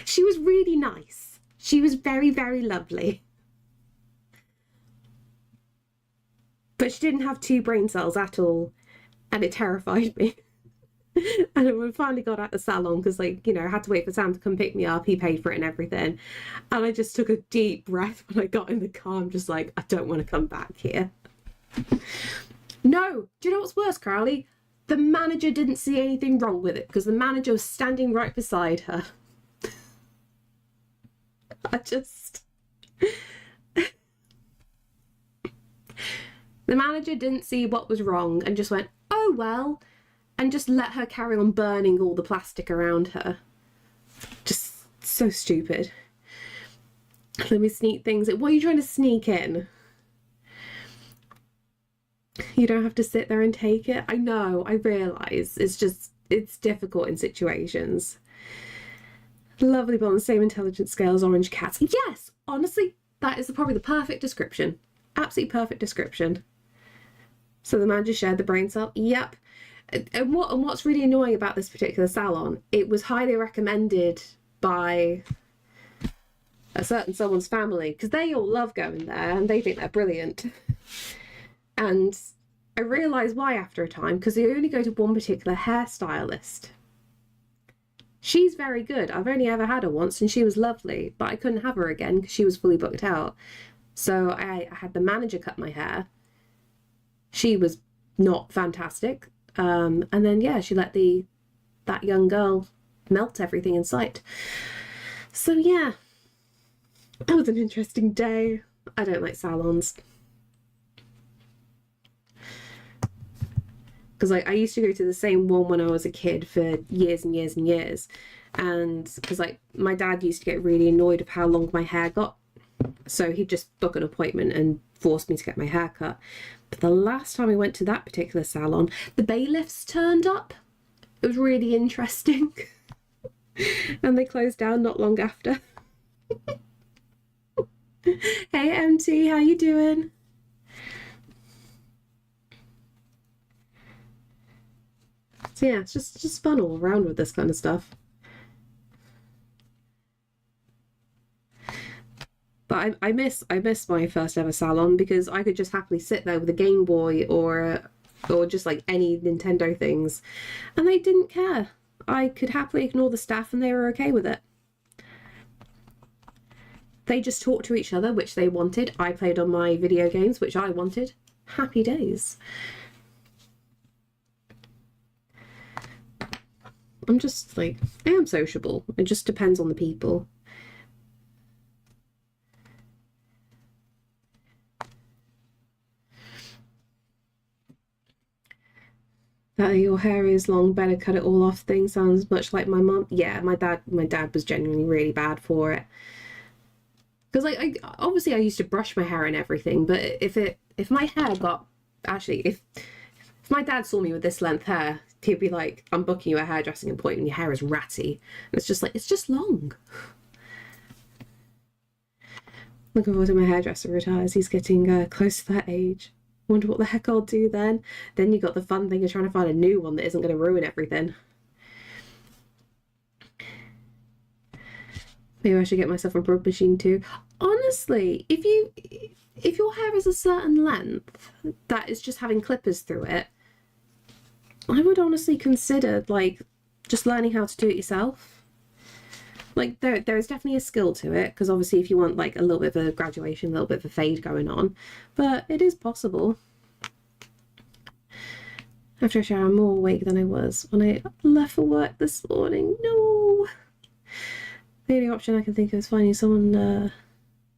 She was really nice. She was very, very lovely. But she didn't have 2 brain cells at all. And it terrified me. And we finally got out the salon because, like, you know, I had to wait for Sam to come pick me up. He paid for it and everything. And I just took a deep breath when I got in the car. I'm just like, I don't want to come back here. No, do you know what's worse, Crowley? The manager didn't see anything wrong with it because the manager was standing right beside her. I just... The manager didn't see what was wrong and just went, oh, well, and just let her carry on burning all the plastic around her. Just so stupid. Let me sneak things in. What are you trying to sneak in? You don't have to sit there and take it. I know, I realise. It's difficult in situations. Lovely, but on the same intelligence scale as orange cats. Yes, honestly, that is probably the perfect description. Absolutely perfect description. So the man just shared the brain cell. Yep. And what's really annoying about this particular salon, it was highly recommended by a certain someone's family because they all love going there and they think they're brilliant. And I realised why after a time, because they only go to one particular hairstylist. She's very good. I've only ever had her once and she was lovely, but I couldn't have her again because she was fully booked out. So I had the manager cut my hair. She was not fantastic. And then, yeah, she let that young girl melt everything in sight. So, yeah, that was an interesting day. I don't like salons. Because I used to go to the same one when I was a kid for years and years and years. And because like my dad used to get really annoyed of how long my hair got. So he'd just book an appointment and force me to get my hair cut. But the last time I went to that particular salon, the bailiffs turned up. It was really interesting. And they closed down not long after. Hey MT, how you doing? So yeah, it's just fun all around with this kind of stuff. But I miss my first ever salon because I could just happily sit there with a Game Boy or just like any Nintendo things, and they didn't care. I could happily ignore the staff and they were okay with it. They just talked to each other, which they wanted. I played on my video games, which I wanted. Happy days. I'm just like, I am sociable. It just depends on the people. That your hair is long, better cut it all off thing sounds much like my mum. Yeah, my dad was genuinely really bad for it. Because like I obviously I used to brush my hair and everything, but if my hair got if my dad saw me with this length hair, he'd be like, I'm booking you a hairdressing appointment, your hair is ratty. And it's just like, it's just long. Looking forward to my hairdresser retires. He's getting close to that age. Wonder what the heck I'll do then. Then you got the fun thing of trying to find a new one that isn't going to ruin everything. Maybe I should get myself a rub machine too. Honestly, if your hair is a certain length that is just having clippers through it, I would honestly consider like just learning how to do it yourself. Like there is definitely a skill to it, because obviously if you want like a little bit of a graduation, a little bit of a fade going on, but it is possible. After a shower, I'm more awake than I was when I left for work this morning. No. The only option I can think of is finding someone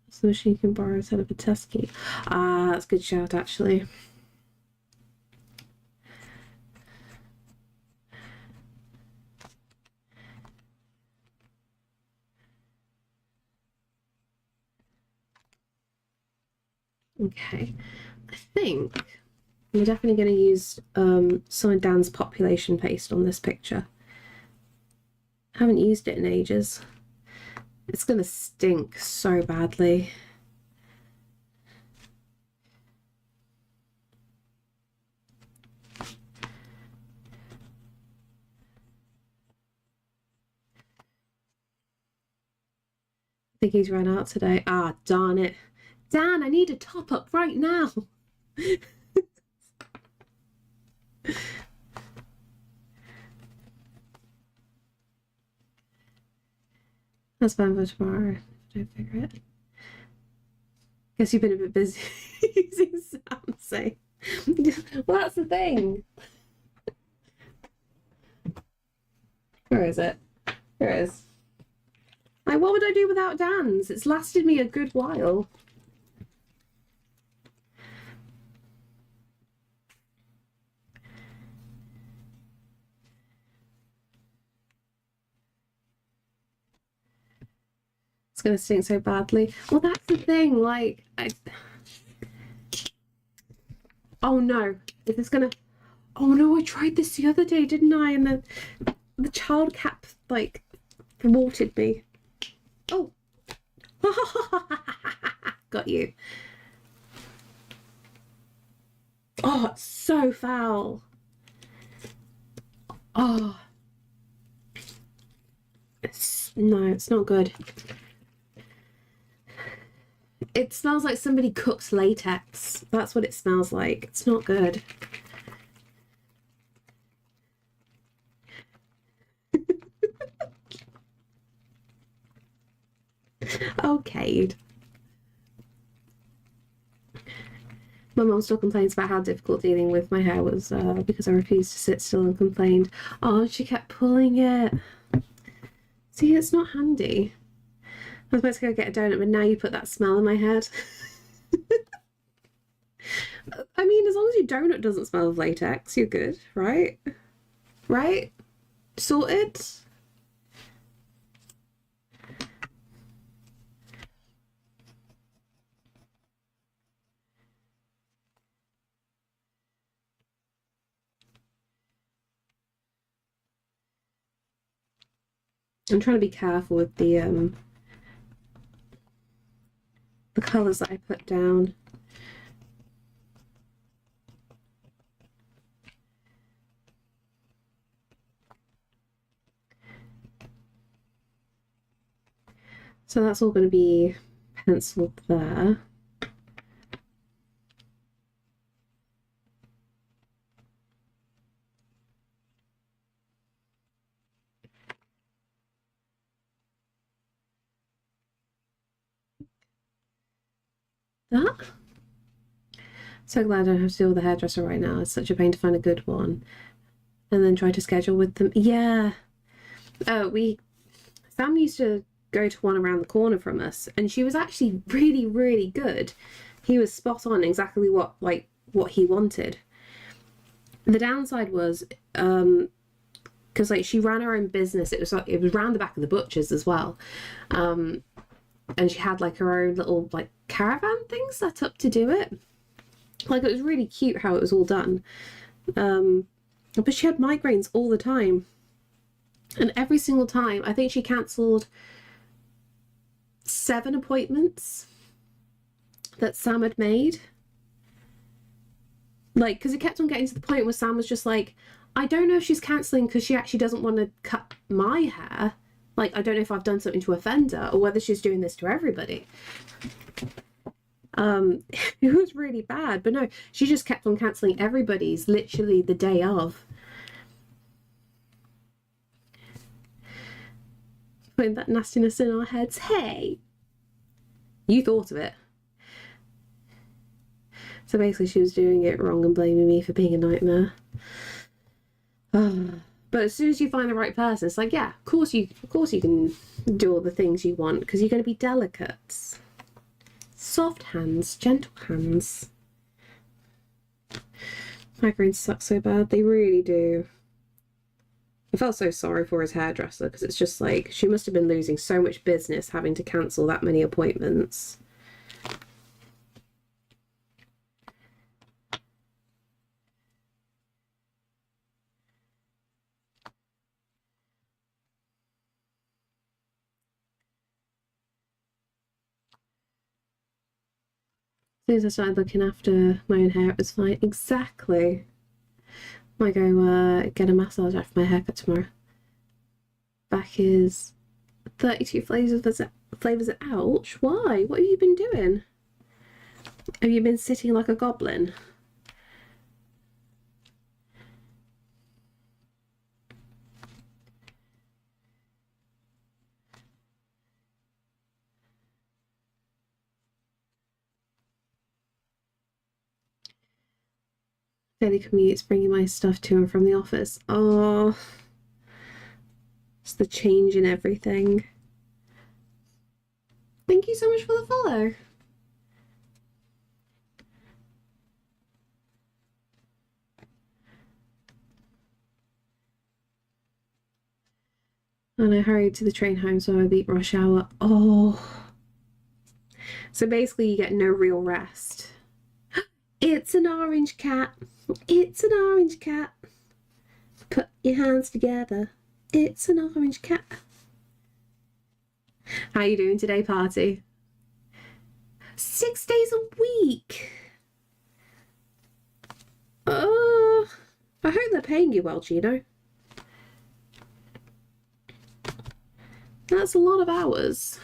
so the machine can borrow instead of a test key. Ah, that's a good shout actually. Okay, I think I'm definitely going to use some of Dan's population paste on this picture. I haven't used it in ages. It's going to stink so badly. I think he's run out today. Ah, darn it. Dan, I need a top up right now. That's fine for tomorrow. Don't figure it. Guess you've been a bit busy using Samsung. Well, that's the thing. Where is it? Here it is. Like, what would I do without Dan's? It's lasted me a good while. It's gonna stink so badly. Well, that's the thing. Like, oh no, if it's gonna. Oh no, I tried this the other day, didn't I? And the child cap like thwarted me. Oh, got you. Oh, it's so foul. Oh, no, it's not good. It smells like somebody cooked latex. That's what it smells like. It's not good. Okay. My mom still complains about how difficult dealing with my hair was because I refused to sit still and complained. Oh, she kept pulling it. See, it's not handy. I was about to go get a donut, but now you put that smell in my head. I mean, as long as your donut doesn't smell of latex, you're good, right? Right? Sorted? I'm trying to be careful with the colours that I put down. So that's all going to be penciled there. That. So glad I don't have to deal with the hairdresser right now. It's such a pain to find a good one. And then try to schedule with them. Yeah. Sam used to go to one around the corner from us, and she was actually really, really good. He was spot on, exactly what he wanted. The downside was because like she ran her own business. It was round the back of the butcher's as well. And she had like her own little like caravan thing set up to do it. Like, it was really cute how it was all done. But she had migraines all the time. And every single time, I think she cancelled 7 appointments that Sam had made. Like, because it kept on getting to the point where Sam was just like, I don't know if she's cancelling because she actually doesn't want to cut my hair. Like, I don't know if I've done something to offend her or whether she's doing this to everybody. It was really bad, but no, she just kept on cancelling everybody's literally the day of. putting that nastiness in our heads. Hey, you thought of it. So basically she was doing it wrong and blaming me for being a nightmare. But as soon as you find the right person, it's like, yeah, of course you can do all the things you want, because you're going to be delicate. Soft hands, gentle hands. Migraines suck so bad, they really do. I felt so sorry for his hairdresser, because it's just like, she must have been losing so much business having to cancel that many appointments. As soon as I started looking after my own hair, it was fine. Exactly. Might go get a massage after my haircut tomorrow. Back is 32 flavors of ouch. Why? What have you been doing? Have you been sitting like a goblin? Daily commutes, bringing my stuff to and from the office. Oh, it's the change in everything. Thank you so much for the follow. And I hurried to the train home, so I beat rush hour. Oh. So basically you get no real rest. It's an orange cat. It's an orange cat. Put your hands together. It's an orange cat. How you doing today, party? 6 days a week. I hope they're paying you well, Chino. That's a lot of hours.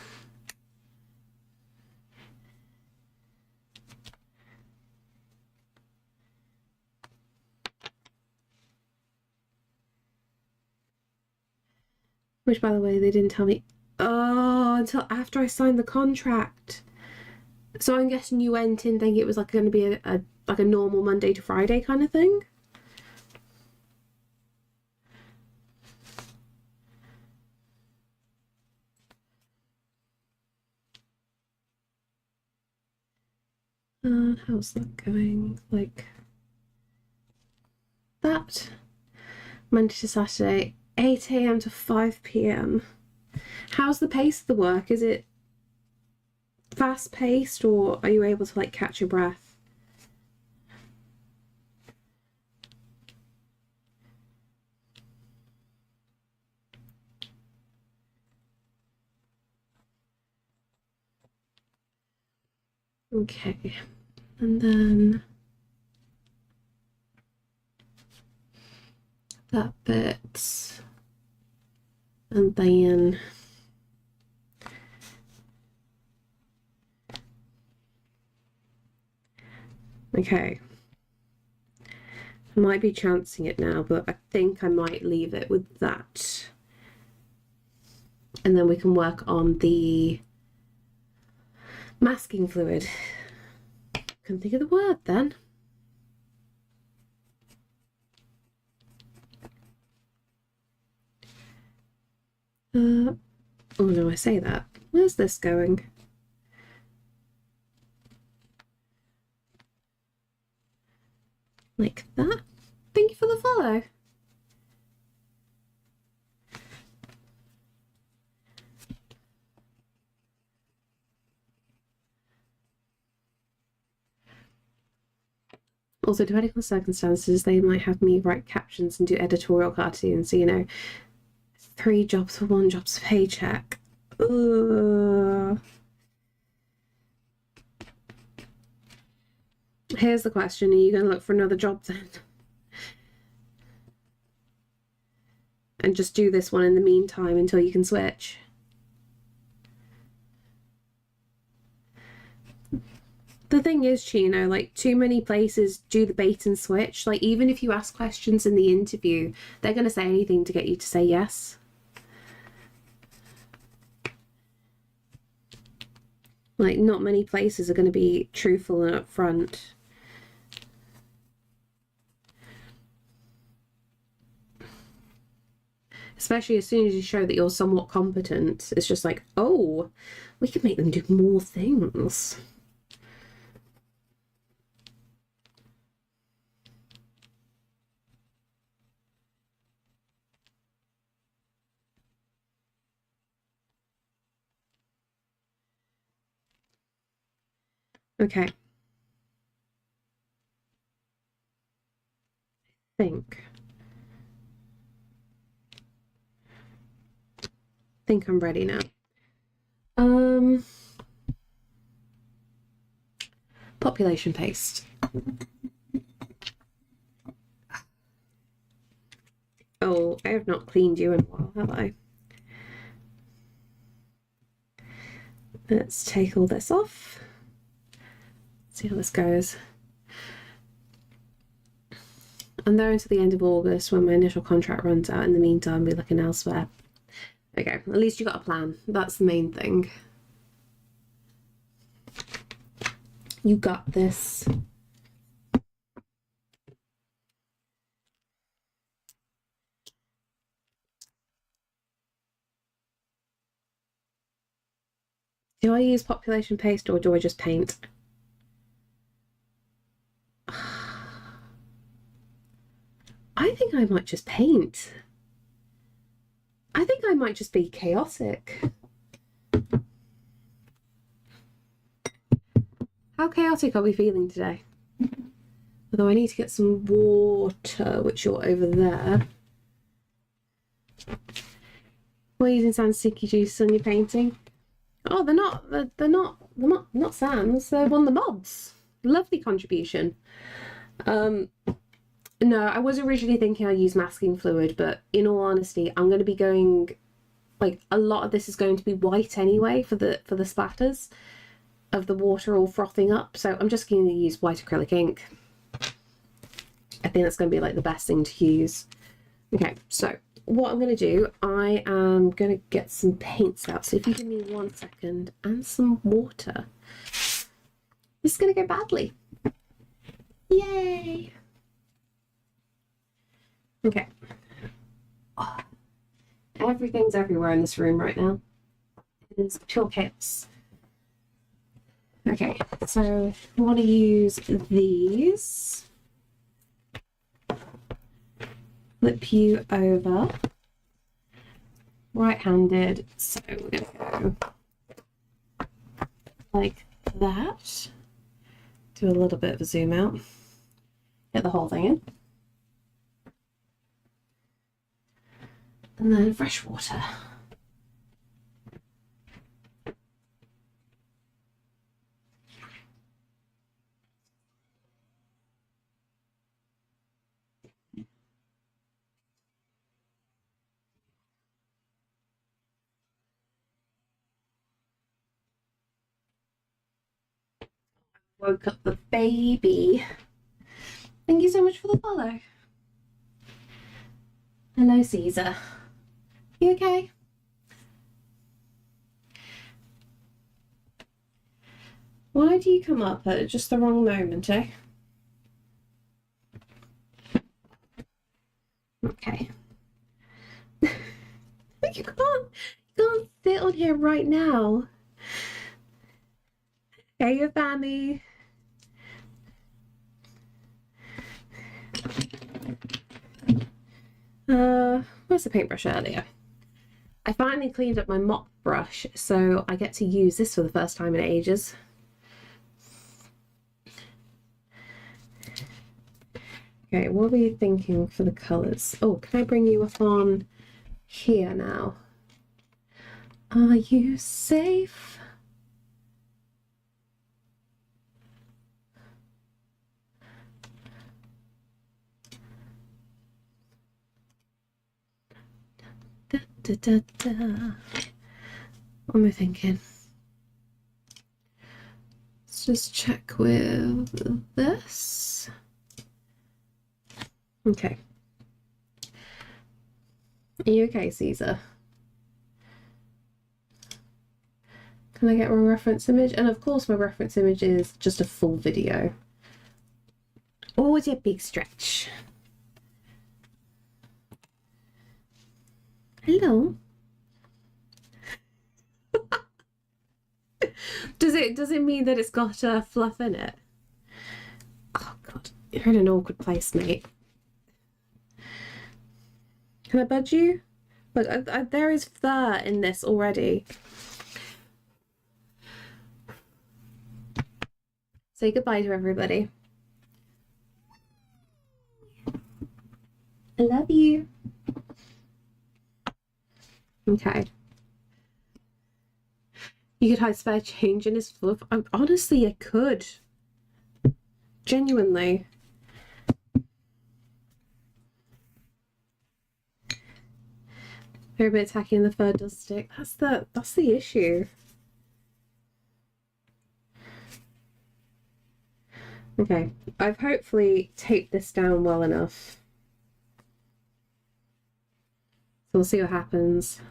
Which, by the way, they didn't tell me until after I signed the contract. So I'm guessing you went in thinking it was like going to be a like a normal Monday to Friday kind of thing. How's that going? Like that. Monday to Saturday, 8 a.m. to 5 p.m. How's the pace of the work? Is it fast paced, or are you able to like catch your breath? Okay, and then that bit, and then okay, I might be chancing it now, but I think I might leave it with that, and then we can work on the masking fluid. Couldn't think of the word then. Oh no, I say that. Where's this going? Like that. Thank you for the follow. Also, depending on circumstances, they might have me write captions and do editorial cartoons. So, you know, 3 jobs for 1 job's paycheck. Ugh. Here's the question. Are you going to look for another job then? And just do this one in the meantime until you can switch? The thing is, Chino, like, too many places do the bait and switch. Like, even if you ask questions in the interview, they're going to say anything to get you to say yes. Like, not many places are going to be truthful and upfront. Especially as soon as you show that you're somewhat competent, it's just like, oh, we can make them do more things. Okay. Think I'm ready now. Population paste. Oh, I have not cleaned you in a while, have I? Let's take all this off. See how this goes. I'm there until the end of August when my initial contract runs out. In the meantime, I'll be looking elsewhere. Okay, at least you got a plan. That's the main thing. You got this. Do I use population paste or do I just paint? I think I might just paint. I think I might just be chaotic. How chaotic are we feeling today? Although I need to get some water, which you're over there. We're using sand sticky juice on your painting. Oh, they're not sands. They're one of the mods. Lovely contribution. No, I was originally thinking I'd use masking fluid, but in all honesty, I'm going to be going, like, a lot of this is going to be white anyway for the splatters of the water all frothing up. So I'm just going to use white acrylic ink. I think that's going to be like the best thing to use. Okay, so what I'm going to do, I am going to get some paints out. So if you give me 1 second and some water. This is going to go badly. Yay! Okay. Oh, everything's everywhere in this room right now. It is pure chaos. Okay, so I want to use these. Flip you over. Right-handed, so we're going to go like that. Do a little bit of a zoom out. Get the whole thing in. And then fresh water. Woke up the baby. Thank you so much for the follow. Hello, Caesar. You okay? Why do you come up at just the wrong moment, eh? Okay. You can't sit on here right now. Hey, your family. Where's the paintbrush earlier? I finally cleaned up my mop brush, so I get to use this for the first time in ages. Okay, what were you thinking for the colours? Oh, can I bring you up on here now? Are you safe? Da, da, da, da. What am I thinking? Let's just check with this. Okay. Are you okay, Caesar? Can I get my reference image? And of course my reference image is just a full video. Always a big stretch. Hello. Does it mean that it's got fluff in it? Oh god, you're in an awkward place, mate. Can I budge you? Look, there is fur in this already. Say goodbye to everybody. I love you. Okay. You could hide spare change in his fluff. Honestly, I could. Genuinely. Very bit tacky and the fur does stick. That's the issue. Okay, I've hopefully taped this down well enough. So we'll see what happens.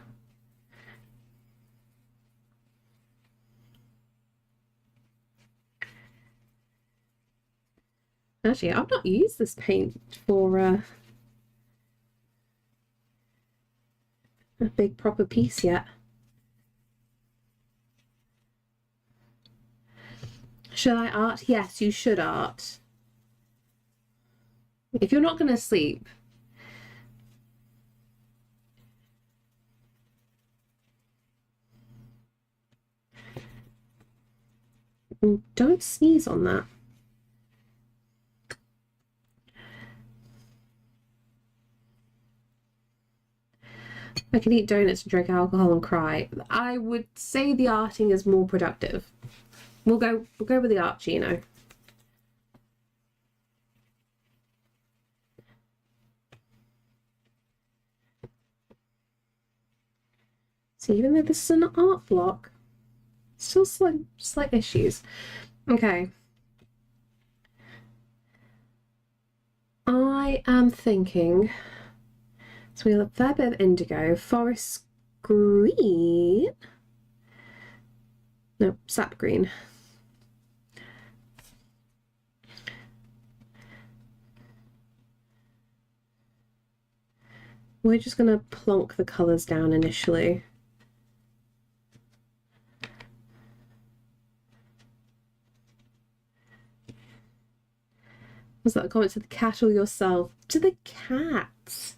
Actually, I've not used this paint for a big proper piece yet. Should I art? Yes, you should art. If you're not going to sleep, don't sneeze on that. I can eat donuts and drink alcohol and cry. I would say the arting is more productive. We'll go with the art, Gino. So even though this is an art block, still slight issues. Okay. I am thinking, so we have a fair bit of indigo, forest green, no, sap green. We're just going to plonk the colours down initially. Was that a comment to the cat or yourself? To the cat.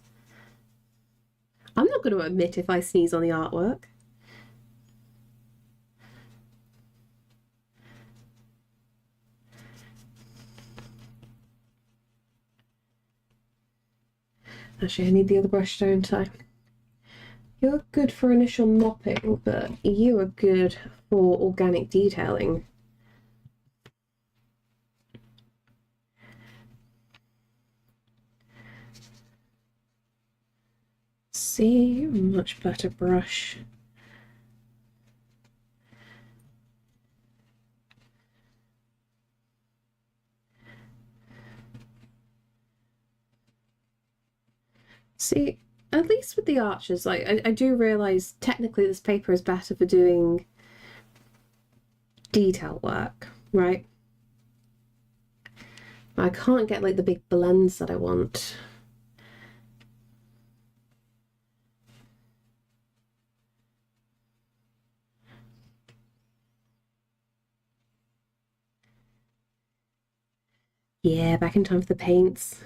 I'm not going to admit if I sneeze on the artwork. Actually, I need the other brush, don't I? You're good for initial mopping, but you are good for organic detailing. See, much better brush. See, at least with the arches, like I do realise technically this paper is better for doing detail work, right? I can't get like the big blends that I want. Yeah, back in time for the paints.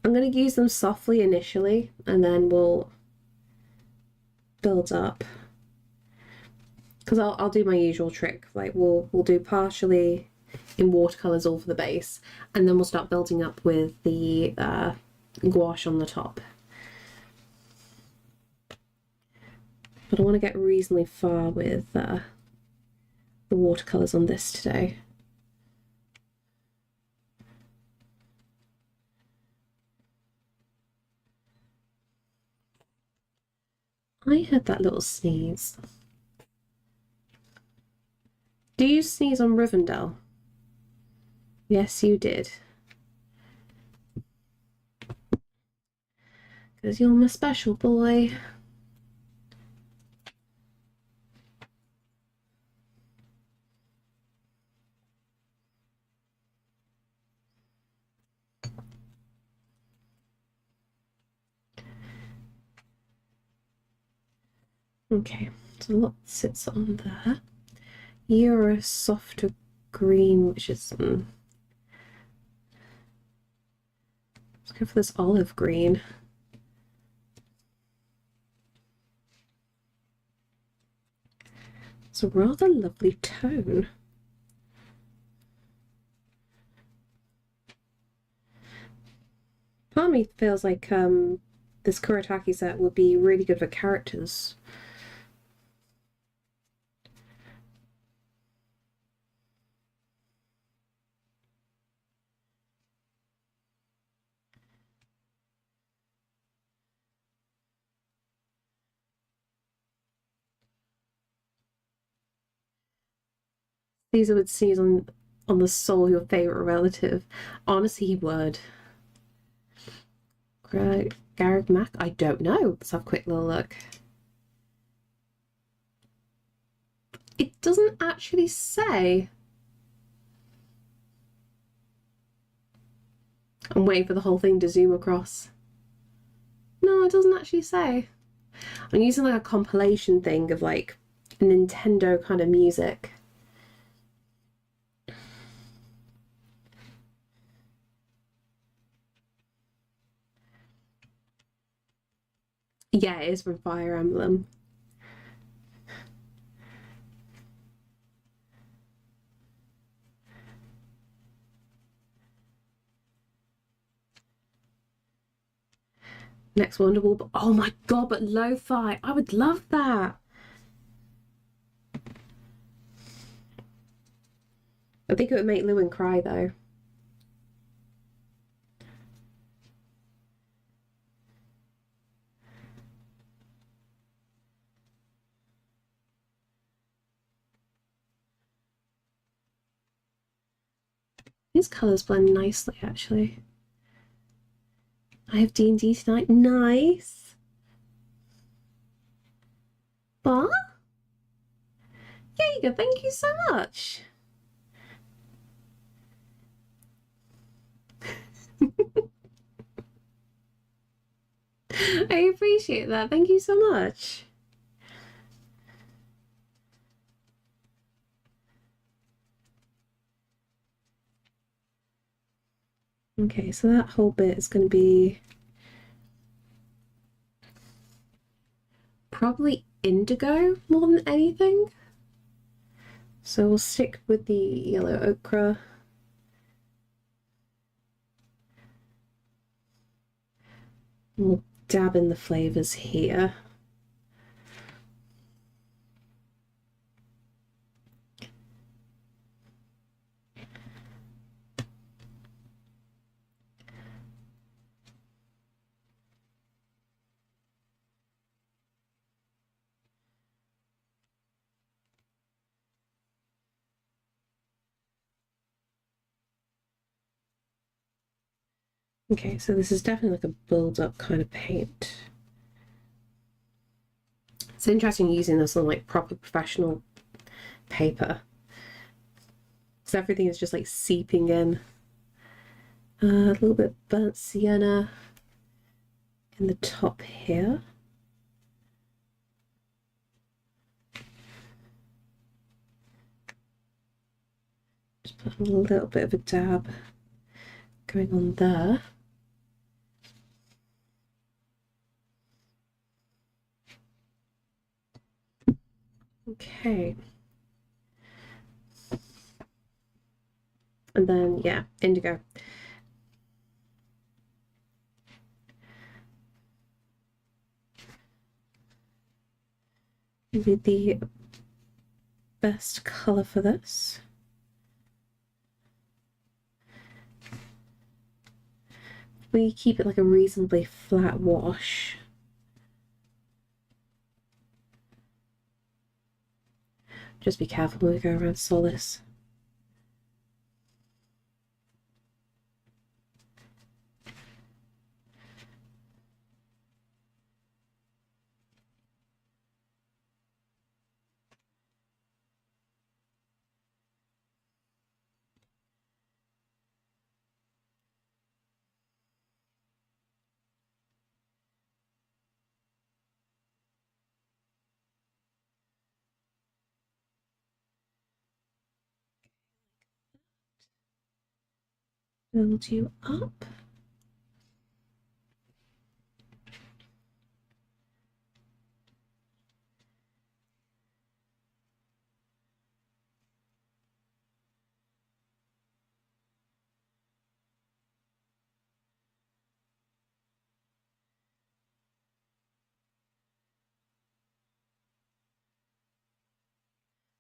I'm going to use them softly initially, and then we'll build up. Because I'll do my usual trick. Like we'll do partially in watercolors all for the base, and then we'll start building up with the gouache on the top. But I want to get reasonably far with the watercolors on this today. I heard that little sneeze. Do you sneeze on Rivendell? Yes, you did. Because you're my special boy. Okay, so a lot sits on there. You're a softer green, which is let's go for this olive green. It's a rather lovely tone. Part of me feels like this kuretake set would be really good for characters. Caesar would seize on the soul of your favorite relative. Honestly, he would. Garrick Mack? I don't know. Let's have a quick little look. It doesn't actually say. I'm waiting for the whole thing to zoom across. No, it doesn't actually say. I'm using like a compilation thing of like Nintendo kind of music. Yeah, it is from Fire Emblem. Next Wonderwall, but oh my god, but lo-fi. I would love that. I think it would make Lewin cry though. These colours blend nicely actually. I have D&D tonight. Nice. But yeah, you go. Thank you so much. I appreciate that. Thank you so much. Okay, so that whole bit is going to be probably indigo more than anything. So we'll stick with the yellow ochre. We'll dab in the flavours here. Okay, so this is definitely like a build-up kind of paint. It's interesting using this on like proper professional paper. So everything is just like seeping in. A little bit burnt sienna in the top here. Just put a little bit of a dab going on there. Okay. And then, yeah, indigo. Maybe the best colour for this. We keep it like a reasonably flat wash. Just be careful when we go around Solace. build you up.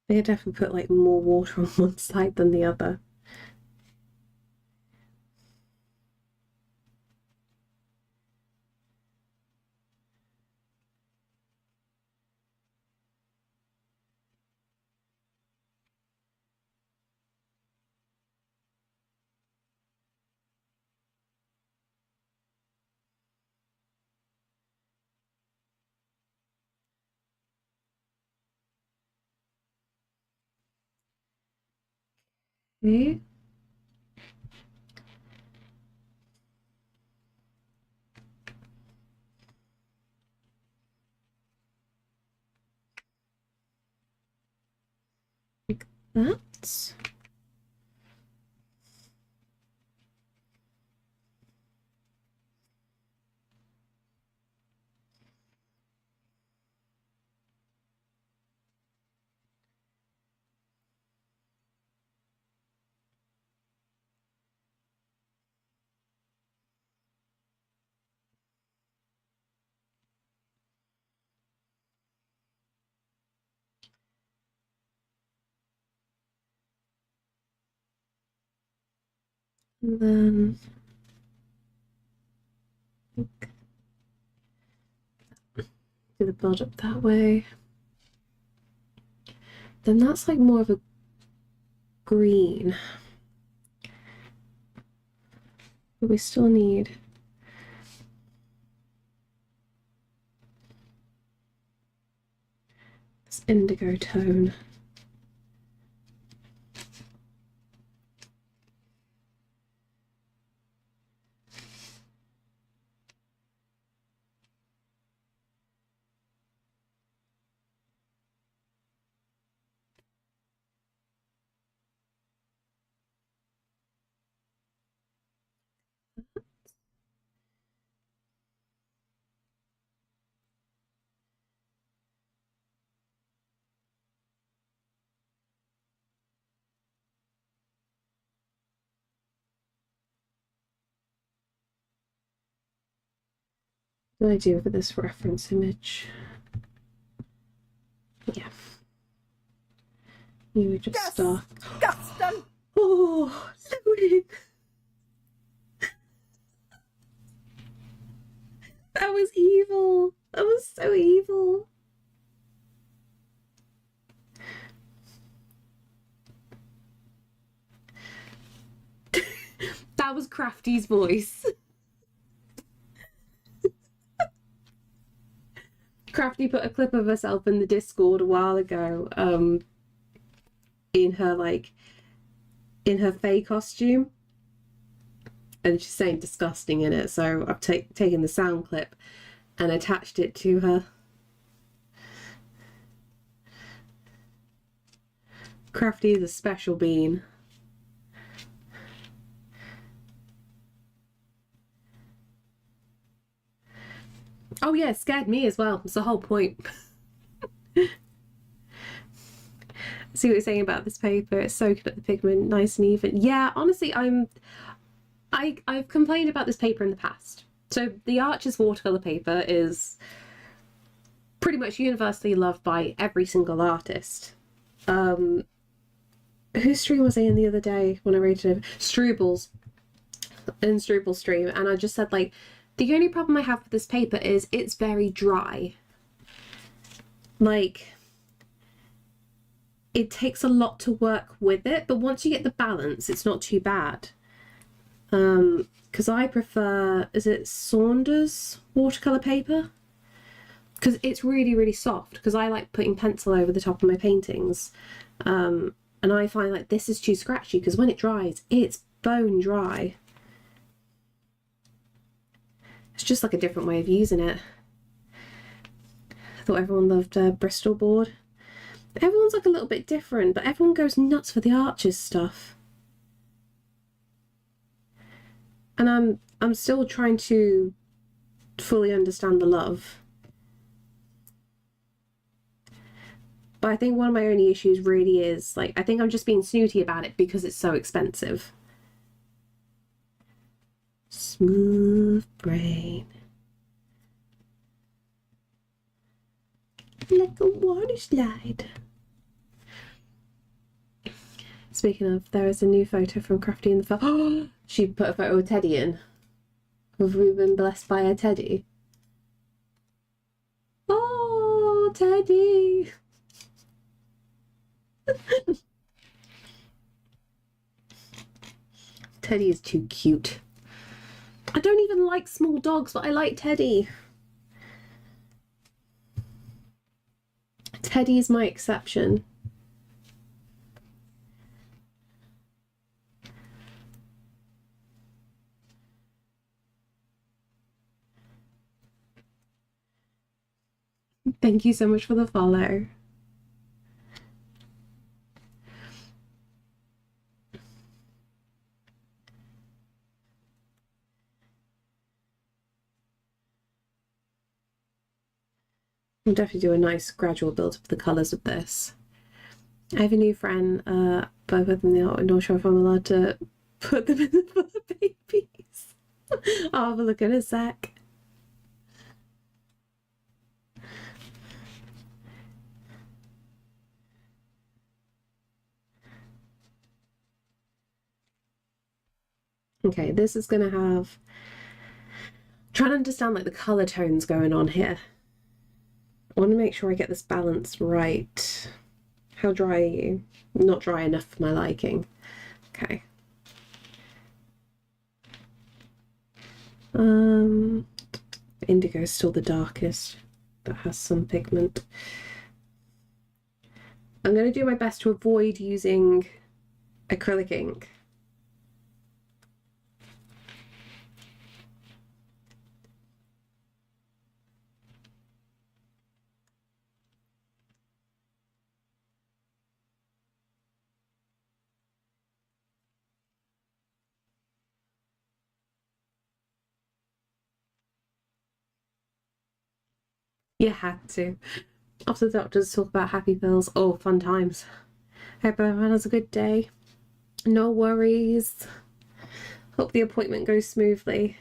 They definitely put like more water on one side than the other. Okay. Like that. And then do the build up that way. Then that's like more of a green. But we still need this indigo tone. What do I do for this reference image? Yeah. You would just start. Disgusting. Oh, Louis. That was evil. That was so evil. That was Crafty's voice. Crafty put a clip of herself in the Discord a while ago, in her fae costume, and she's saying disgusting in it. So I've taken the sound clip and attached it to her. Crafty is a special bean. Oh yeah, it scared me as well. It's the whole point. See what you're saying about this paper. It's soaking up the pigment nice and even. Yeah, honestly, I've complained about this paper in the past. So the Arches watercolor paper is pretty much universally loved by every single artist. Whose stream was I in the other day when I rated it? Strubal's. In Strubal's stream, and I just said, like, the only problem I have with this paper is it's very dry. Like, it takes a lot to work with it, but once you get the balance, it's not too bad. Because I prefer, is it Saunders watercolor paper? Because it's really, really soft, because I like putting pencil over the top of my paintings. And I find like this is too scratchy, because when it dries, it's bone dry. It's just like a different way of using it. I thought everyone loved Bristol board. Everyone's like a little bit different, but everyone goes nuts for the Arches stuff. And I'm still trying to fully understand the love. But I think one of my only issues really is, like, I think I'm just being snooty about it because it's so expensive. Smooth brain. Like a water slide. Speaking of, there is a new photo from Crafty in the Fur. Oh, she put a photo of Teddy in. Have we been blessed by a Teddy? Oh, Teddy! Teddy is too cute. I don't even like small dogs, but I like Teddy. Teddy is my exception. Thank you so much for the follow. I'll definitely do a nice gradual build of the colours of this. I have a new friend, both of them, I'm not sure if I'm allowed to put them in the fur babies. I'll have a look in a sec. Okay, this is gonna have, trying to understand like the color tones going on here. I want to make sure I get this balance right. How dry are you? Not dry enough for my liking. Okay. Indigo is still the darkest. That has some pigment. I'm going to do my best to avoid using acrylic ink. You had to. After the doctors talk about happy pills. Oh, fun times. Hope everyone has a good day. No worries. Hope the appointment goes smoothly.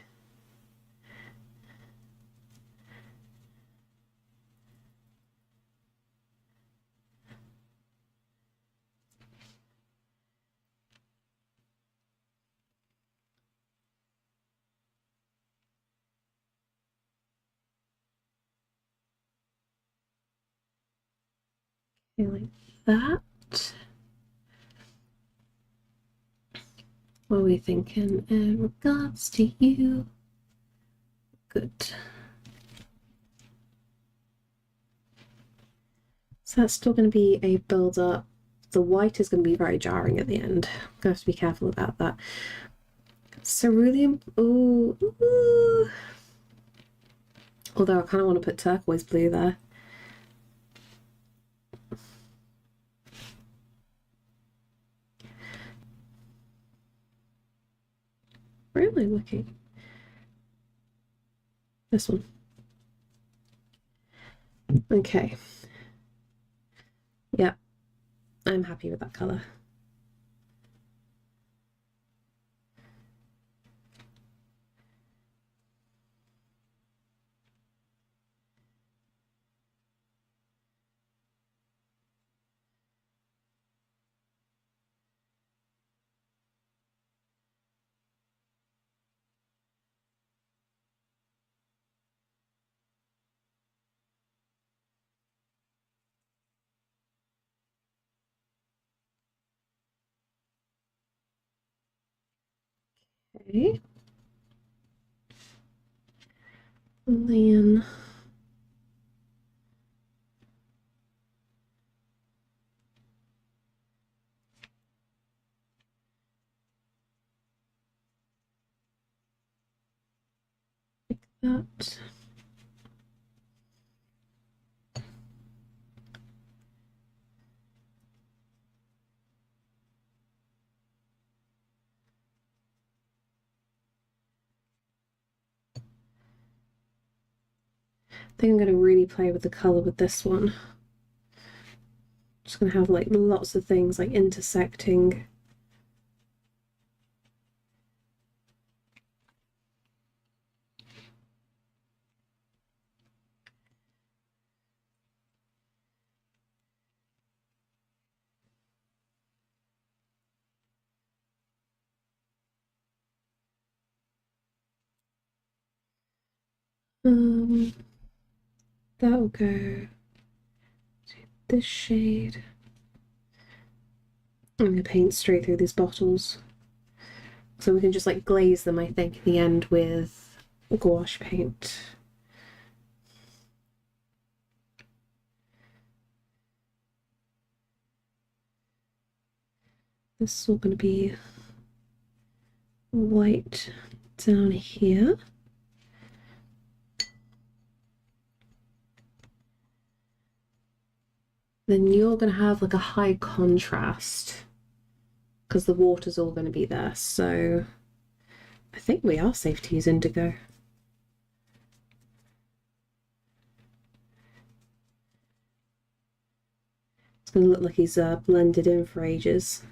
Okay, like that. What are we thinking in regards to you? Good. So that's still going to be a build up. The white is going to be very jarring at the end. I'm going to have to be careful about that. Cerulean. Ooh, ooh. Although I kind of want to put turquoise blue there. Where am I looking? This one. Okay. Yeah, I'm happy with that colour. Okay. And then that. think I'm going to really play with the colour with this one. Just going to have like lots of things like intersecting. That'll go to this shade. I'm going to paint straight through these bottles. So we can just like glaze them, I think, in the end with gouache paint. This is all going to be white down here. Then you're going to have like a high contrast because the water's all going to be there. So I think we are safe to use indigo. It's going to look like he's blended in for ages.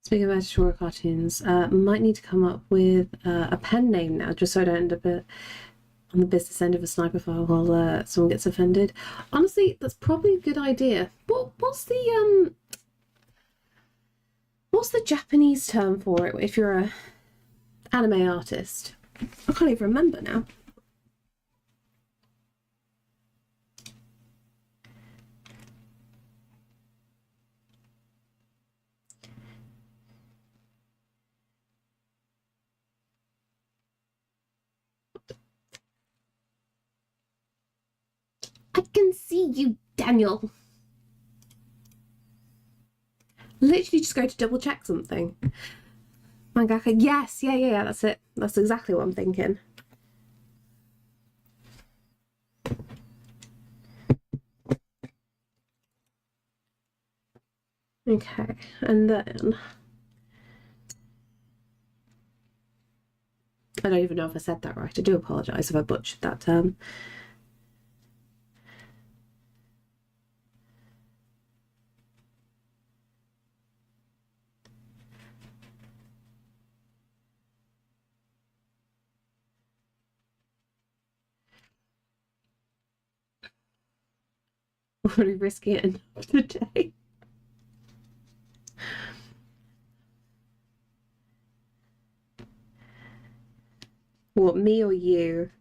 Speaking of editorial cartoons, might need to come up with a pen name now, just so I don't end up on the business end of a sniper file while someone gets offended. Honestly, that's probably a good idea. What's the Japanese term for it if you're a anime artist? I can't even remember now. I can see you, Daniel. Literally just go to double check something. Mangaka, yes, yeah, that's it. That's exactly what I'm thinking. Okay, and then I don't even know if I said that right. I do apologise if I butchered that term. Already risking it enough today. What, me or you?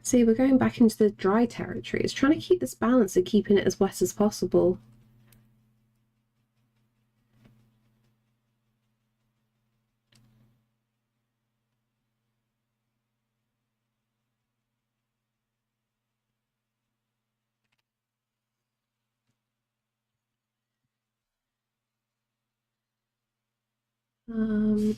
See, we're going back into the dry territory. It's trying to keep this balance of keeping it as wet as possible. Um,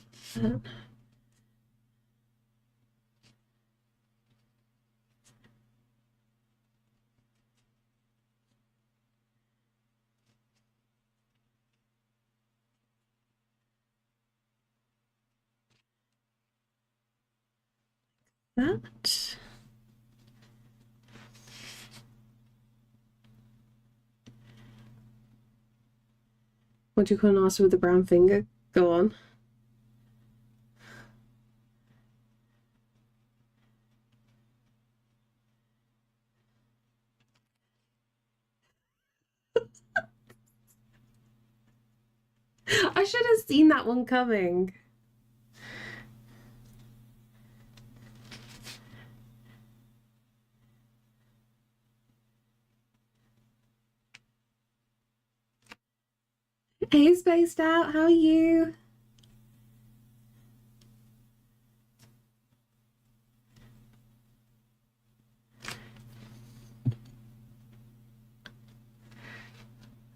that. What do you call an arse with a brown finger? Go on. I should have seen that one coming. Hey, Spaced Out, how are you?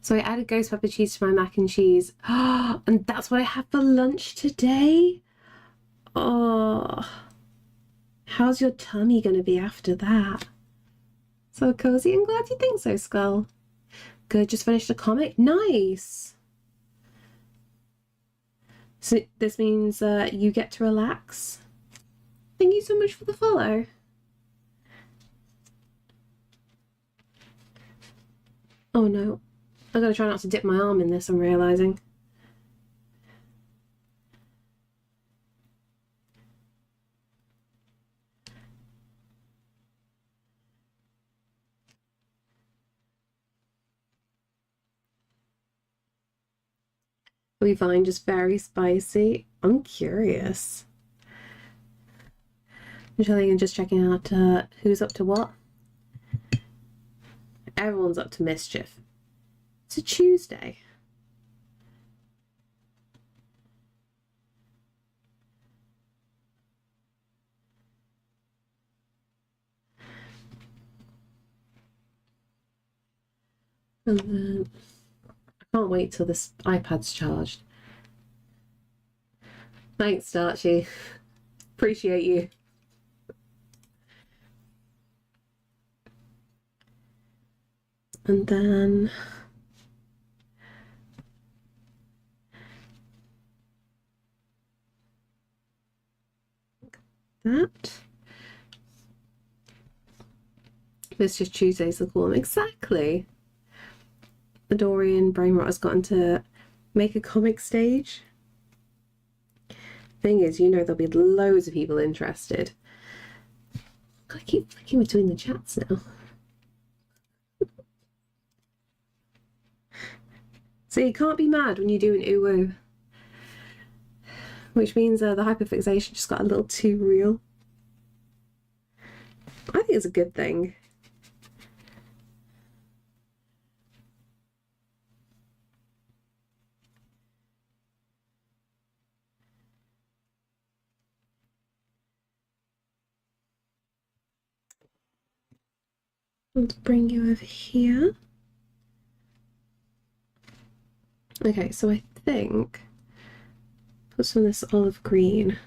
So I added ghost pepper cheese to my mac and cheese. And that's what I had for lunch today? Oh, how's your tummy going to be after that? So cozy. I'm glad you think so, Skull. Good, just finished a comic. Nice. So this means you get to relax. Thank you so much for the follow. Oh no. I gotta try not to dip my arm in this, I'm realizing. We find just very spicy. I'm curious. I'm chilling and just checking out who's up to what. Everyone's up to mischief. It's a Tuesday. And then I can't wait till this iPad's charged. Thanks, Starchy. Appreciate you. And then that. It's just Tuesdays to call them. Exactly. The Dorian Brainrot has gotten to make a comic stage. Thing is, you know, there'll be loads of people interested. I keep flicking between the chats now. So you can't be mad when you do an uwu. Which means the hyperfixation just got a little too real. I think it's a good thing. Let's bring you over here. Okay, so I think put some of this olive green.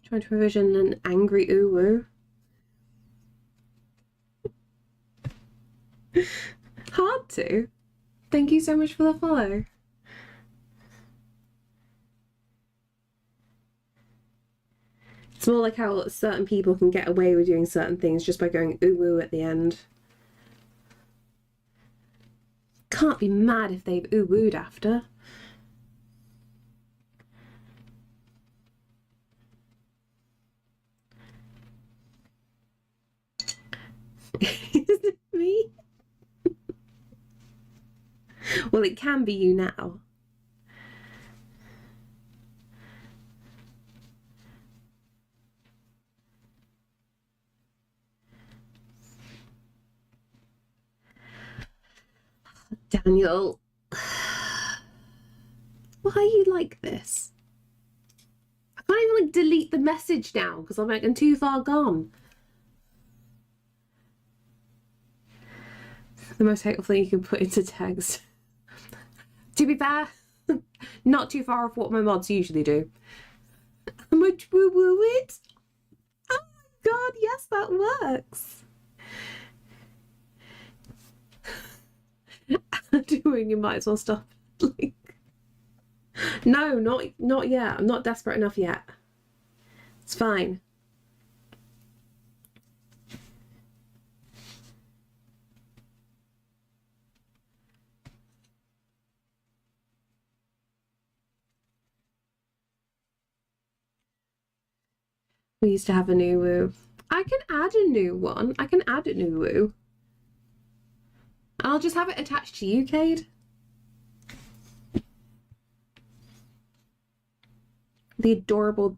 Trying to envision an angry uwu. Hard to. Thank you so much for the follow. It's more like how certain people can get away with doing certain things just by going uwu at the end. Can't be mad if they've uwu'd after. Is it me? Well, it can be you now. Daniel, why are you like this? I can't even like delete the message now because I'm like, I'm too far gone. The most hateful thing you can put into text. To be fair, not too far off what my mods usually do. How much woo-woo it? Oh my god, yes, that works. Doing, you might as well stop. Like, no, not yet. I'm not desperate enough yet. It's fine. We used to have a new woo. I can add a new one. I can add a new woo. I'll just have it attached to you, Cade. The adorable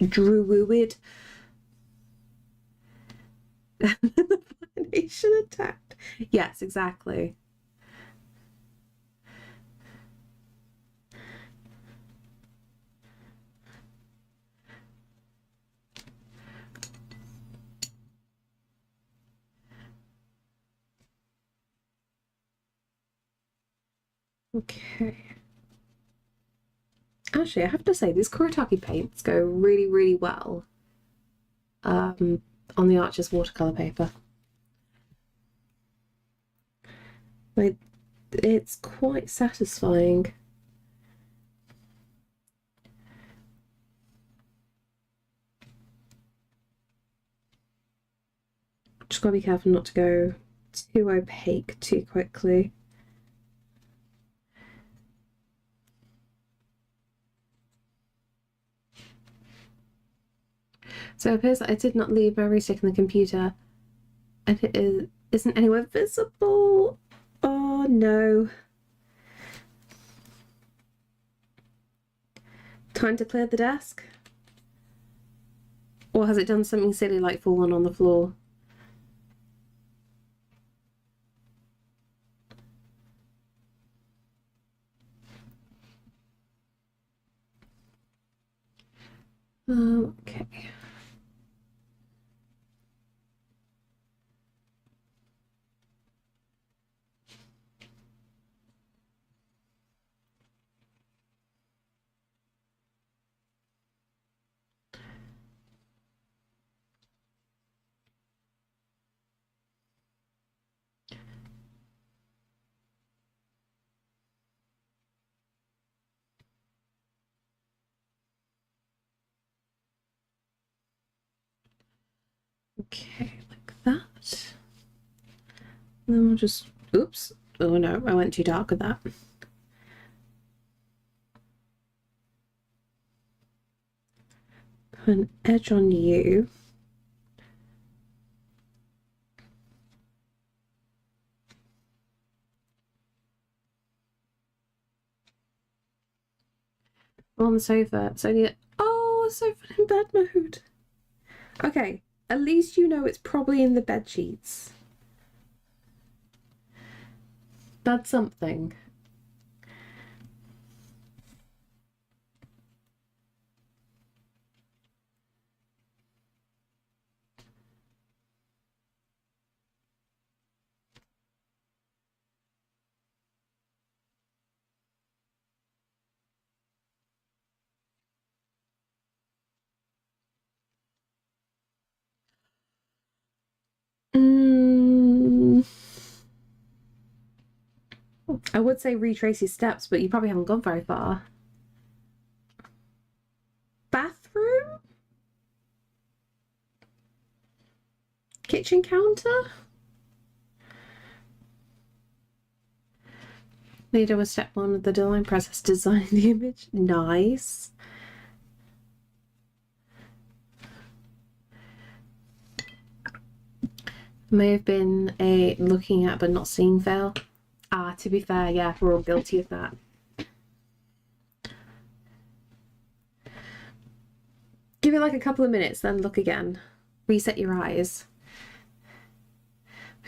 Druid. The foundation attacked. Yes, exactly. Okay. Actually, I have to say, these kuretake paints go really, really well on the Arches watercolor paper. Like, it's quite satisfying. Just gotta be careful not to go too opaque too quickly. So it appears that I did not leave memory stick in the computer, and isn't anywhere visible. Oh no. Time to clear the desk? Or has it done something silly like fallen on the floor? Okay. Okay, like that. And then we'll just, oops. Oh no, I went too dark with that. Put an edge on you. I'm on the sofa. It's only, oh, sofa in bed mode. Okay, at least you know it's probably in the bed sheets. That's something. I would say retrace your steps, but you probably haven't gone very far. Bathroom? Kitchen counter? Leader was step one of the design process. Design the image. Nice. May have been a looking at but not seeing fail. Ah, to be fair, yeah, we're all guilty of that. Give it like a couple of minutes, then look again. Reset your eyes.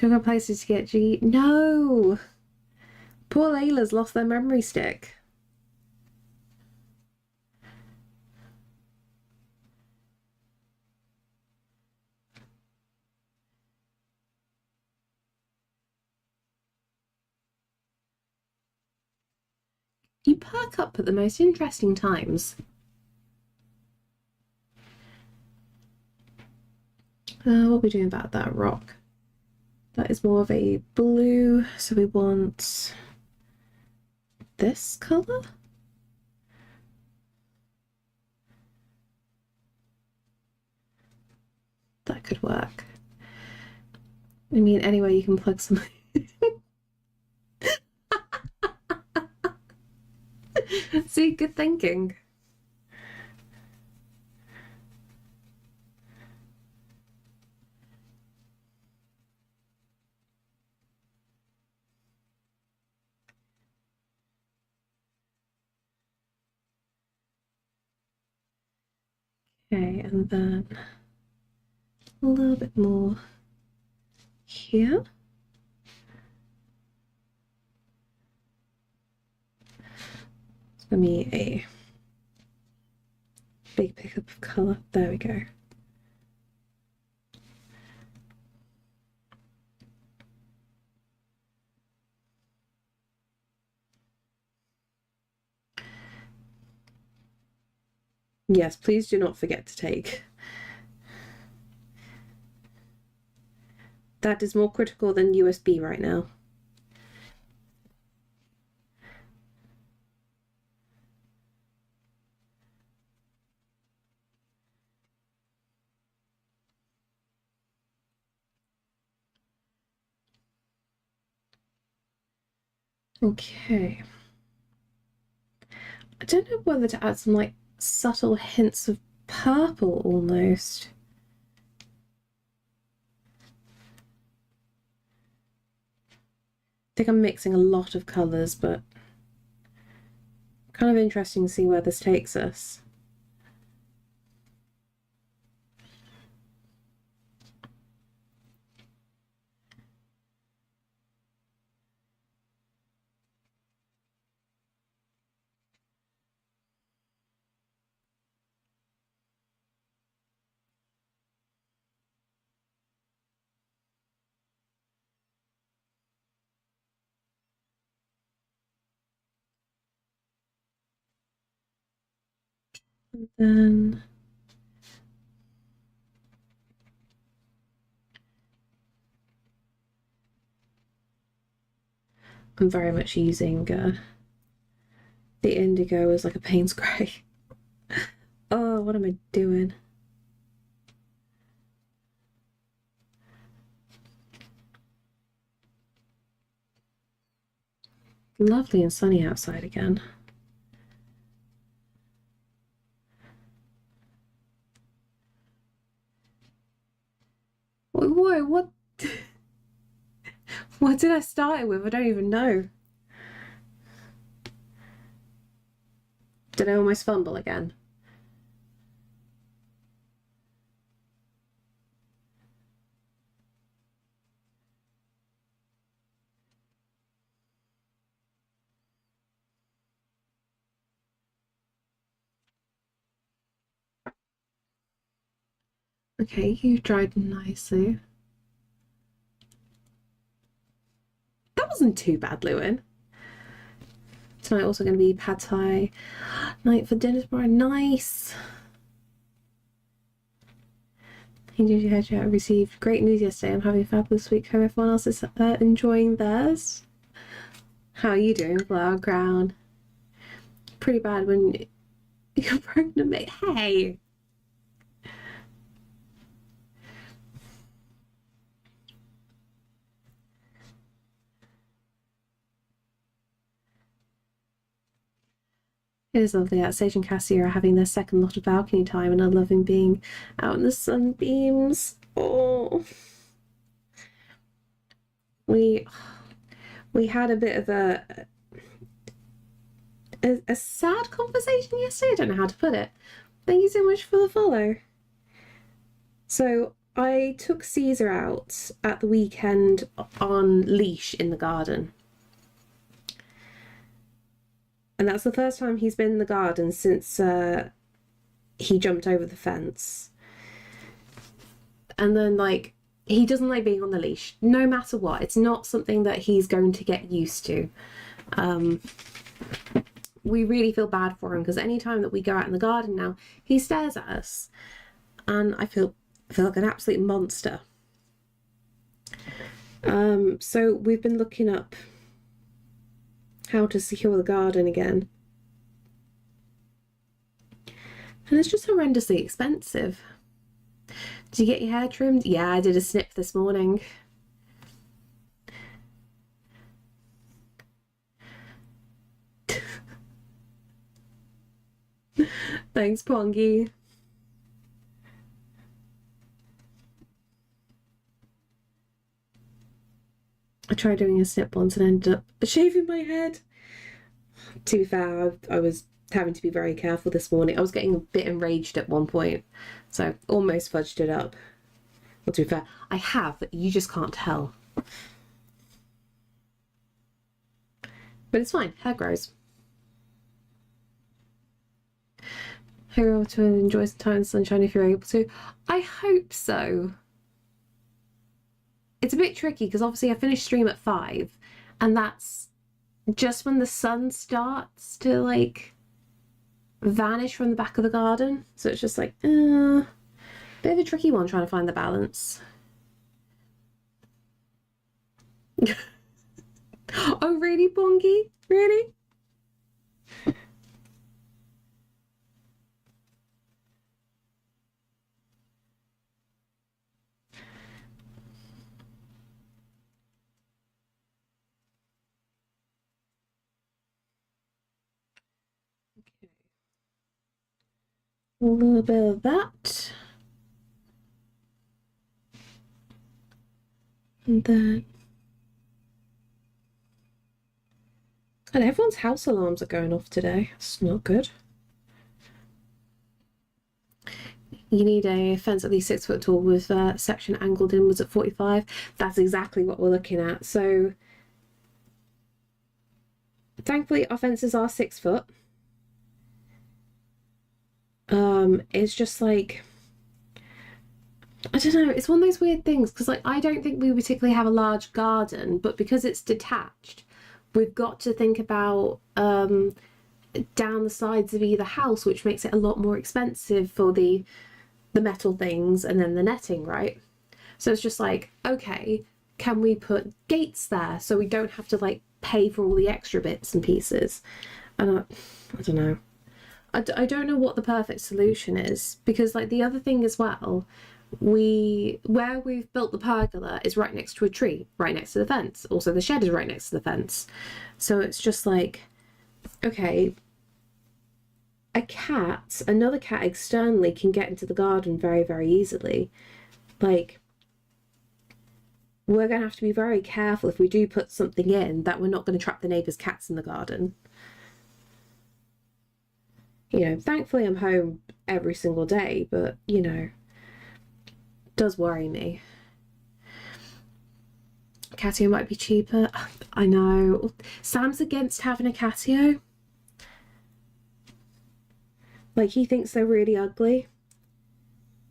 We've got places to get G. No! Poor Layla's lost their memory stick. You perk up at the most interesting times. What are we doing about that rock? That is more of a blue, so we want this colour? That could work. I mean, anyway, you can plug some. See, good thinking. Okay, and then a little bit more here. It's gonna be a big pickup of colour. There we go. Yes, please do not forget to take. That is more critical than USB right now. Okay. I don't know whether to add some like subtle hints of purple almost. I think I'm mixing a lot of colours, but kind of interesting to see where this takes us. And then I'm very much using the indigo as like a Payne's grey. Oh, what am I doing? Lovely and sunny outside again. Whoa, what? What did I start it with? I don't even know. Did I almost fumble again? Okay, you've dried nicely. That wasn't too bad, Lewin. Tonight also going to be pad thai night for dinner tomorrow. Nice. I received great news yesterday. I'm having a fabulous week. Hope everyone else is enjoying theirs. How are you doing, Flower Crown? Pretty bad when you're pregnant, mate. Hey. It is lovely that Sage and Cassie are having their second lot of balcony time and are loving being out in the sunbeams. Oh. We had a bit of a sad conversation yesterday. I don't know how to put it. Thank you so much for the follow. So I took Caesar out at the weekend on leash in the garden. And that's the first time he's been in the garden since he jumped over the fence. And then, like, he doesn't like being on the leash, no matter what. It's not something that he's going to get used to. We really feel bad for him because anytime that we go out in the garden now, he stares at us. And I feel like an absolute monster. So we've been looking up how to secure the garden again. And it's just horrendously expensive. Did you get your hair trimmed? Yeah, I did a snip this morning. Thanks, Pongy. I tried doing a snip once and ended up shaving my head. To be fair, I was having to be very careful this morning. I was getting a bit enraged at one point, so almost fudged it up. Well, to be fair, I have, but you just can't tell. But it's fine, hair grows. Hope you're able to enjoy some time in sunshine if you're able to. I hope so. It's a bit tricky because obviously I finished stream at 5 and that's just when the sun starts to like vanish from the back of the garden. So it's just like, bit of a tricky one trying to find the balance. Oh, really, Bongi? Really? A little bit of that. And then... And everyone's house alarms are going off today. It's not good. You need a fence at least 6 foot tall with section angled inwards at 45. That's exactly what we're looking at. So thankfully our fences are 6 foot. It's just like, I don't know, it's one of those weird things because like I don't think we particularly have a large garden, but because it's detached, we've got to think about down the sides of either house, which makes it a lot more expensive for the metal things and then the netting, right? So it's just like, okay, can we put gates there so we don't have to like pay for all the extra bits and pieces? And I don't know. I don't know what the perfect solution is, because like the other thing as well, where we've built the pergola is right next to a tree, right next to the fence. Also the shed is right next to the fence. So it's just like, okay, another cat externally can get into the garden very, very easily. Like, we're going to have to be very careful if we do put something in that we're not going to trap the neighbours' cats in the garden. You know, thankfully I'm home every single day, but, you know, it does worry me. Catio might be cheaper. I know. Sam's against having a catio. Like, he thinks they're really ugly.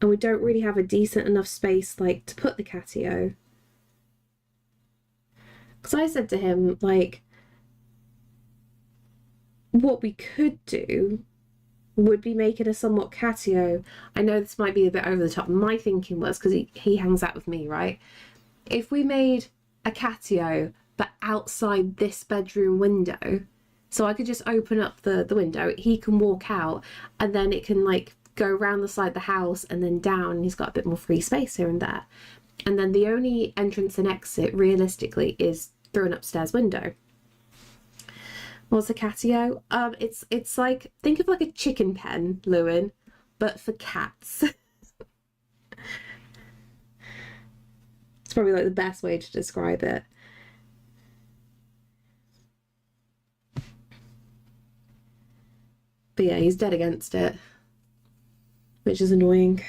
And we don't really have a decent enough space, like, to put the catio. Because I said to him, like, what we could do would be make it a somewhat catio. I know this might be a bit over the top. My thinking was, because he hangs out with me, right? If we made a catio, but outside this bedroom window, so I could just open up the window, he can walk out, and then it can like go around the side of the house and then down, and he's got a bit more free space here and there. And then the only entrance and exit realistically is through an upstairs window. What's a catio? It's like, think of like a chicken pen, Lewin, but for cats. It's probably like the best way to describe it. But yeah, he's dead against it, which is annoying.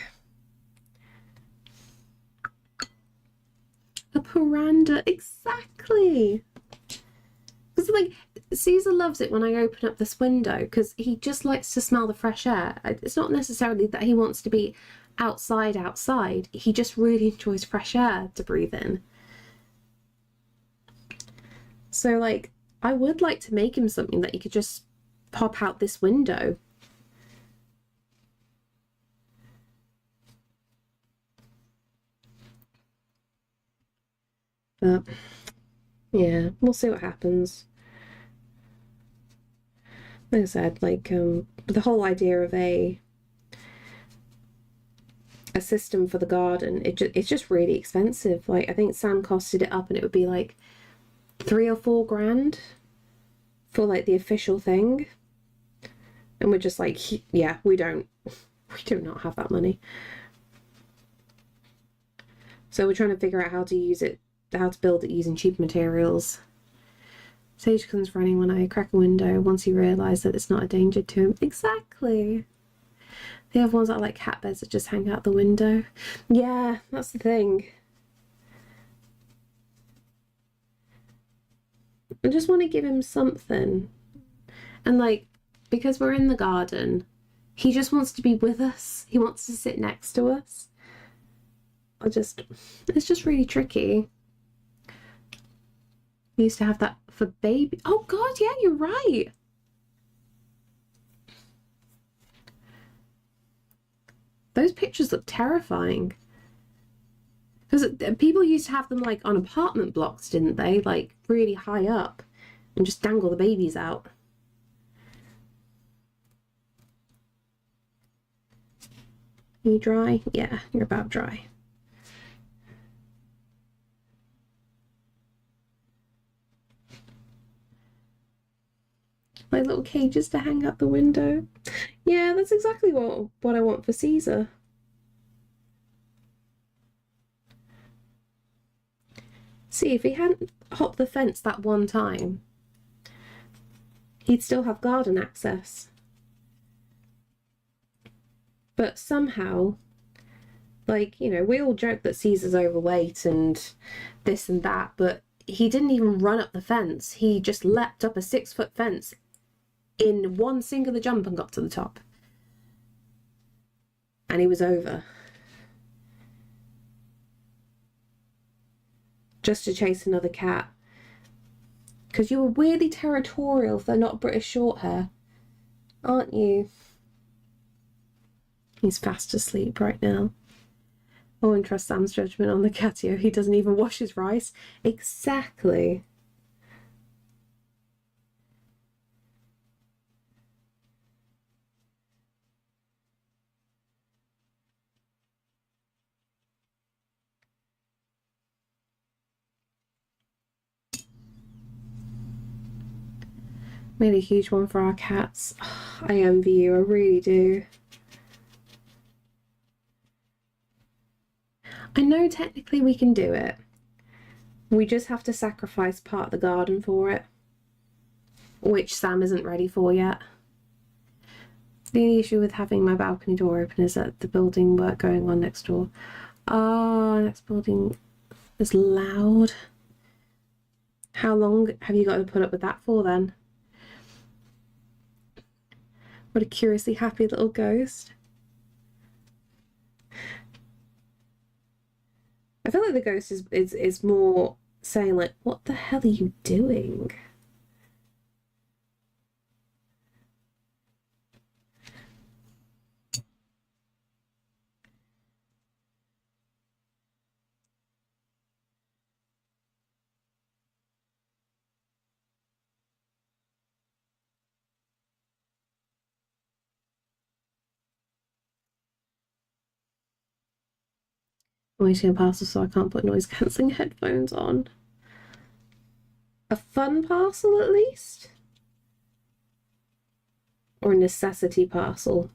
A paranda, exactly. Because like Caesar loves it when I open up this window because he just likes to smell the fresh air. It's not necessarily that he wants to be outside. He just really enjoys fresh air to breathe in. So like I would like to make him something that he could just pop out this window. But yeah, we'll see what happens. Like I said, like the whole idea of a system for the garden, it's just really expensive. Like I think Sam costed it up and it would be like 3 or 4 grand for like the official thing. And we're just like, yeah, we do not have that money. So we're trying to figure out how to build it using cheap materials. Sage comes running when I crack a window once he realised that it's not a danger to him. Exactly. The other ones are like cat beds that just hang out the window. Yeah, that's the thing. I just want to give him something. And like, because we're in the garden, he just wants to be with us. He wants to sit next to us. It's just really tricky. We used to have that for baby. Oh God, yeah, you're right. Those pictures look terrifying. Because people used to have them like on apartment blocks, didn't they? Like really high up and just dangle the babies out. You dry? Yeah, you're about dry. My little cages to hang out the window. Yeah, that's exactly what I want for Caesar. See, if he hadn't hopped the fence that one time, he'd still have garden access. But somehow, like, you know, we all joke that Caesar's overweight and this and that, but he didn't even run up the fence. He just leapt up a 6-foot fence in one singular jump and got to the top. And he was over. Just to chase another cat. Because you were weirdly territorial if they're not British short hair, aren't you? He's fast asleep right now. I won't trust Sam's judgment on the catio. He doesn't even wash his rice. Exactly. Made a huge one for our cats. I envy you, I really do. I know technically we can do it. We just have to sacrifice part of the garden for it, which Sam isn't ready for yet. The only issue with having my balcony door open is that the building work going on next door. Oh, next building is loud. How long have you got to put up with that for then? What a curiously happy little ghost. I feel like the ghost is more saying like, what the hell are you doing? I'm waiting a parcel so I can't put noise cancelling headphones on. A fun parcel at least? Or a necessity parcel?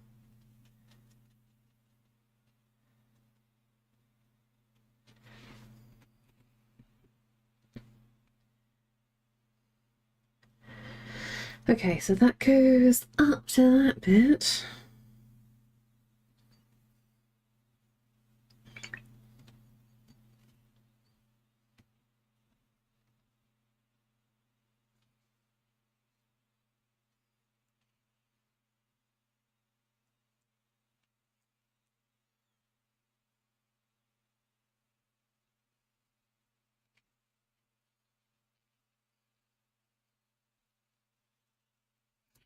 Okay, so that goes up to that bit.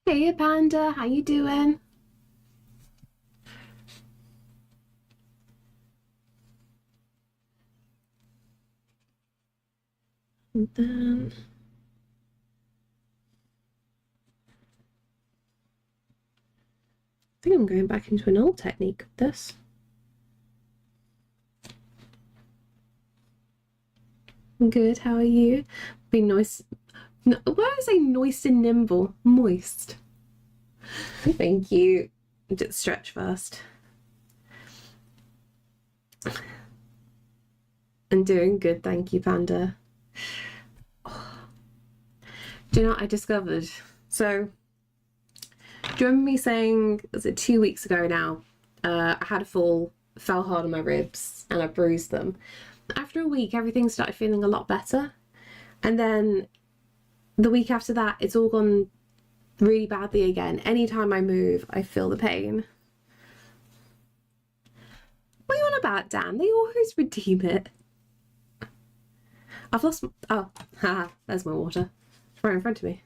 Hey Panda, how you doing? And then I think I'm going back into an old technique with this. Good, how are you? Be nice. No, why do I say moist and nimble? Moist. Thank you. Just stretch first. I'm doing good, thank you, Panda. Oh. Do you know what I discovered? So, do you remember me saying, was it 2 weeks ago now? I had a fall, fell hard on my ribs, and I bruised them. After a week, everything started feeling a lot better. And then the week after that, it's all gone really badly again. Anytime I move, I feel the pain. What are you on about, Dan? They always redeem it. I've lost... Oh, haha, there's my water. It's right in front of me.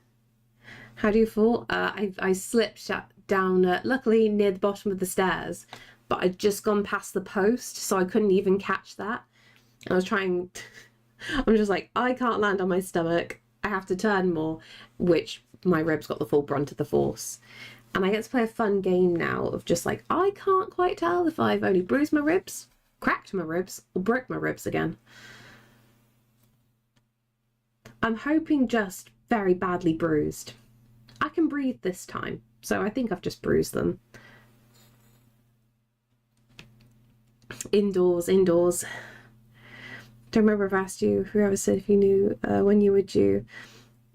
How do you fall? I slipped down, luckily near the bottom of the stairs, but I'd just gone past the post, so I couldn't even catch that. I was trying, I'm just like, I can't land on my stomach. I have to turn more, which my ribs got the full brunt of the force. And I get to play a fun game now of just like, I can't quite tell if I've only bruised my ribs, cracked my ribs, or broke my ribs again. I'm hoping just very badly bruised. I can breathe this time, so I think I've just bruised them. Indoors. Don't remember if I asked you, whoever said if you knew when you were due,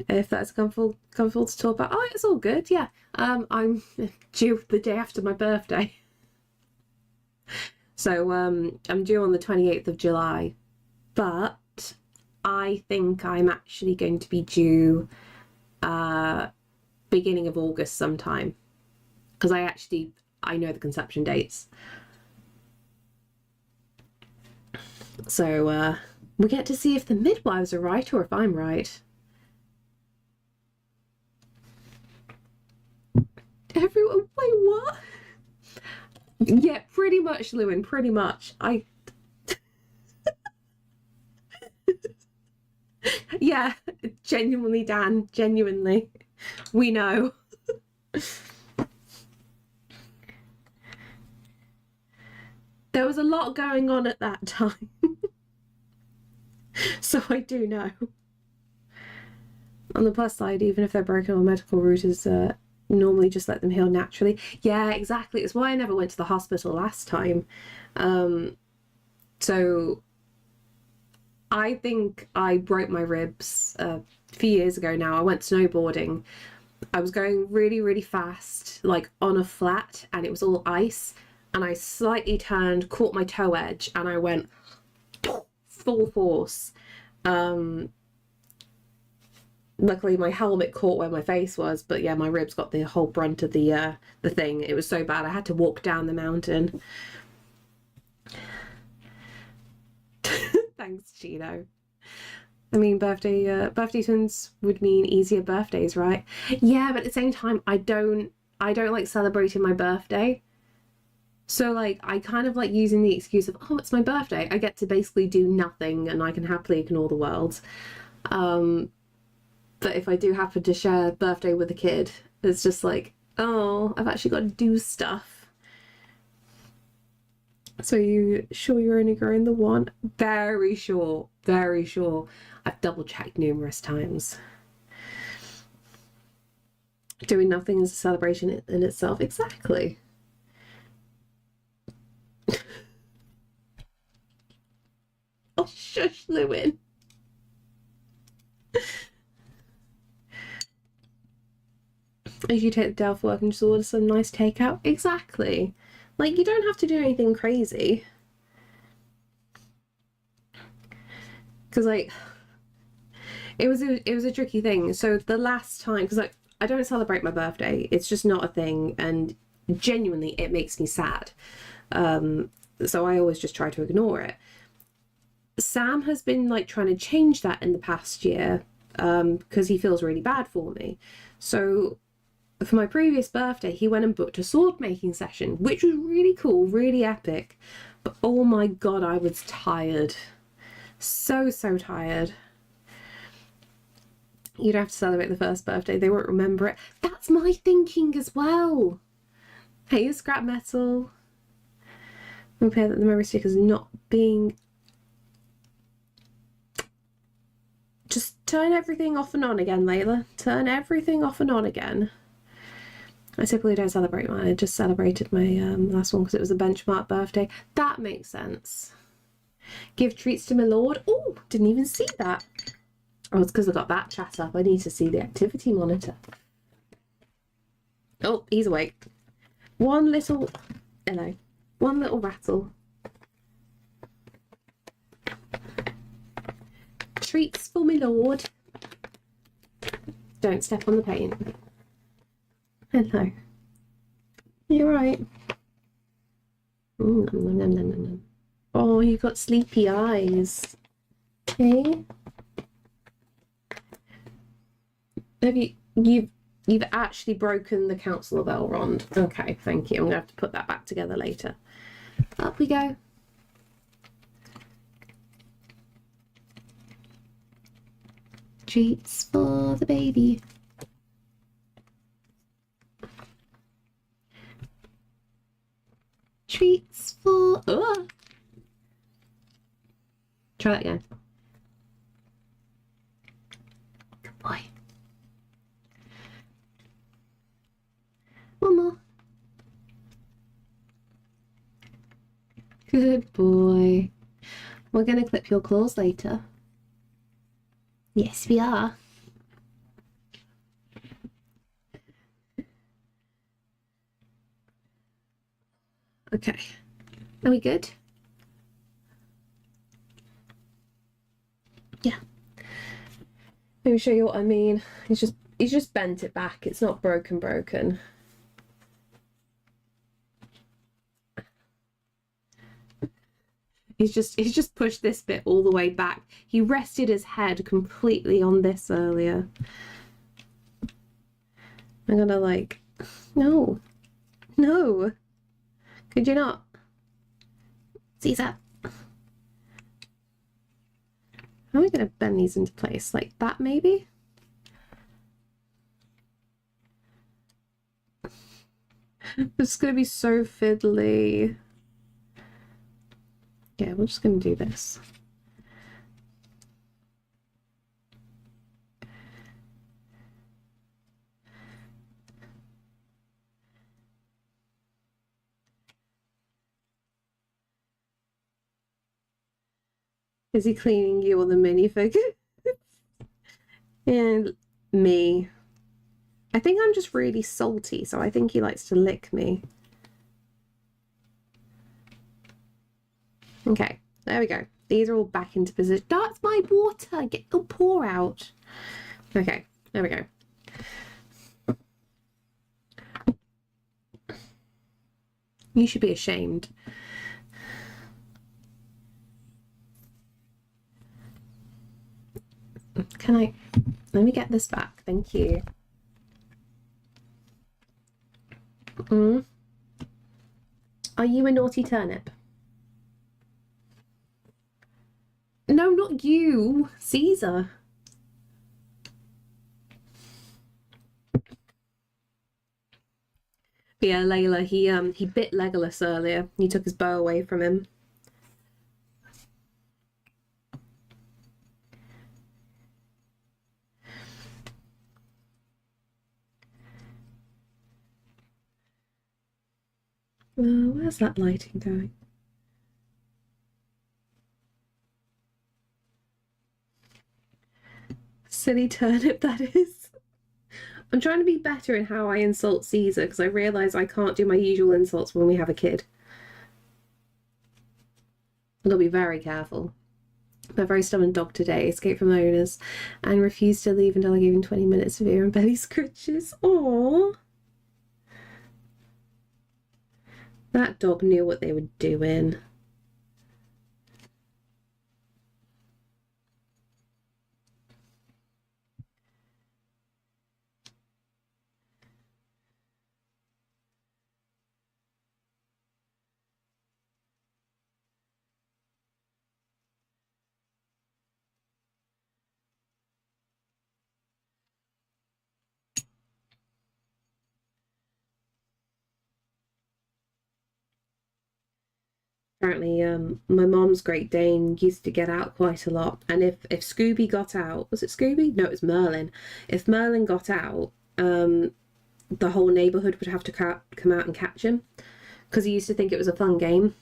if that's comfortable to talk about. Oh, it's all good, yeah. I'm due the day after my birthday. So I'm due on the 28th of July, but I think I'm actually going to be due beginning of August sometime, because I know the conception dates. So we get to see if the midwives are right or if I'm right. Everyone, wait, what? Yeah, pretty much, Lewin, pretty much. Yeah, genuinely, Dan, genuinely. We know. There was a lot going on at that time. So I do know. On the plus side, even if they're broken on medical route, is normally just let them heal naturally. Yeah, exactly. It's why I never went to the hospital last time. So I think I broke my ribs a few years ago now. I went snowboarding. I was going really, really fast, like on a flat, and it was all ice. And I slightly turned, caught my toe edge, and I went full force. Luckily my helmet caught where my face was, but yeah, my ribs got the whole brunt of the thing. It was so bad I had to walk down the mountain. Thanks, Chino. I mean, birthday twins would mean easier birthdays, right? Yeah, but at the same time, I don't like celebrating my birthday. So like I kind of like using the excuse of, oh, it's my birthday. I get to basically do nothing and I can happily ignore the world. But if I do happen to share a birthday with a kid, it's just like, oh, I've actually got to do stuff. So you sure you're only growing the one? Very sure, very sure. I've double checked numerous times. Doing nothing is a celebration in itself. Exactly. Oh, shush, Lewin. As you take the day off work and just order some nice takeout. Exactly. Like, you don't have to do anything crazy. Because, like, it was a tricky thing. So the last time, because like I don't celebrate my birthday. It's just not a thing, and genuinely it makes me sad. So I always just try to ignore it. Sam has been like trying to change that in the past year because he feels really bad for me. So for my previous birthday, he went and booked a sword making session, which was really cool, really epic. But oh my god, I was tired. So tired. You don't have to celebrate the first birthday, they won't remember it. That's my thinking as well. Hey, scrap metal. Repair that the memory stick is not being. Just turn everything off and on again, Layla. Turn everything off and on again. I typically don't celebrate mine. I just celebrated my last one because it was a benchmark birthday. That makes sense. Give treats to my lord. Oh, didn't even see that. Oh, it's because I got that chat up. I need to see the activity monitor. Oh, he's awake. One little rattle. Treats for my lord. Don't step on the paint. Hello. You're right. Oh, you got sleepy eyes. Okay. Have you've You've actually broken the council bell rond. Okay, thank you. I'm gonna have to put that back together later. Up we go. Treats for the baby. Treats for... Oh. Try that again. Good boy. One more. Good boy. We're going to clip your claws later. Yes, we are. Okay. Are we good? Yeah. Let me show you what I mean. He's just bent it back. It's not broken. He's just pushed this bit all the way back. He rested his head completely on this earlier. I'm gonna like, no. Could you not? Caesar. How are we gonna bend these into place? Like that maybe? This is gonna be so fiddly. Yeah, we're just gonna do this. Is he cleaning you or the minifig? And me. I think I'm just really salty, so I think he likes to lick me. Okay, there we go. These are all back into position. That's my water. Get the pour out. Okay, there we go. You should be ashamed. Can I... Let me get this back. Thank you. Are you a naughty turnip? No, not you. Caesar. Yeah, Layla, he bit Legolas earlier. He took his bow away from him. Where's that lighting going? Silly turnip, that is. I'm trying to be better in how I insult Caesar because I realise I can't do my usual insults when we have a kid. I've got to be very careful. My very stubborn dog today escaped from owners and refused to leave until I gave him 20 minutes of ear and belly scratches. Aww. That dog knew what they were doing. Apparently, my mom's Great Dane used to get out quite a lot, and if Scooby got out, was it Scooby? No, it was Merlin. If Merlin got out, the whole neighborhood would have to come out and catch him because he used to think it was a fun game.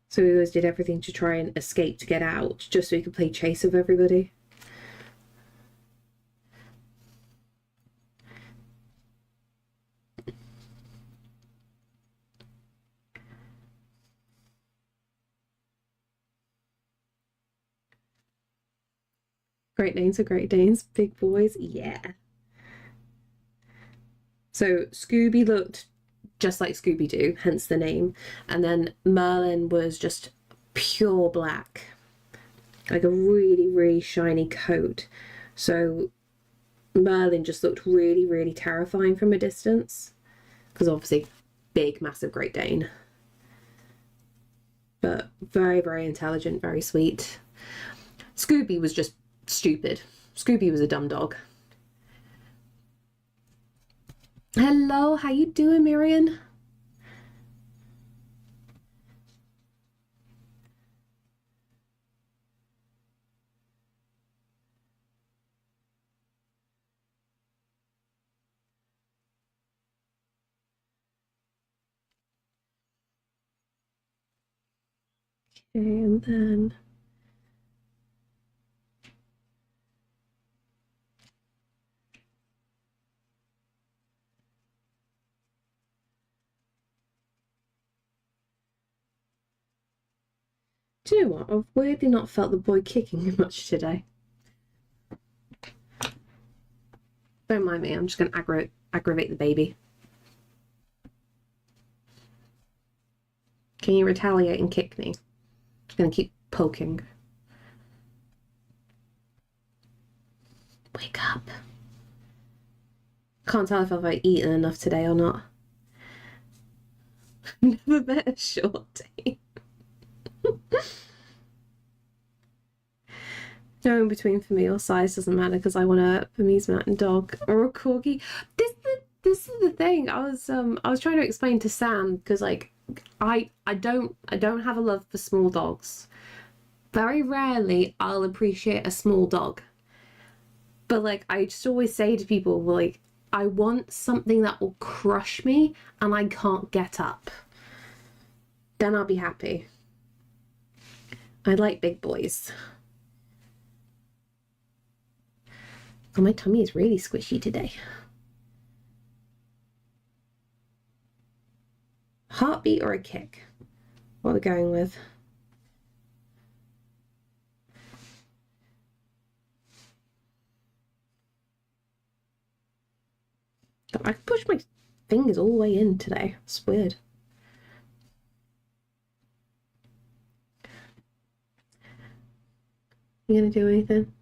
So we always did everything to try and escape to get out, just so he could play chase with everybody. Great Danes are Great Danes, big boys, yeah. So Scooby looked just like Scooby-Doo, hence the name. And then Merlin was just pure black, like a really, really shiny coat. So Merlin just looked really, really terrifying from a distance, because obviously big, massive Great Dane. But very, very intelligent, very sweet. Scooby was just stupid. Scooby was a dumb dog. Hello, how you doing, Miriam? Okay, and then do you know what? I've weirdly not felt the boy kicking much today. Don't mind me, I'm just going to aggravate the baby. Can you retaliate and kick me? I'm just going to keep poking. Wake up. Can't tell if I've eaten enough today or not. Never met a shorty. No in between for me or size doesn't matter, because I want a Burmese mountain dog or a corgi. This is the thing. I was trying to explain to Sam, because like I don't have a love for small dogs. Very rarely I'll appreciate a small dog. But like I just always say to people, like, I want something that will crush me and I can't get up. Then I'll be happy. I like big boys. Oh, my tummy is really squishy today. Heartbeat or a kick? What are we going with? I can push my fingers all the way in today. It's weird. You gonna do anything?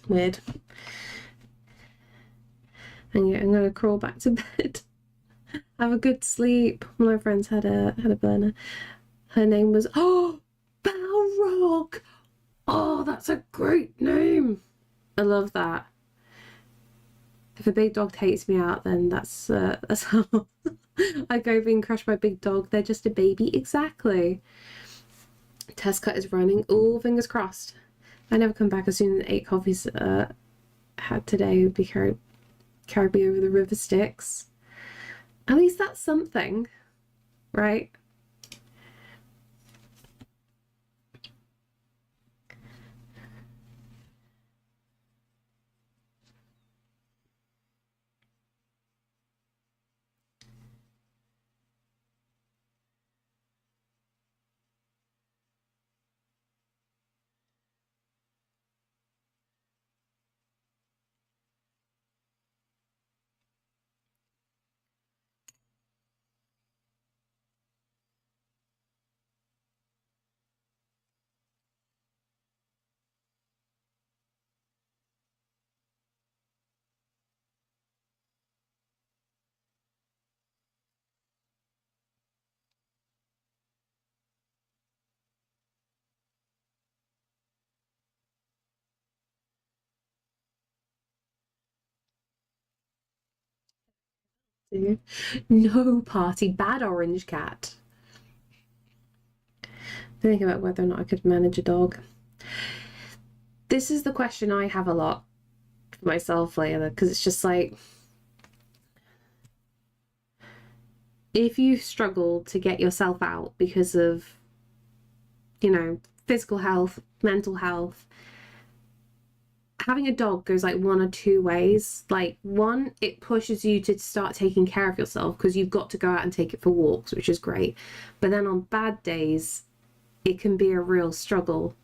Weird. And yeah, I'm gonna crawl back to bed. Have a good sleep. One of my friends had a burner. Her name was Balrog. Oh, that's a great name. I love that. If a big dog takes me out, then that's how I go being crushed by a big dog. They're just a baby. Exactly. Test cut is running. All fingers crossed. I never come back as soon as 8 coffees had today would be carried me over the river Styx. At least that's something, right? No party, bad orange cat. Think about whether or not I could manage a dog. This is the question I have a lot for myself later, because it's just like, if you struggle to get yourself out because of, you know, physical health, mental health, having a dog goes like one or two ways. Like, one, it pushes you to start taking care of yourself because you've got to go out and take it for walks, which is great. But then on bad days, it can be a real struggle.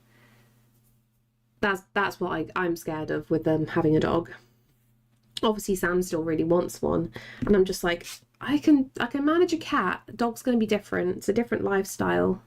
That's what I'm scared of with them having a dog. Obviously Sam still really wants one, and I'm just like, I can manage a cat. A dog's going to be different. It's a different lifestyle.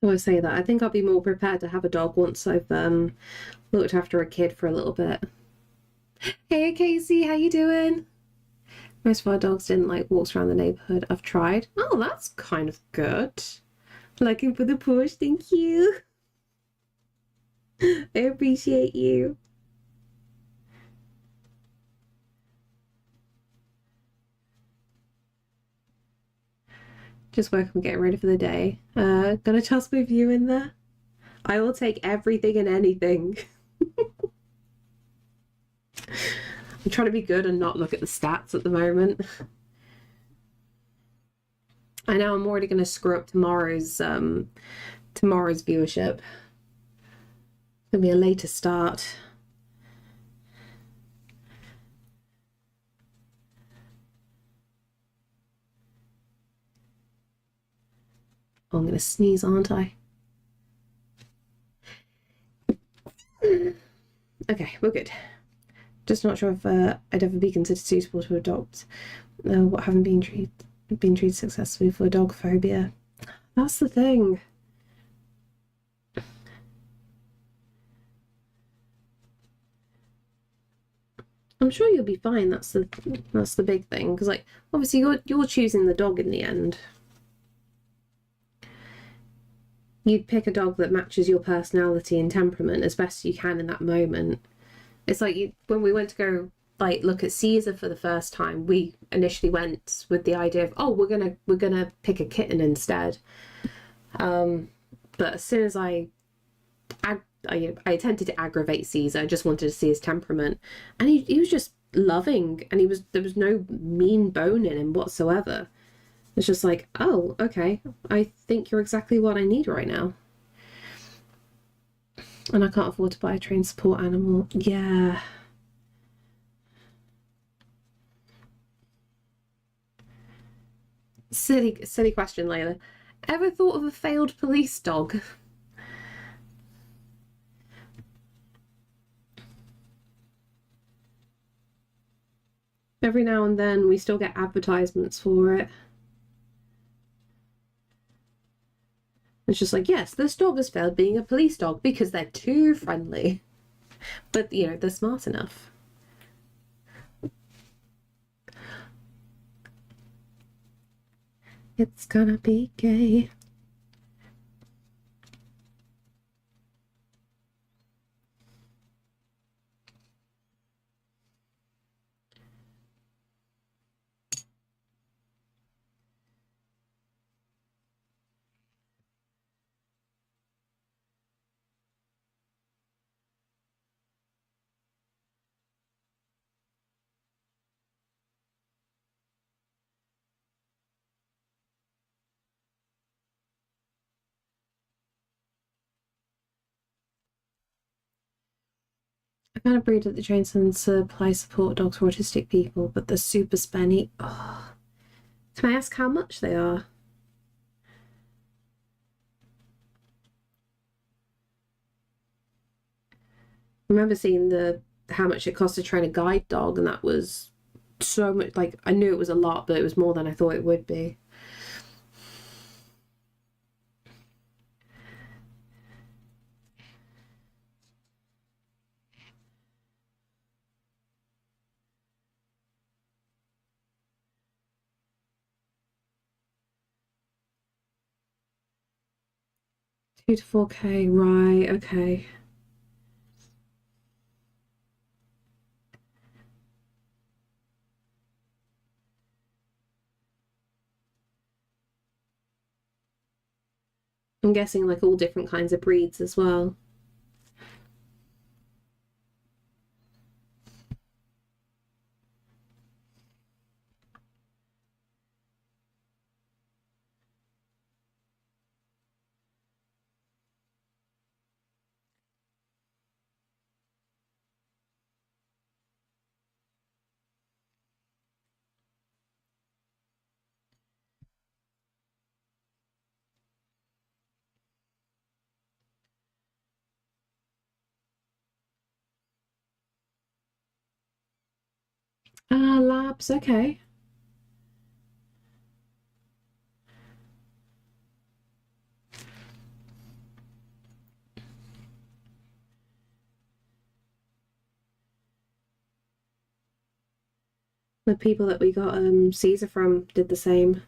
I always say that. I think I'll be more prepared to have a dog once I've looked after a kid for a little bit. Hey Casey, how you doing? Most of our dogs didn't like walks around the neighborhood. I've tried. Oh, that's kind of good. Looking for the push, thank you. I appreciate you. Just working on getting ready for the day. Gonna toss my view in there. I will take everything and anything. I'm trying to be good and not look at the stats at the moment. I know I'm already gonna screw up tomorrow's viewership. It's gonna be a later start. Oh, I'm gonna sneeze, aren't I? Okay, we're good. Just not sure if I'd ever be considered suitable to adopt. What haven't been treated successfully for dog phobia. That's the thing. I'm sure you'll be fine. That's the big thing, because like obviously you're choosing the dog in the end. You'd pick a dog that matches your personality and temperament as best you can in that moment. It's like when we went to go like look at Caesar for the first time, we initially went with the idea of, oh, we're gonna pick a kitten instead. But as soon as I attempted to aggravate Caesar, I just wanted to see his temperament, and he was just loving, and there was no mean bone in him whatsoever. It's just like, oh, okay, I think you're exactly what I need right now. And I can't afford to buy a trained support animal. Yeah. Silly question, Layla. Ever thought of a failed police dog? Every now and then we still get advertisements for it. It's just like, yes, this dog has failed being a police dog because they're too friendly. But, you know, they're smart enough. It's gonna be gay. I found a breed that trains and supply support dogs for autistic people, but they're super spenny. Oh. Can I ask how much they are? I remember seeing how much it cost to train a guide dog, and that was so much. Like, I knew it was a lot, but it was more than I thought it would be. $2 to $4K, right? Okay. I'm guessing like all different kinds of breeds as well. labs, okay. The people that we got Caesar from did the same.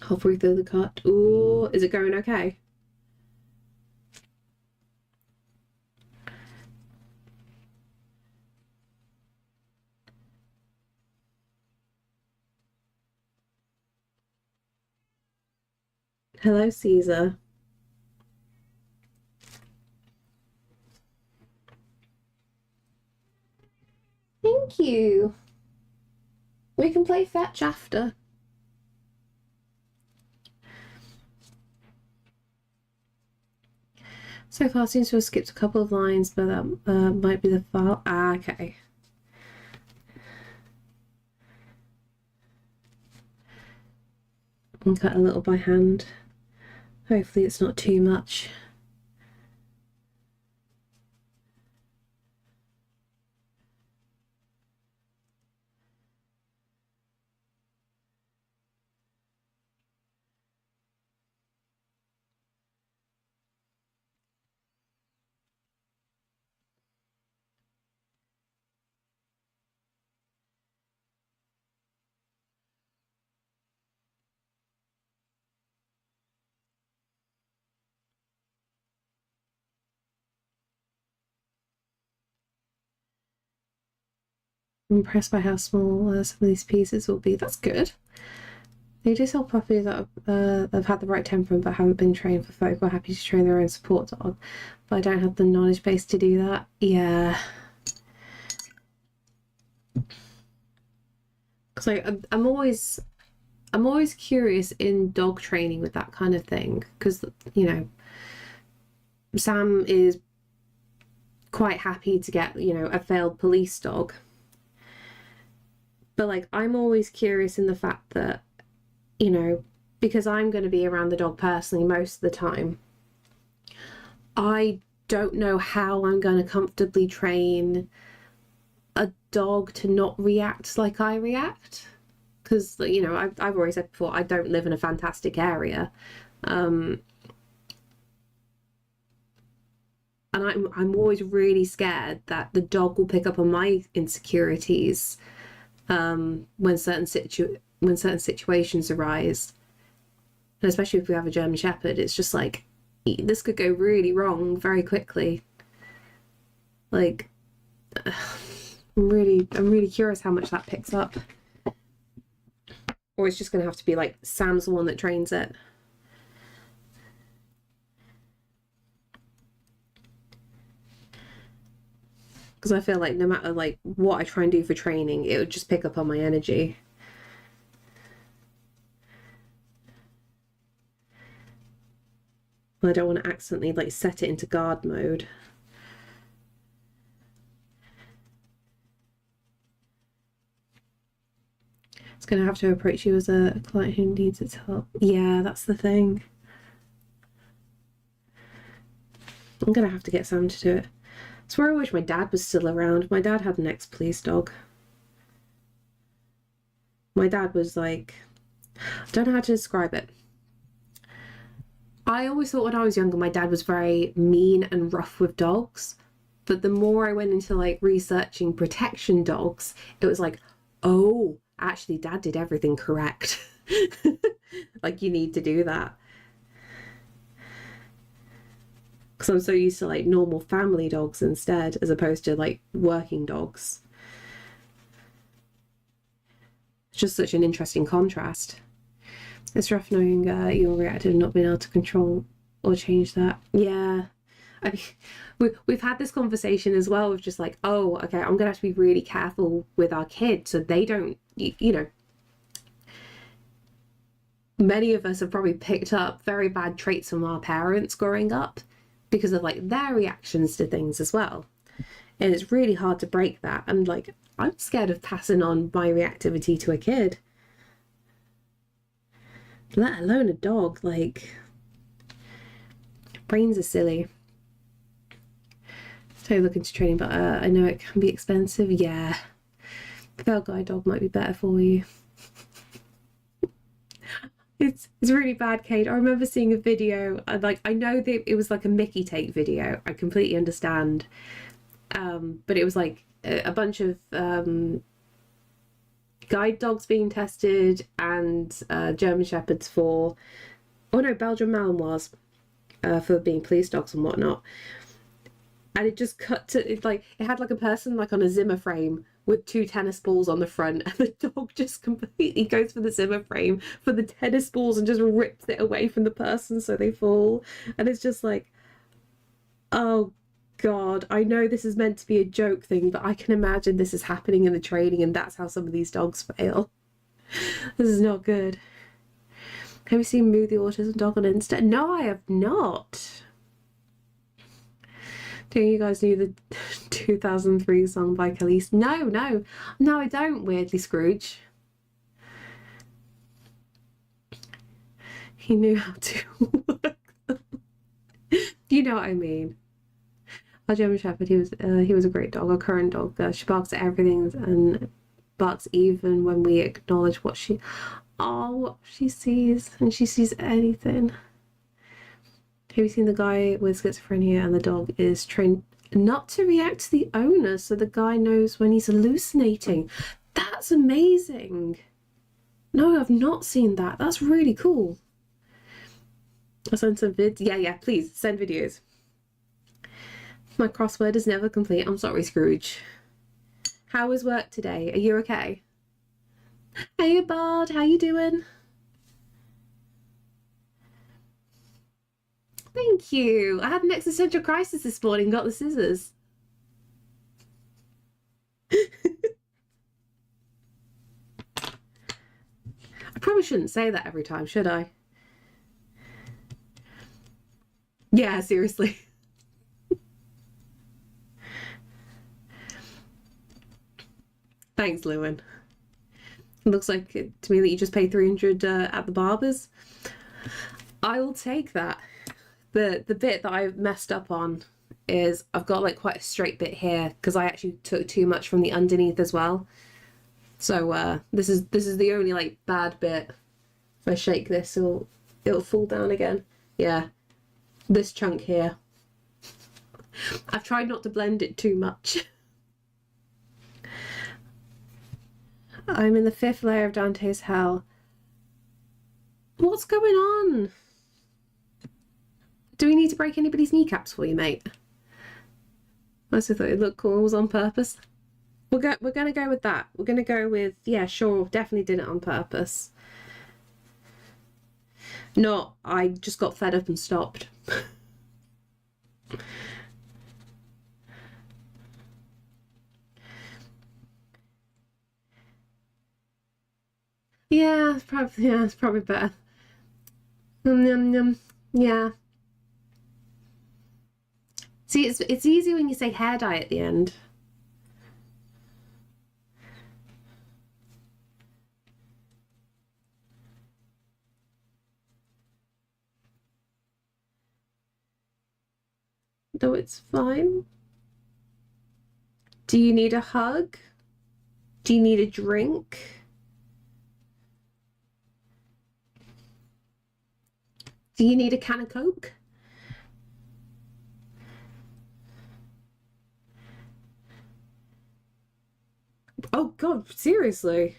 Halfway through the cut. Ooh, is it going okay? Hello, Caesar. Thank you. We can play fetch after. So far seems to have skipped a couple of lines, but that might be the file. Ah, okay. And cut a little by hand. Hopefully it's not too much. I'm impressed by how small some of these pieces will be. That's good. They do sell puppies that have had the right temperament but haven't been trained for folk who are happy to train their own support dog. But I don't have the knowledge base to do that. Yeah. Because I'm always curious in dog training with that kind of thing. Because, you know, Sam is quite happy to get, you know, a failed police dog. But like, I'm always curious in the fact that, you know, because I'm going to be around the dog personally most of the time, I don't know how I'm going to comfortably train a dog to not react like I react. Because, you know, I've already said before, I don't live in a fantastic area. And I'm always really scared that the dog will pick up on my insecurities when certain situations arise. And especially if we have a German Shepherd, it's just like, this could go really wrong very quickly. Like, I'm really curious how much that picks up. Or it's just gonna have to be like Sam's the one that trains it. Because I feel like no matter like what I try and do for training, it would just pick up on my energy. I don't want to accidentally like set it into guard mode. It's going to have to approach you as a client who needs its help. Yeah, that's the thing. I'm going to have to get Sam to do it. I swear I wish my dad was still around. My dad had an ex-police dog. My dad was like, I don't know how to describe it. I always thought when I was younger, my dad was very mean and rough with dogs. But the more I went into like researching protection dogs, it was like, oh, actually, Dad did everything correct. Like, you need to do that. Because I'm so used to like normal family dogs instead, as opposed to like working dogs. It's just such an interesting contrast. It's rough knowing you're reactive and not being able to control or change that. Yeah. I mean, we've had this conversation as well with just like, oh, okay, I'm gonna have to be really careful with our kids so they don't, you know, many of us have probably picked up very bad traits from our parents growing up because of like their reactions to things as well. And it's really hard to break that. And like, I'm scared of passing on my reactivity to a kid, let alone a dog. Like, brains are silly. So look into training, but I know it can be expensive. Yeah, Fell guide dog might be better for you. It's really bad, Kate. I remember seeing a video, like I know that it was like a Mickey take video. I completely understand. But it was like a bunch of guide dogs being tested and German Shepherds for, oh no, Belgian Malinois for being police dogs and whatnot. And it just cut to it, like it had like a person like on a Zimmer frame with 2 tennis balls on the front, and the dog just completely goes for the Zimmer frame for the tennis balls and just rips it away from the person so they fall. And it's just like, oh God, I know this is meant to be a joke thing, but I can imagine this is happening in the training, and that's how some of these dogs fail. This is not good. Have you seen Moo the Autism Dog on Insta? No, I have not. Do you guys knew the 2003 song by Khalees? No, I don't, weirdly, Scrooge. He knew how to work them. You know what I mean. Our German Shepherd, he was a great dog, our current dog. She barks at everything and barks even when we acknowledge what she sees, and she sees anything. Have you seen the guy with schizophrenia and the dog is trained not to react to the owner, so the guy knows when he's hallucinating? That's amazing. No, I've not seen that. That's really cool. I'll send some vids. Yeah, please send videos. My crossword is never complete. I'm sorry, Scrooge. How was work today? Are you okay? Hey, Bard, how you doing? Thank you. I had an existential crisis this morning, got the scissors. I probably shouldn't say that every time, should I? Yeah, seriously. Thanks, Lewin. It looks like to me that you just paid 300 at the barber's. I will take that. The bit that I messed up on is I've got like quite a straight bit here because I actually took too much from the underneath as well. So this is the only like bad bit. If I shake this, it'll fall down again. Yeah, this chunk here. I've tried not to blend it too much. I'm in the 5th layer of Dante's Hell. What's going on? Do we need to break anybody's kneecaps for you, mate? I also thought it looked cool. It was on purpose. We're gonna go with that. We're gonna go with, yeah, sure, definitely did it on purpose. No, I just got fed up and stopped. Yeah, it's probably better. Yeah. See, it's easy when you say hair dye at the end. Though it's fine. Do you need a hug? Do you need a drink? Do you need a can of Coke? Oh God, seriously?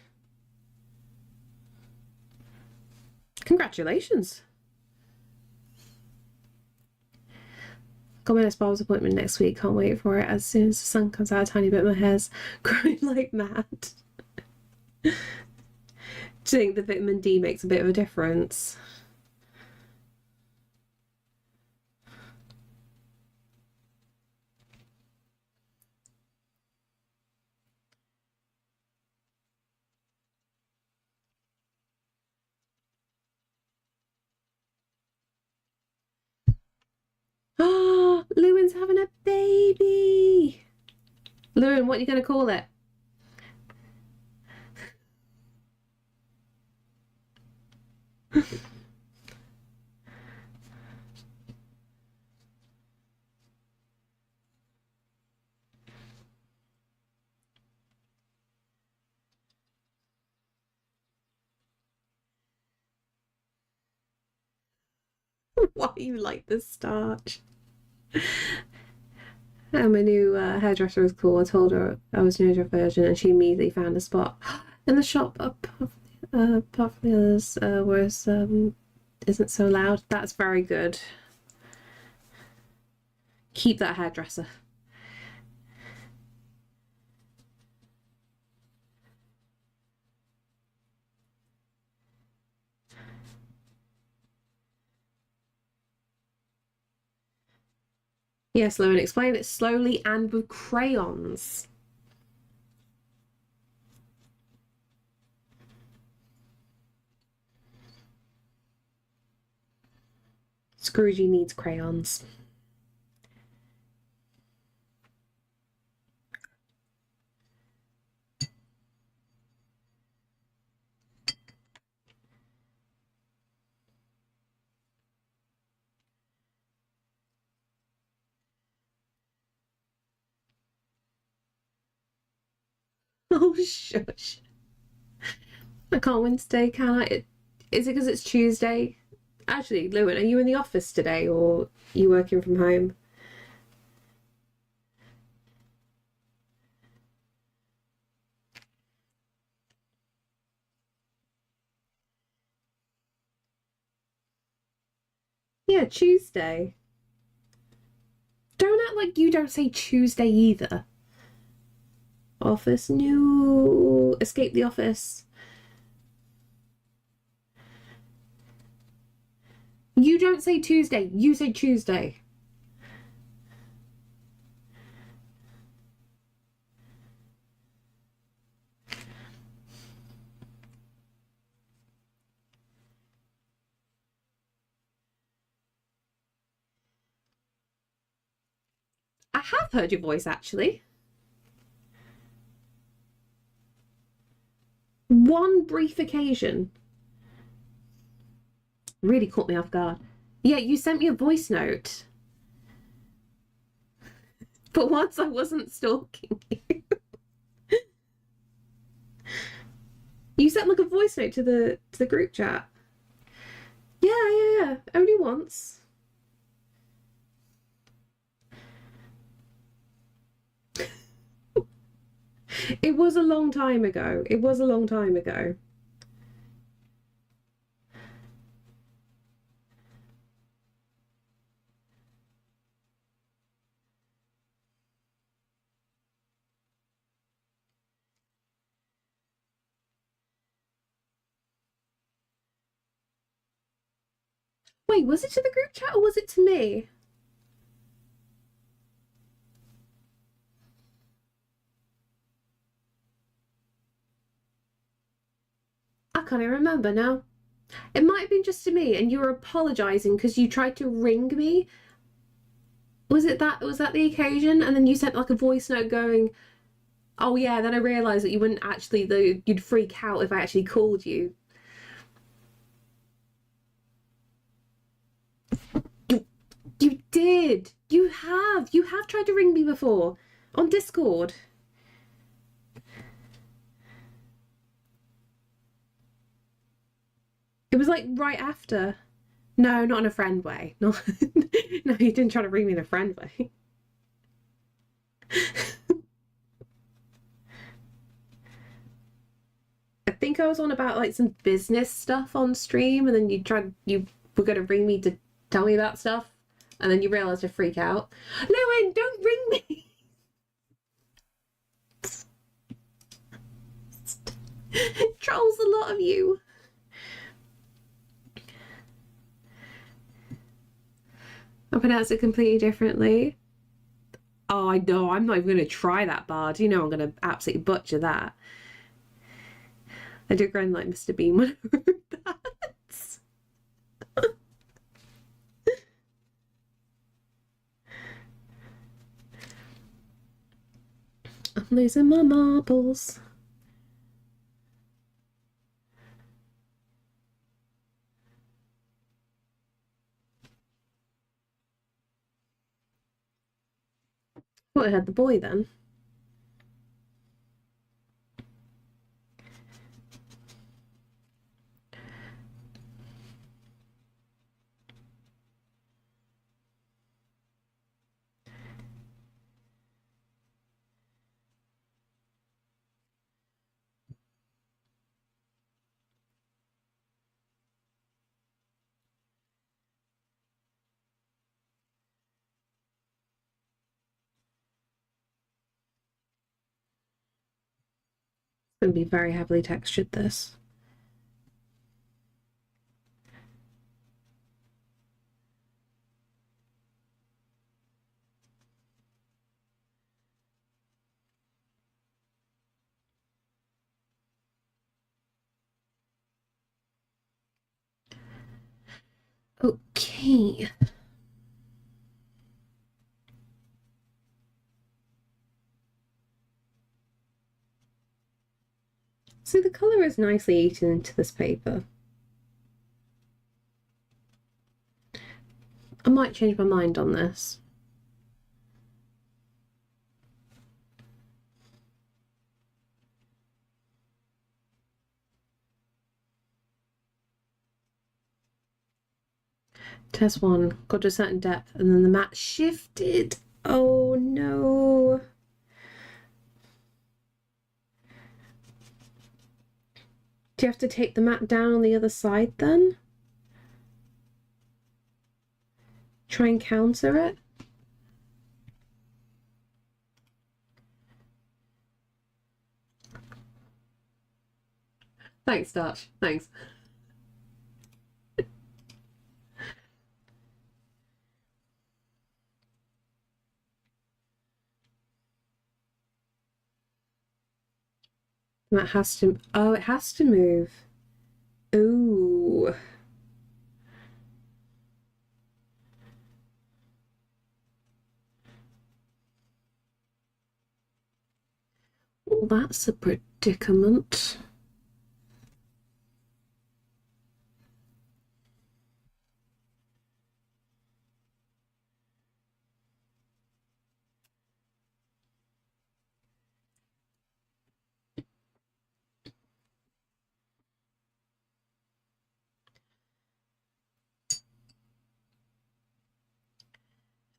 Congratulations. Got my next barber's appointment next week. Can't wait for it. As soon as the sun comes out a tiny bit, my hair's growing like mad. Do you think the vitamin D makes a bit of a difference? Oh, Lewin's having a baby. Lewin, what are you going to call it? Why you like the starch? My new hairdresser was cool. I told her I was new to a version, and she immediately found a spot in the shop apart from the others, whereas isn't so loud. That's very good. Keep that hairdresser. Yes, Lowen, explain it slowly and with crayons. Scroogey needs crayons. Oh, shush. I can't win today, can I? Is it because it's Tuesday? Actually, Lewin, are you in the office today or are you working from home? Yeah, Tuesday. Don't act like you don't say Tuesday either. Office, no. Escape the office. You don't say Tuesday, you say Tuesday. I have heard your voice actually. One brief occasion. Really caught me off guard. Yeah, you sent me a voice note. But once I wasn't stalking you. You sent like a voice note to the group chat. Yeah. Only once. It was a long time ago. It was a long time ago. Wait, was it to the group chat or was it to me? I can't even remember now. It might have been just to me, and you were apologising because you tried to ring me. Was that the occasion? And then you sent like a voice note going, "Oh yeah." Then I realised that you wouldn't actually, though you'd freak out if I actually called you. You did. You have tried to ring me before on Discord. It was like right after. No, not in a friend way. No, no, you didn't try to ring me in a friend way. I think I was on about like some business stuff on stream, and then you were gonna ring me to tell me about stuff, and then you realised to freak out. No, don't ring me. Trolls a lot of you. I pronounce it completely differently. Oh, I know. I'm not even going to try that bard. You know, I'm going to absolutely butcher that. I do grind like Mr. Bean when I wrote that. I'm losing my marbles. Thought I had the boy then. going to be very heavily textured, this. Okay. So the colour is nicely eaten into this paper. I might change my mind on this. Test one, got to a certain depth, and then the mat shifted. Oh no. Do you have to take the mat down on the other side then? Try and counter it? Thanks, Dutch. Thanks. That has to... Oh, it has to move. Ooh. Well, that's a predicament.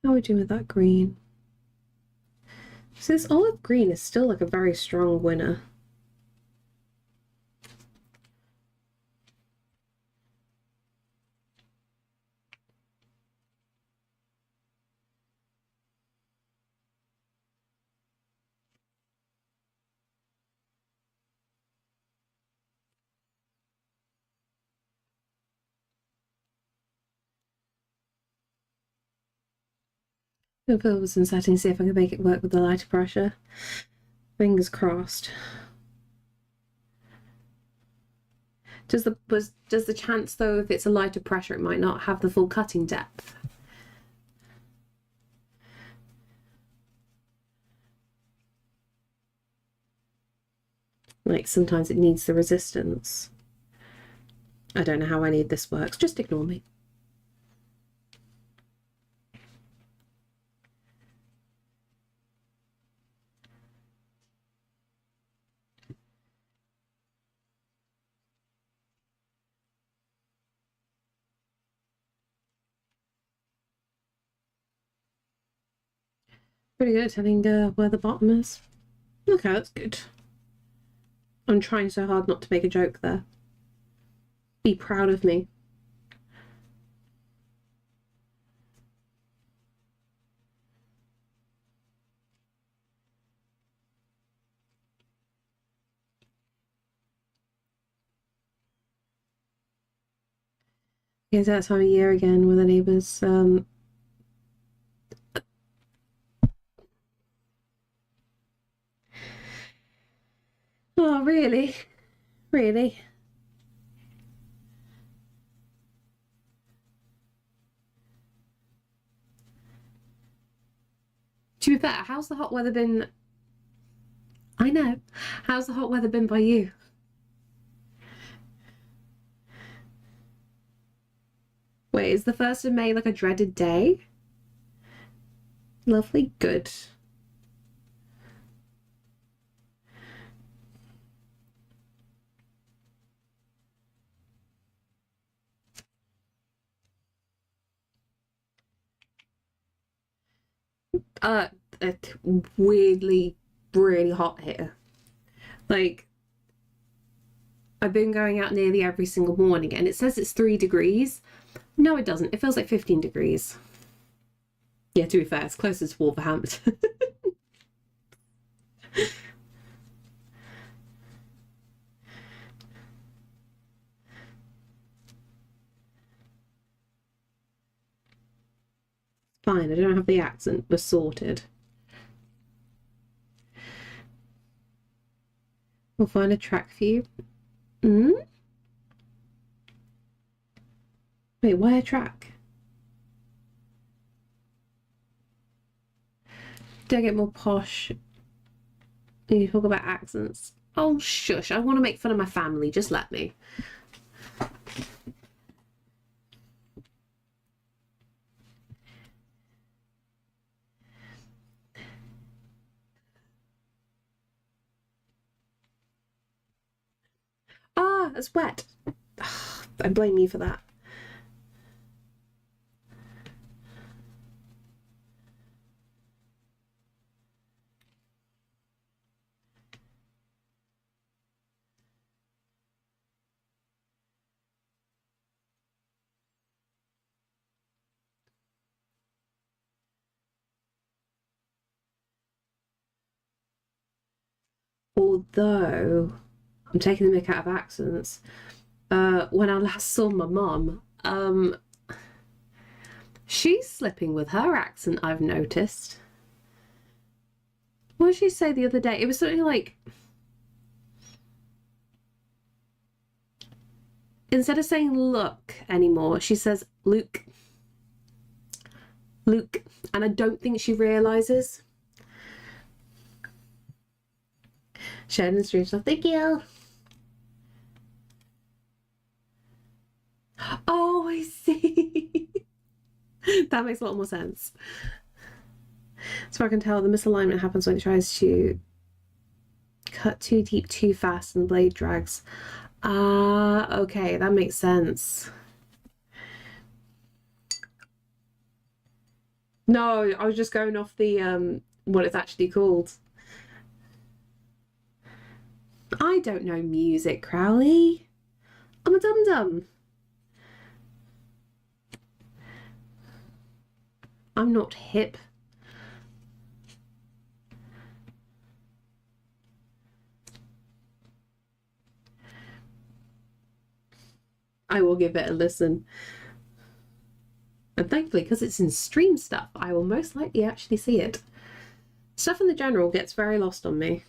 How are we doing with that green? So this olive green is still like a very strong winner. I'm gonna put some settings, see if I can make it work with the lighter pressure. Fingers crossed. Does the chance though, if it's a lighter pressure, it might not have the full cutting depth? Like sometimes it needs the resistance. I don't know how any of this works, just ignore me. Pretty good at telling where the bottom is. Okay, that's good. I'm trying so hard not to make a joke there. Be proud of me. It's that time of year again where the neighbours oh really? Really? To be fair, how's the hot weather been? I know. How's the hot weather been by you? Wait, is the 1st of May like a dreaded day? Lovely, good. It's weirdly really hot here. Like, I've been going out nearly every single morning and it says it's 3 degrees. No, it doesn't. It feels like 15 degrees. Yeah, to be fair, it's closer to Wolverhampton. Fine, I don't have the accent. We're sorted. We'll find a track for you. Wait, why a track? Do I get more posh? You talk about accents. Oh, shush. I want to make fun of my family. Just let me. Ah, it's wet. I blame you for that. Although I'm taking the mick out of accents. When I last saw my mum, she's slipping with her accent, I've noticed. What did she say the other day? It was something like, instead of saying look anymore, she says Luke. Luke. And I don't think she realises. Sharon Street, thank you. Oh, I see. That makes a lot more sense. So I can tell the misalignment happens when it tries to cut too deep too fast and the blade drags. Ah, okay, that makes sense. No, I was just going off the what it's actually called. I don't know music, Crowley. I'm a dum-dum. I'm not hip. I will give it a listen. And thankfully, because it's in stream stuff, I will most likely actually see it. Stuff in the general gets very lost on me.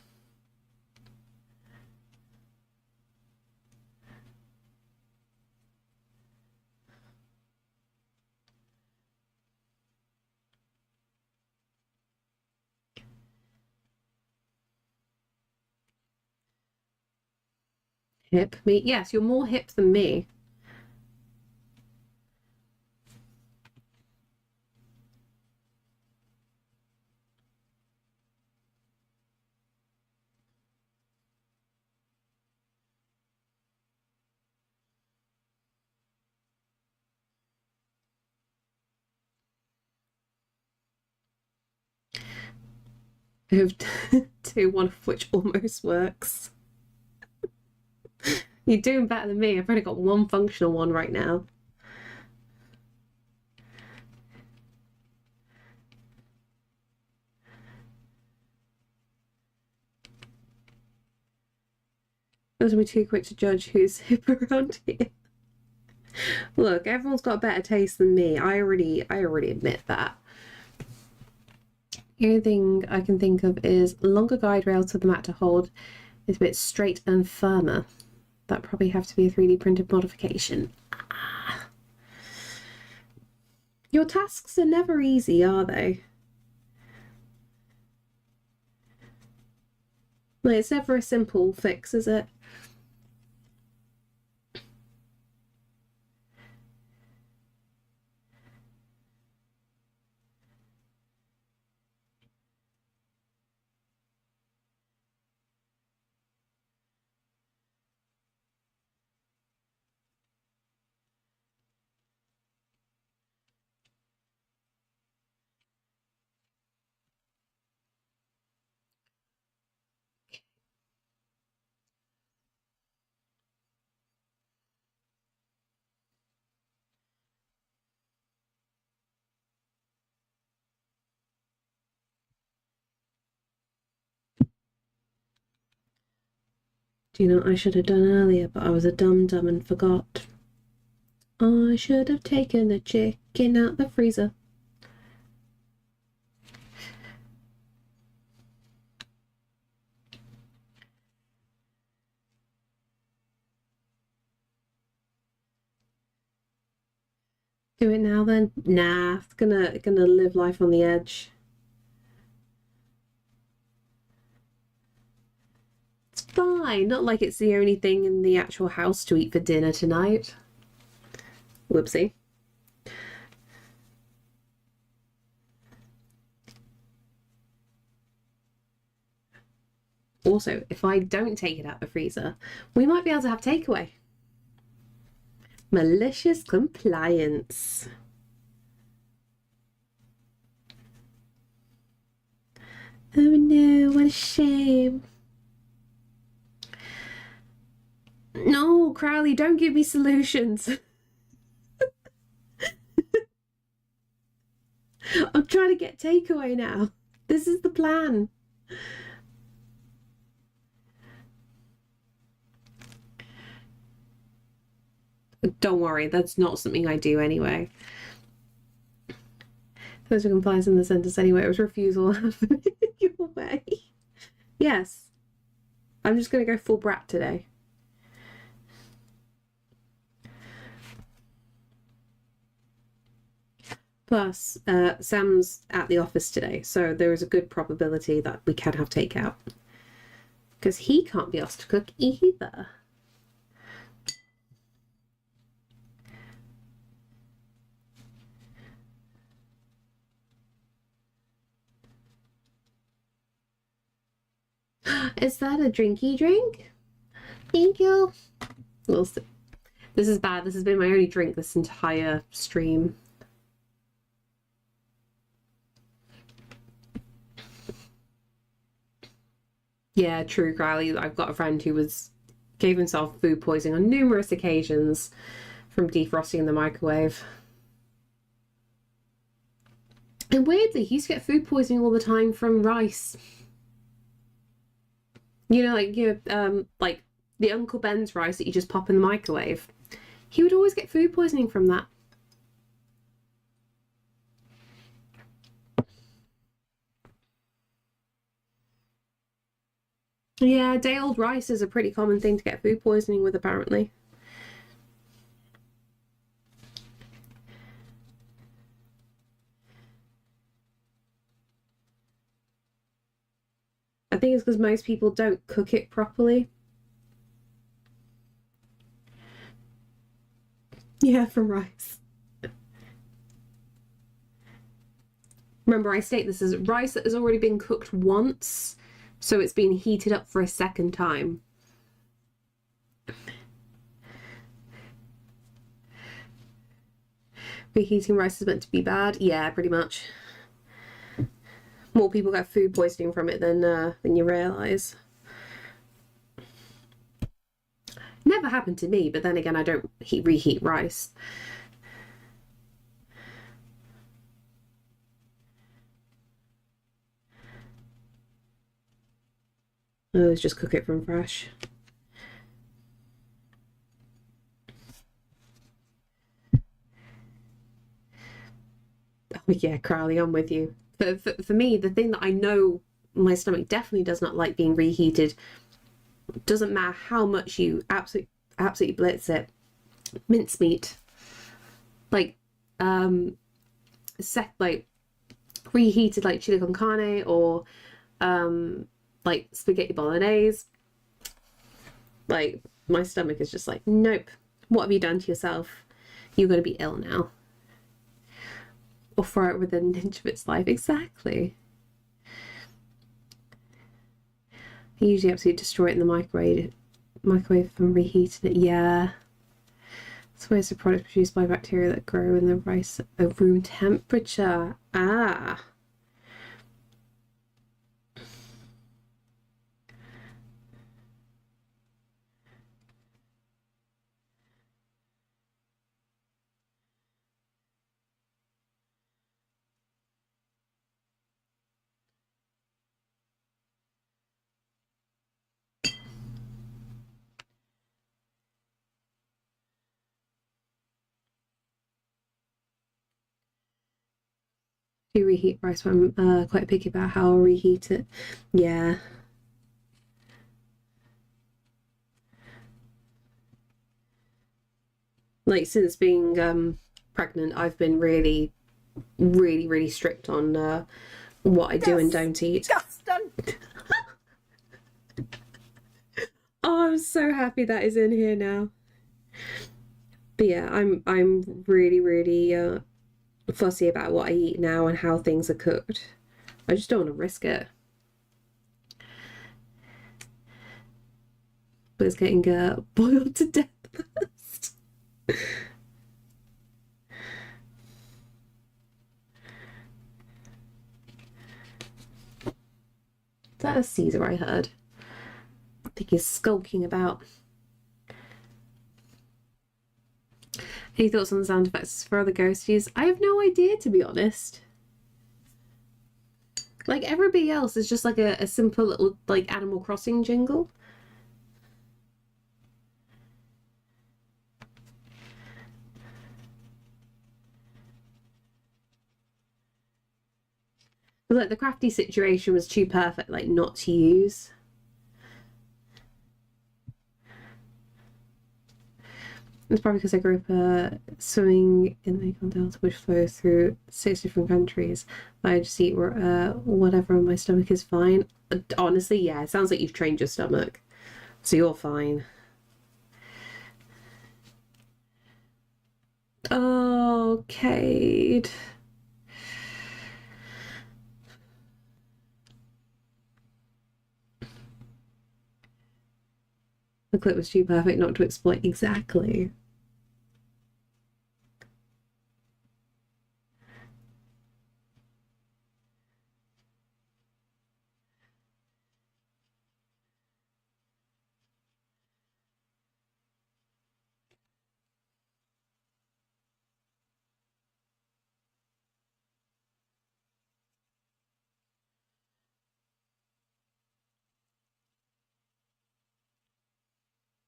Hip me? Yes, you're more hip than me. I have two, one of which almost works. You're doing better than me. I've only got one functional one right now. Those will be too quick to judge who's hip around here. Look, everyone's got a better taste than me. I already admit that. The only thing I can think of is longer guide rail to the mat to hold is a bit straight and firmer. That probably have to be a 3D printed modification. Ah. Your tasks are never easy, are they? Like, it's never a simple fix, is it? Do you know, I should have done earlier, but I was a dum-dum and forgot. I should have taken the chicken out the freezer. Do it now then? Nah, it's gonna live life on the edge. It's fine. Not like it's the only thing in the actual house to eat for dinner tonight. Whoopsie. Also, if I don't take it out the freezer, we might be able to have takeaway. Malicious compliance. Oh no, what a shame. No, Crowley, don't give me solutions. I'm trying to get takeaway now. This is the plan. Don't worry, that's not something I do anyway. Those are compliance in the sentence anyway. It was refusal of your way. Yes. I'm just going to go full brat today. Plus, Sam's at the office today, so there is a good probability that we can have takeout. Because he can't be asked to cook either. Is that a drinky drink? Thank you. We'll see. This is bad. This has been my only drink this entire stream. Yeah, true, Crowley. I've got a friend who gave himself food poisoning on numerous occasions from defrosting in the microwave. And weirdly, he used to get food poisoning all the time from rice. You know, like the Uncle Ben's rice that you just pop in the microwave. He would always get food poisoning from that. Yeah, day-old rice is a pretty common thing to get food poisoning with, apparently. I think it's because most people don't cook it properly. Yeah, from rice. Remember, I state this as rice that has already been cooked once, so it's been heated up for a second time. Reheating rice is meant to be bad? Yeah, pretty much. More people get food poisoning from it than you realise. Never happened to me, but then again, I don't reheat rice. Let's just cook it from fresh. Oh yeah, Crowley, I'm with you. For me, the thing that I know my stomach definitely does not like being reheated, doesn't matter how much you absolutely blitz it, mincemeat. Like like reheated like chili con carne or like spaghetti bolognese. Like my stomach is just like, nope. What have you done to yourself? You're going to be ill now. Or throw it within an inch of its life. Exactly. I usually absolutely destroy it in the microwave from reheating it. Yeah. It's where's the product produced by bacteria that grow in the rice at room temperature. Ah. Do reheat rice, but I'm quite picky about how I'll reheat it. Yeah. Like since being pregnant, I've been really, really, really strict on what I do and don't eat. Disgusting. Oh, I'm so happy that is in here now. But yeah, I'm really, really fussy about what I eat now and how things are cooked. I just don't want to risk it. But it's getting boiled to death first. Is that a Caesar I heard? I think he's skulking about. Any thoughts on the sound effects for other ghosties? I have no idea, to be honest. Like, everybody else is just like a simple little, like, Animal Crossing jingle. But, like, the crafty situation was too perfect, like, not to use. It's probably because I grew up swimming in the Mekong Delta, which flows through 6 different countries. I just eat whatever, my stomach is fine. Honestly, yeah, it sounds like you've trained your stomach, so you're fine. Oh, Cade. The clip was too perfect not to exploit. Exactly.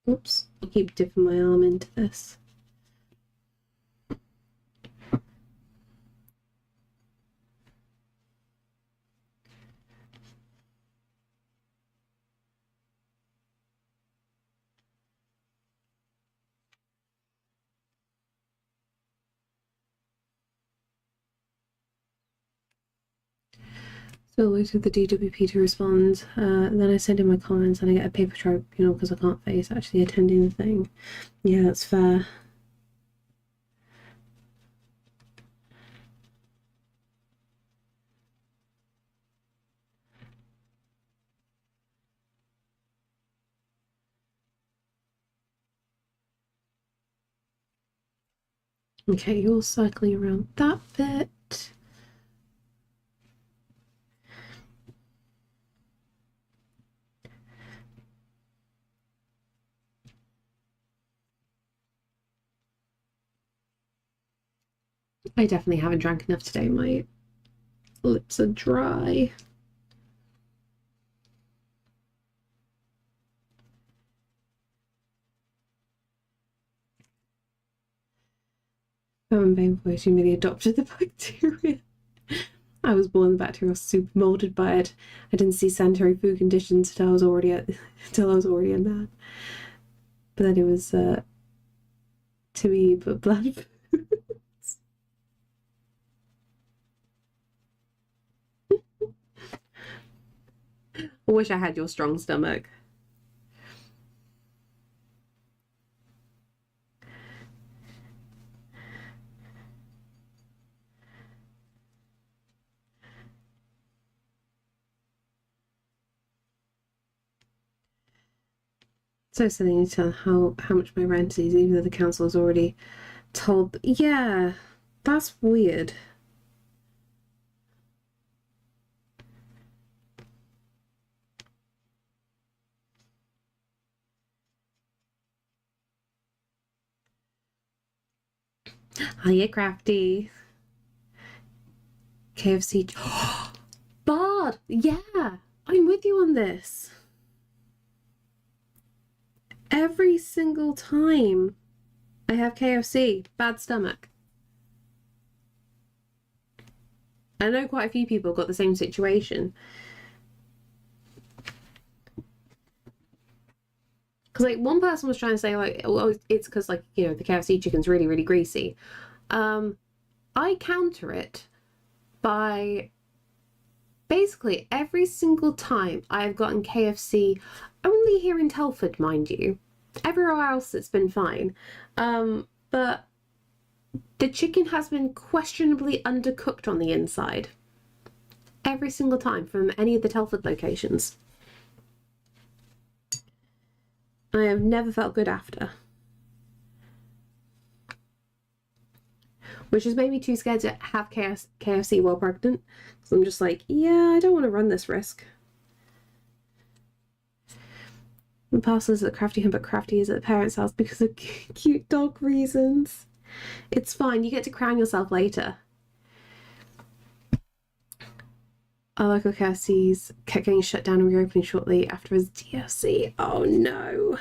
Oops, I'll keep dipping my arm into this. So I wait for the DWP to respond. Then I send in my comments and I get a paper tribunal because I can't face actually attending the thing. Yeah, that's fair. Okay, you're circling around that bit. I definitely haven't drank enough today. My lips are dry. I'm pain voice, you merely adopted the bacteria. I was born the bacteria was super molded by it. I didn't see sanitary food conditions until I was already a man. But then it was to me but blood. I wish I had your strong stomach. So silly to tell how much my rent is, even though the council has already told. Yeah, that's weird. Hiya, Crafty. KFC. Bard! Yeah! I'm with you on this. Every single time I have KFC, bad stomach. I know quite a few people got the same situation. Because, like, one person was trying to say, like, well, it's because, like, you know, the KFC chicken's really, really greasy. I counter it by basically every single time I've gotten KFC, only here in Telford, mind you. Everywhere else it's been fine. But the chicken has been questionably undercooked on the inside. Every single time from any of the Telford locations. I have never felt good after. Which has made me too scared to have KFC while pregnant. So I'm just like, yeah, I don't want to run this risk. And Parcel is at Crafty Home, but Crafty is at the parents' house because of cute dog reasons. It's fine, you get to crown yourself later. Our local KFC's kept getting shut down and reopening shortly after his DLC. Oh no.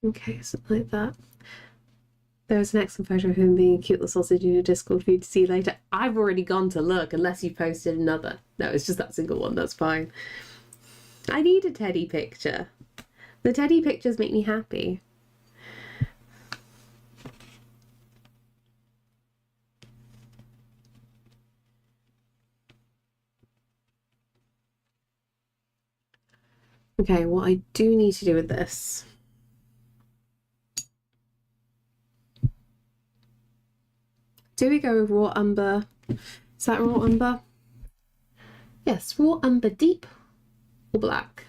Okay, something like that. There's an excellent photo of him being a cute little sausage in your Discord for you to see later. I've already gone to look, unless you posted another. No, it's just that single one, that's fine. I need a teddy picture. The teddy pictures make me happy. Okay, what I do need to do with this. Do we go with raw umber? Is that raw umber? Yes, raw umber deep or black?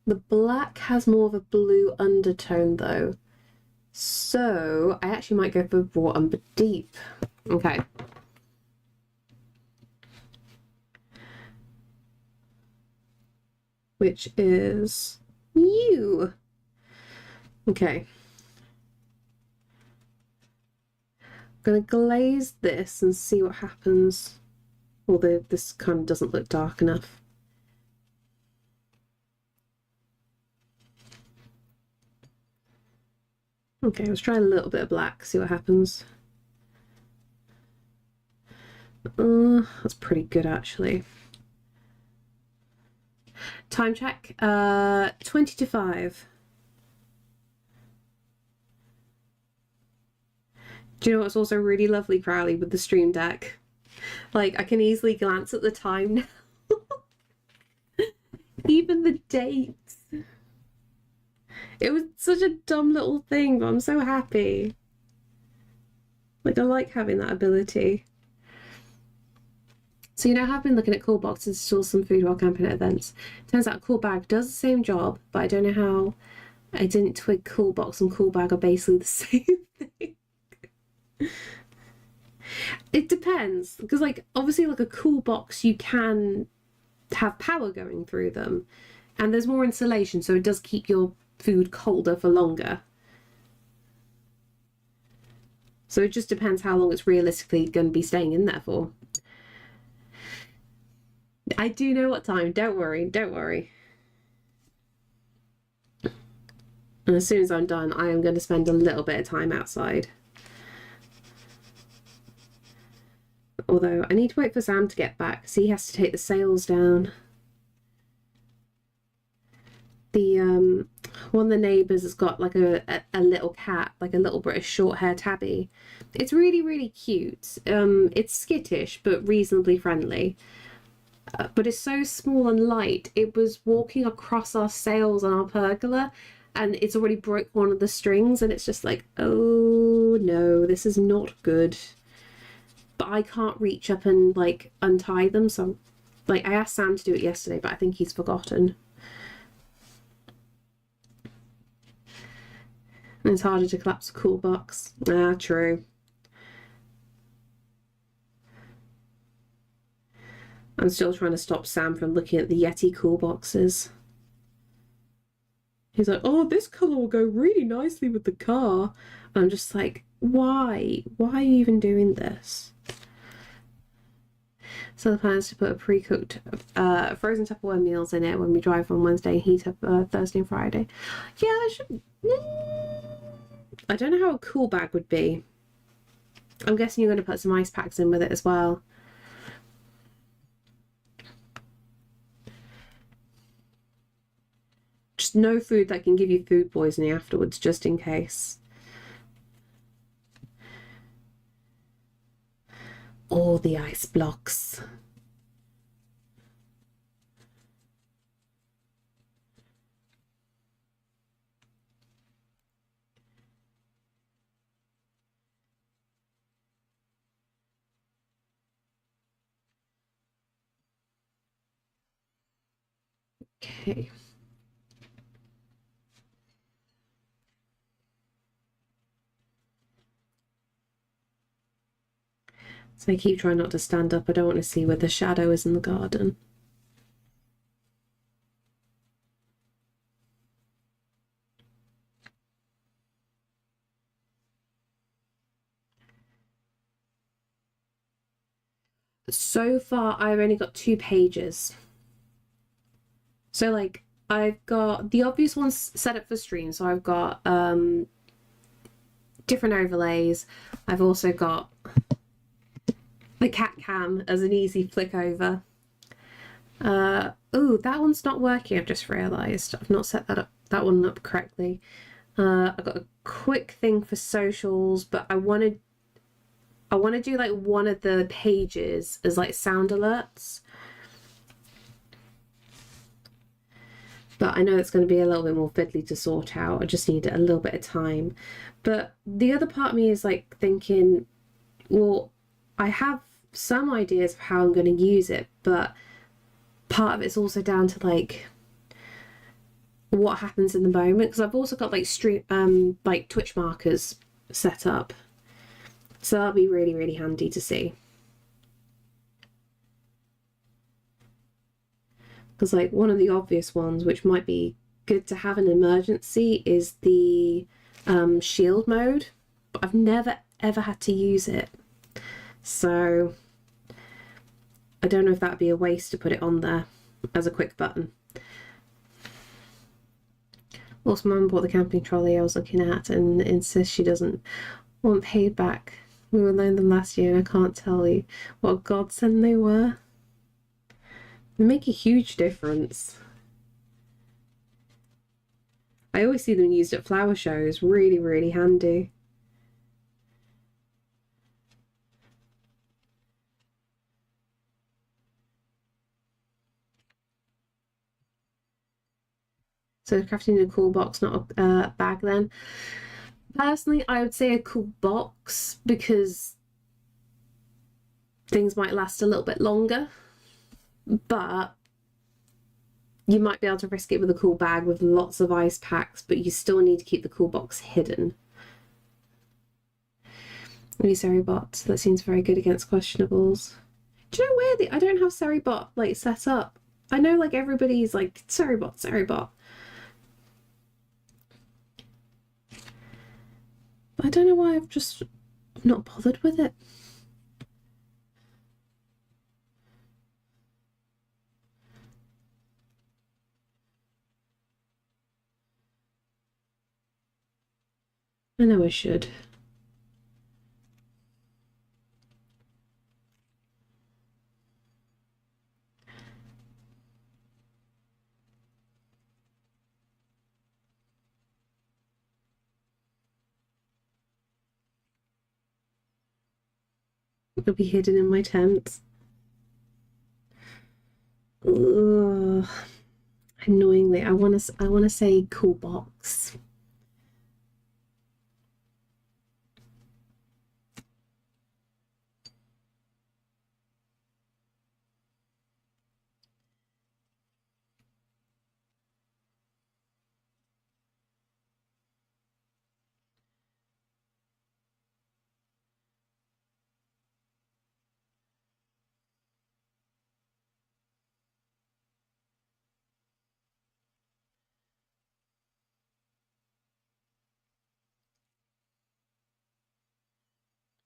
The black has more of a blue undertone though. So I actually might go for raw umber deep. Okay. Which is you. Okay. I'm gonna glaze this and see what happens. Although this kind of doesn't look dark enough. Okay, let's try a little bit of black, see what happens. That's pretty good actually. Time check, 20 to 5. Do you know what's also really lovely, Crowley, with the Stream Deck? Like, I can easily glance at the time now. Even the dates. It was such a dumb little thing, but I'm so happy. Like, I like having that ability. So, you know, I've been looking at cool boxes to store some food while camping at events. Turns out cool bag does the same job, but I don't know how I didn't twig cool box and cool bag are basically the same thing. It depends, because like obviously like a cool box you can have power going through them and there's more insulation, so it does keep your food colder for longer. So it just depends how long it's realistically going to be staying in there for. I do know what time, don't worry, don't worry. And as soon as I'm done, I am going to spend a little bit of time outside. Although I need to wait for Sam to get back because he has to take the sails down. The one of the neighbours has got like a little cat, like a little British short hair tabby. It's really, really cute. It's skittish but reasonably friendly. But it's so small and light. It was walking across our sails on our pergola and it's already broke one of the strings and it's just like, oh no, this is not good. But I can't reach up and like untie them, so like I asked Sam to do it yesterday, but I think he's forgotten. And it's harder to collapse a cool box. Ah, true. I'm still trying to stop Sam from looking at the Yeti cool boxes. He's like, oh, this colour will go really nicely with the car. And I'm just like, why? Why are you even doing this? So the plan is to put a pre-cooked frozen Tupperware meals in it when we drive on Wednesday and heat up Thursday and Friday. Yeah, I should. I don't know how a cool bag would be. I'm guessing you're going to put some ice packs in with it as well. Just no food that can give you food poisoning afterwards, just in case. All the ice blocks. Okay. So I keep trying not to stand up. I don't want to see where the shadow is in the garden. So far, I've only got 2 pages. So like I've got the obvious ones set up for stream. So I've got different overlays. I've also got the cat cam as an easy flick over. Oh, that one's not working. I've just realised I've not set that one up correctly. I've got a quick thing for socials, but I want to do like one of the pages as like sound alerts. But I know it's going to be a little bit more fiddly to sort out. I just need a little bit of time. But the other part of me is like thinking, well, I have some ideas of how I'm going to use it, but part of it's also down to like what happens in the moment, because I've also got like like Twitch markers set up, so that'll be really, really handy to see. Because like one of the obvious ones, which might be good to have an emergency, is the shield mode, but I've never ever had to use it, so I don't know if that'd be a waste to put it on there as a quick button. Also, Mum bought the camping trolley I was looking at and insists she doesn't want paid back. We were loaned them last year and I can't tell you what a godsend they were. They make a huge difference. I always see them used at flower shows. Really, really handy. So crafting a cool box, not a bag then. Personally, I would say a cool box because things might last a little bit longer, but you might be able to risk it with a cool bag with lots of ice packs, but you still need to keep the cool box hidden. Seribot, that seems very good against questionables. Do you know where I don't have Seribot like set up? I know like everybody's like Seribot, Seribot. But I don't know why I've just not bothered with it. I know I should. It'll be hidden in my tent. Ugh. Annoyingly, I want to say cool box.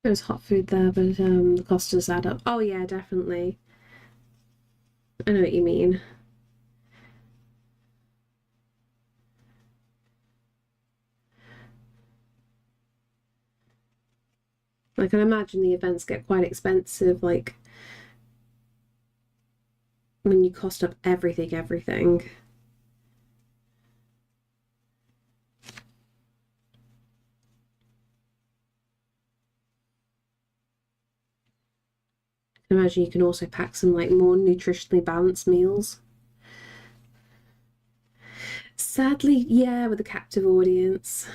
There's hot food there, but the cost does add up. Oh yeah, definitely. I know what you mean. I can imagine the events get quite expensive, like when you cost up everything. I can imagine you can also pack some like more nutritionally balanced meals. Sadly, yeah, with a captive audience.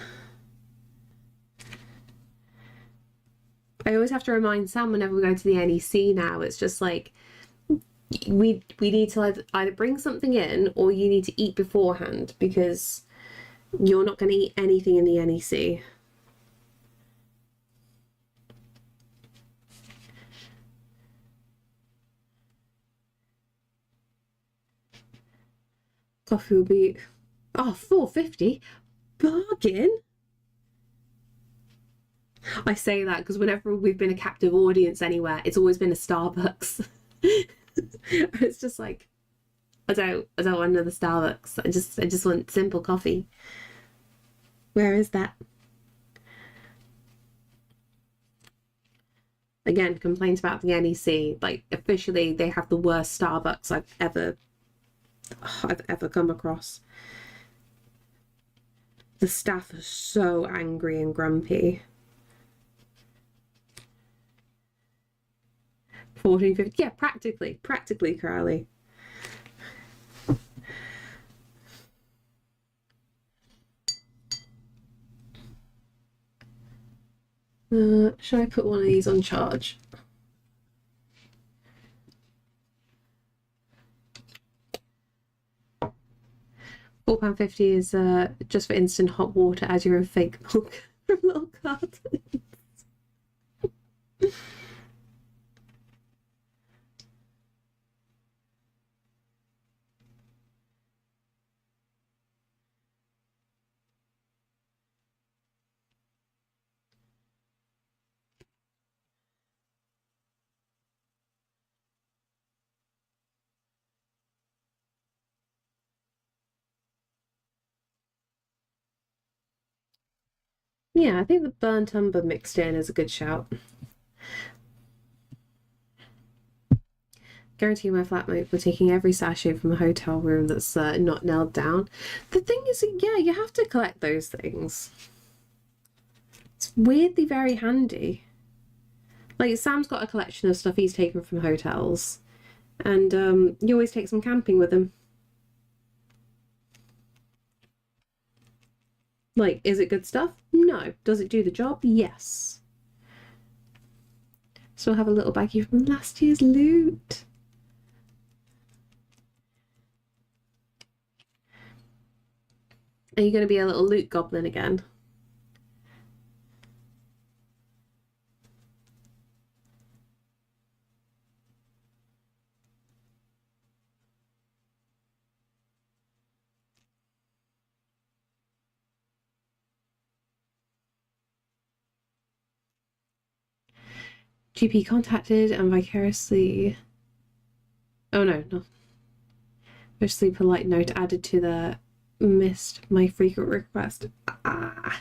I always have to remind Sam whenever we go to the NEC now, it's just like we need to either bring something in or you need to eat beforehand because you're not going to eat anything in the NEC. Coffee will be $4.50 bargain. I say that because whenever we've been a captive audience anywhere, it's always been a Starbucks. It's just like I don't want another Starbucks. I just want simple coffee. Where is that? Again, complaints about the NEC. Like officially, they have the worst Starbucks I've ever come across. The staff are so angry and grumpy. 14.50. Yeah, practically, Crowley. Should I put one of these on charge? £4.50 is just for instant hot water as your own fake milk from little cartons. Yeah, I think the burnt umber mixed in is a good shout. Guarantee my flatmate we're taking every sachet from a hotel room that's not nailed down. The thing is, yeah, you have to collect those things. It's weirdly very handy. Like Sam's got a collection of stuff he's taken from hotels, and you always take some camping with him. Like, is it good stuff? No. Does it do the job? Yes. Still have a little baggie from last year's loot. Are you going to be a little loot goblin again? GP contacted and vicariously. Oh no, no. Viciously polite note added to the missed my frequent request. Ah.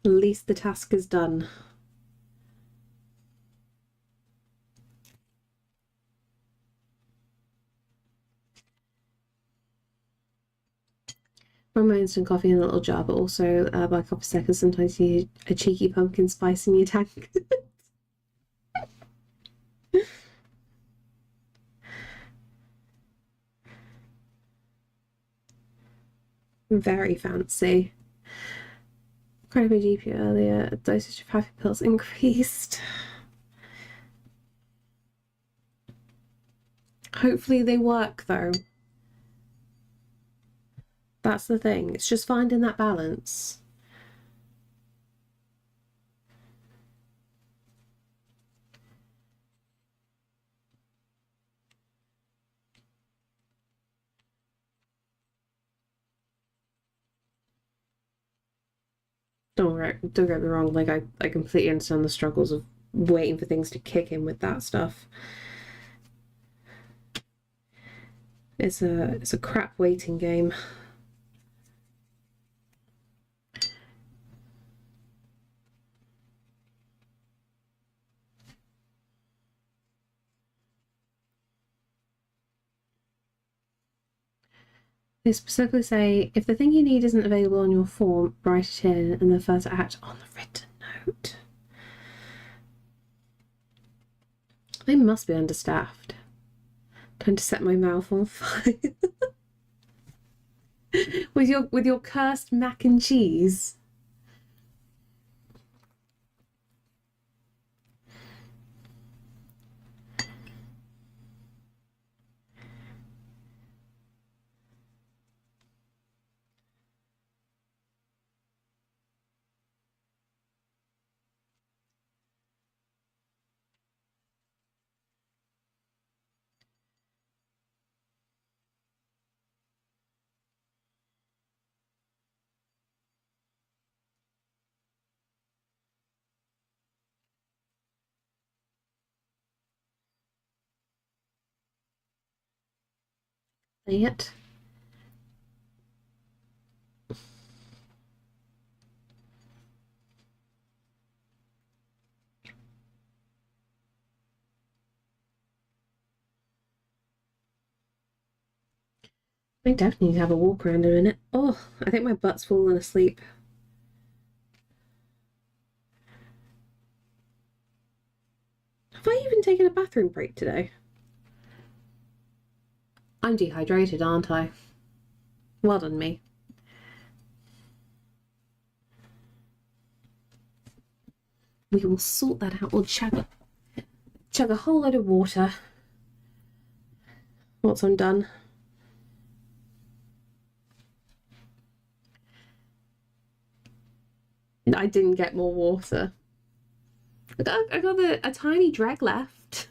At least the task is done. From my instant coffee in a little jar, but also by a couple of seconds, sometimes you need a cheeky pumpkin spice in your tank. Very fancy. Cried my GP earlier, dosage of happy pills increased. Hopefully they work though. That's the thing. It's just finding that balance. don't get me wrong, like I completely understand the struggles of waiting for things to kick in with that stuff. It's a crap waiting game. They specifically say if the thing you need isn't available on your form, write it in and then first act on the written note. They must be understaffed. Trying to set my mouth on fire. with your cursed mac and cheese. Yet. I definitely need to have a walk around in a minute. Oh, I think my butt's fallen asleep. Have I even taken a bathroom break today? I'm dehydrated, aren't I? Well done, me. We will sort that out. We'll chug a whole load of water once I'm done. I didn't get more water. I got a tiny drag left.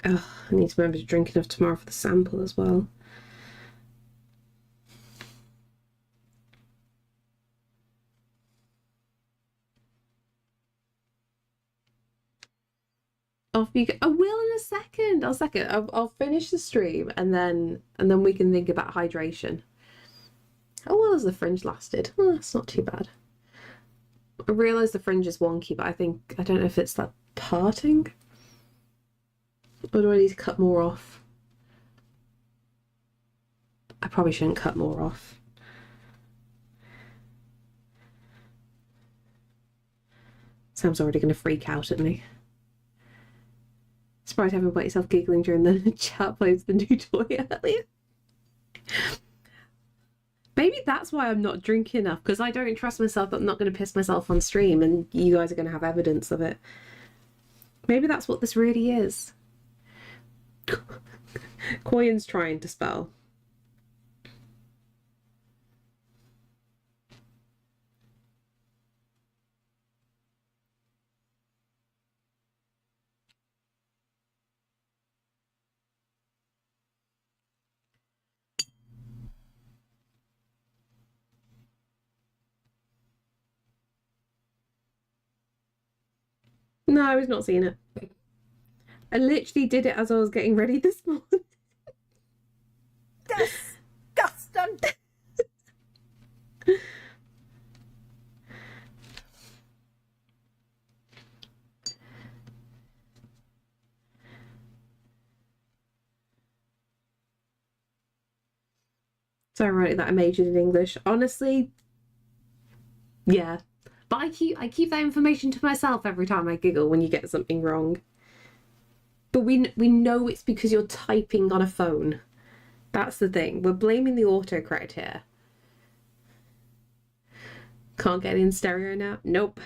Oh, I need to remember to drink enough tomorrow for the sample as well. Off you go. I will in a second. I'll finish the stream and then we can think about hydration. How well has the fringe lasted? Oh, that's not too bad. I realise the fringe is wonky, but I don't know if it's that parting. Or do I need to cut more off? I probably shouldn't cut more off. Sam's already going to freak out at me. Surprised I haven't got yourself giggling during the chat plays the new toy earlier. Maybe that's why I'm not drinking enough, because I don't trust myself that I'm not going to piss myself on stream and you guys are going to have evidence of it. Maybe that's what this really is. Coyon's trying to spell. No, I was not seeing it. I literally did it as I was getting ready this morning. Disgusting. So ironic that I majored in English. Honestly, yeah. But I keep that information to myself every time I giggle when you get something wrong. But we know it's because you're typing on a phone. That's the thing. We're blaming the autocorrect here. Can't get it in stereo now? Nope.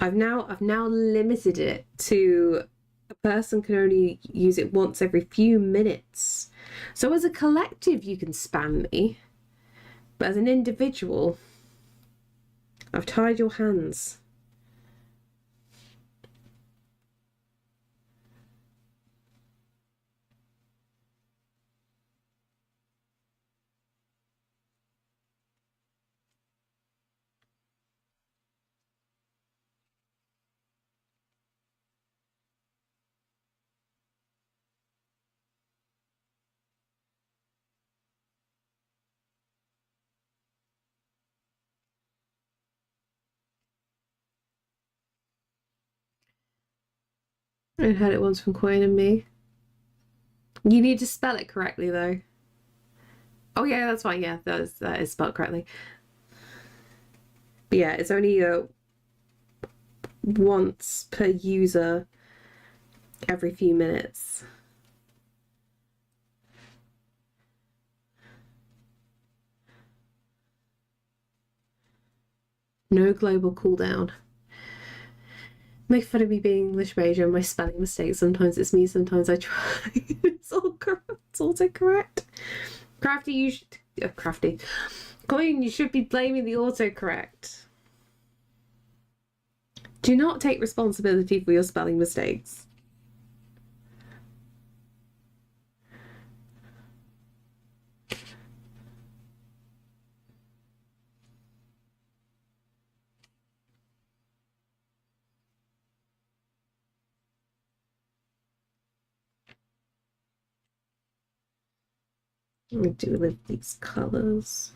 I've now limited it to a person can only use it once every few minutes. So as a collective, you can spam me. But as an individual, I've tied your hands. I heard it once from Coin and me. You need to spell it correctly though. Oh yeah, that's fine. Yeah, that is spelled correctly. But yeah, it's only once per user every few minutes. No global cooldown. Make fun of me being English major and my spelling mistakes. Sometimes it's me, sometimes I try. It's all correct. It's also correct. Crafty, you should. Crafty. Coin, you should be blaming the autocorrect. Do not take responsibility for your spelling mistakes. Let me do with these colours.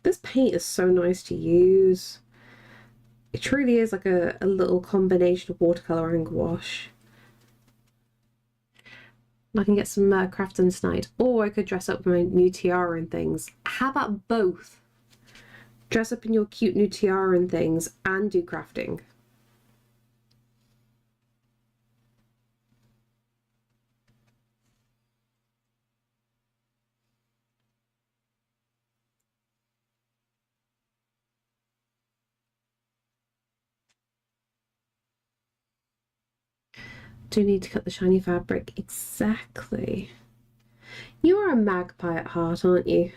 This paint is so nice to use. It truly is like a little combination of watercolor and gouache. I can get some craft done tonight, or I could dress up with my new tiara and things. How about both? Dress up in your cute new tiara and things and do crafting. Do need to cut the shiny fabric. Exactly. You are a magpie at heart, aren't you?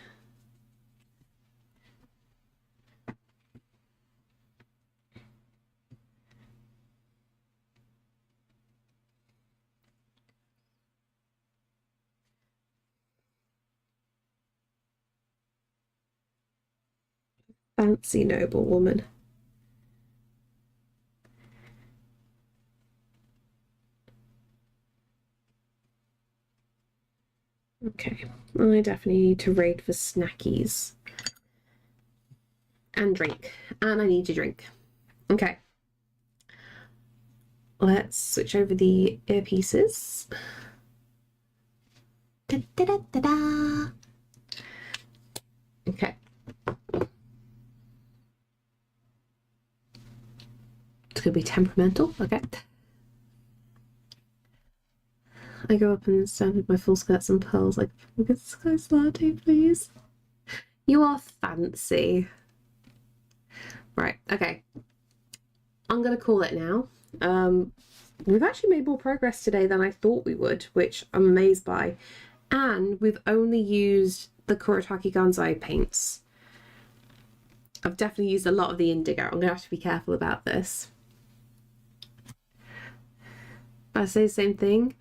Fancy noble woman. Okay, I definitely need to raid for snackies. And drink. And I need to drink. Okay. Let's switch over the earpieces. Da, da, da, da, da. Okay. It's going to be temperamental. Okay. I go up and stand with my full skirts and pearls like, look at Sky's latte, please. You are fancy. Right, okay. I'm going to call it now. We've actually made more progress today than I thought we would, which I'm amazed by. And we've only used the kuretake gansai paints. I've definitely used a lot of the indigo. I'm going to have to be careful about this. I say the same thing.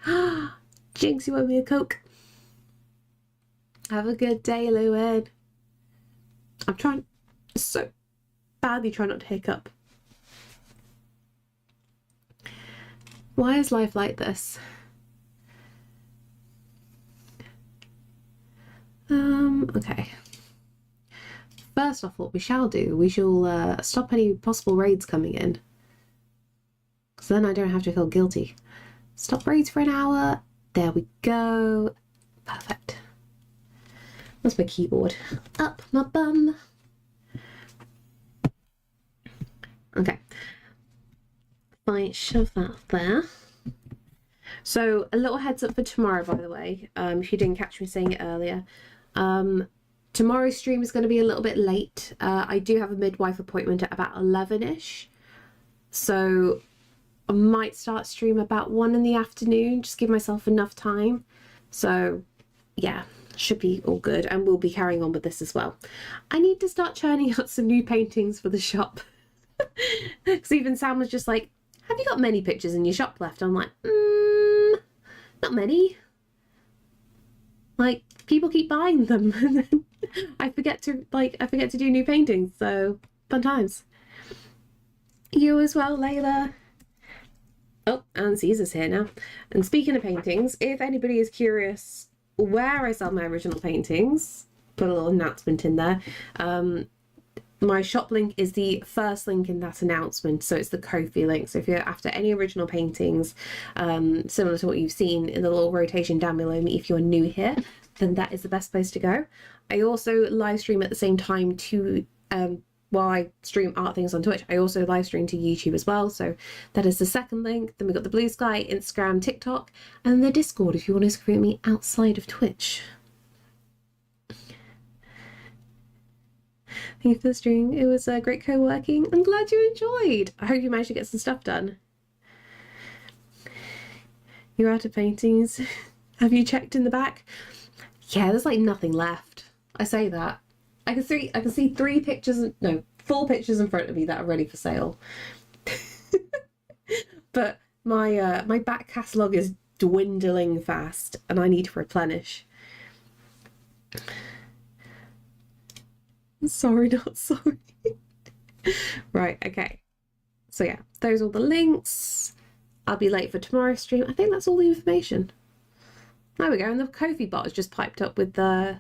Jinx, you owe me a Coke. Have a good day, Llewyn. I'm trying so badly try not to hiccup. Why is life like this? Okay. First off, what we shall do, we shall stop any possible raids coming in. Because then I don't have to feel guilty. Stop raids for an hour. There we go. Perfect. That's my keyboard. Up my bum. Okay. Fine, shove that there. So a little heads up for tomorrow, by the way, if you didn't catch me saying it earlier. Tomorrow's stream is going to be a little bit late. I do have a midwife appointment at about 11ish. So I might start stream about 1 in the afternoon, just give myself enough time. So yeah, should be all good, and we'll be carrying on with this as well. I need to start churning out some new paintings for the shop. Because even Sam was just like, have you got many pictures in your shop left? I'm like, not many. Like, people keep buying them and then I forget to do new paintings, so fun times. You as well, Layla. Oh, and Caesar's here now. And speaking of paintings, if anybody is curious where I sell my original paintings, put a little announcement in there. my shop link is the first link in that announcement, so it's the Ko-fi link. So if you're after any original paintings similar to what you've seen in the little rotation down below me, if you're new here, then that is the best place to go. I also live stream at the same time to while I stream art things on Twitch, I also live stream to YouTube as well. So that is the second link. Then we've got the Blue Sky, Instagram, TikTok, and the Discord if you want to scream me outside of Twitch. Thank you for the stream. It was great co-working. I'm glad you enjoyed. I hope you managed to get some stuff done. You're out of paintings. Have you checked in the back? Yeah, there's like nothing left. I say that. I can see 4 pictures in front of me that are ready for sale. But my back catalogue is dwindling fast and I need to replenish. Sorry, not sorry. Right, okay. So yeah, those are the links. I'll be late for tomorrow's stream. I think that's all the information. There we go, and the Ko-fi bot has just piped up with the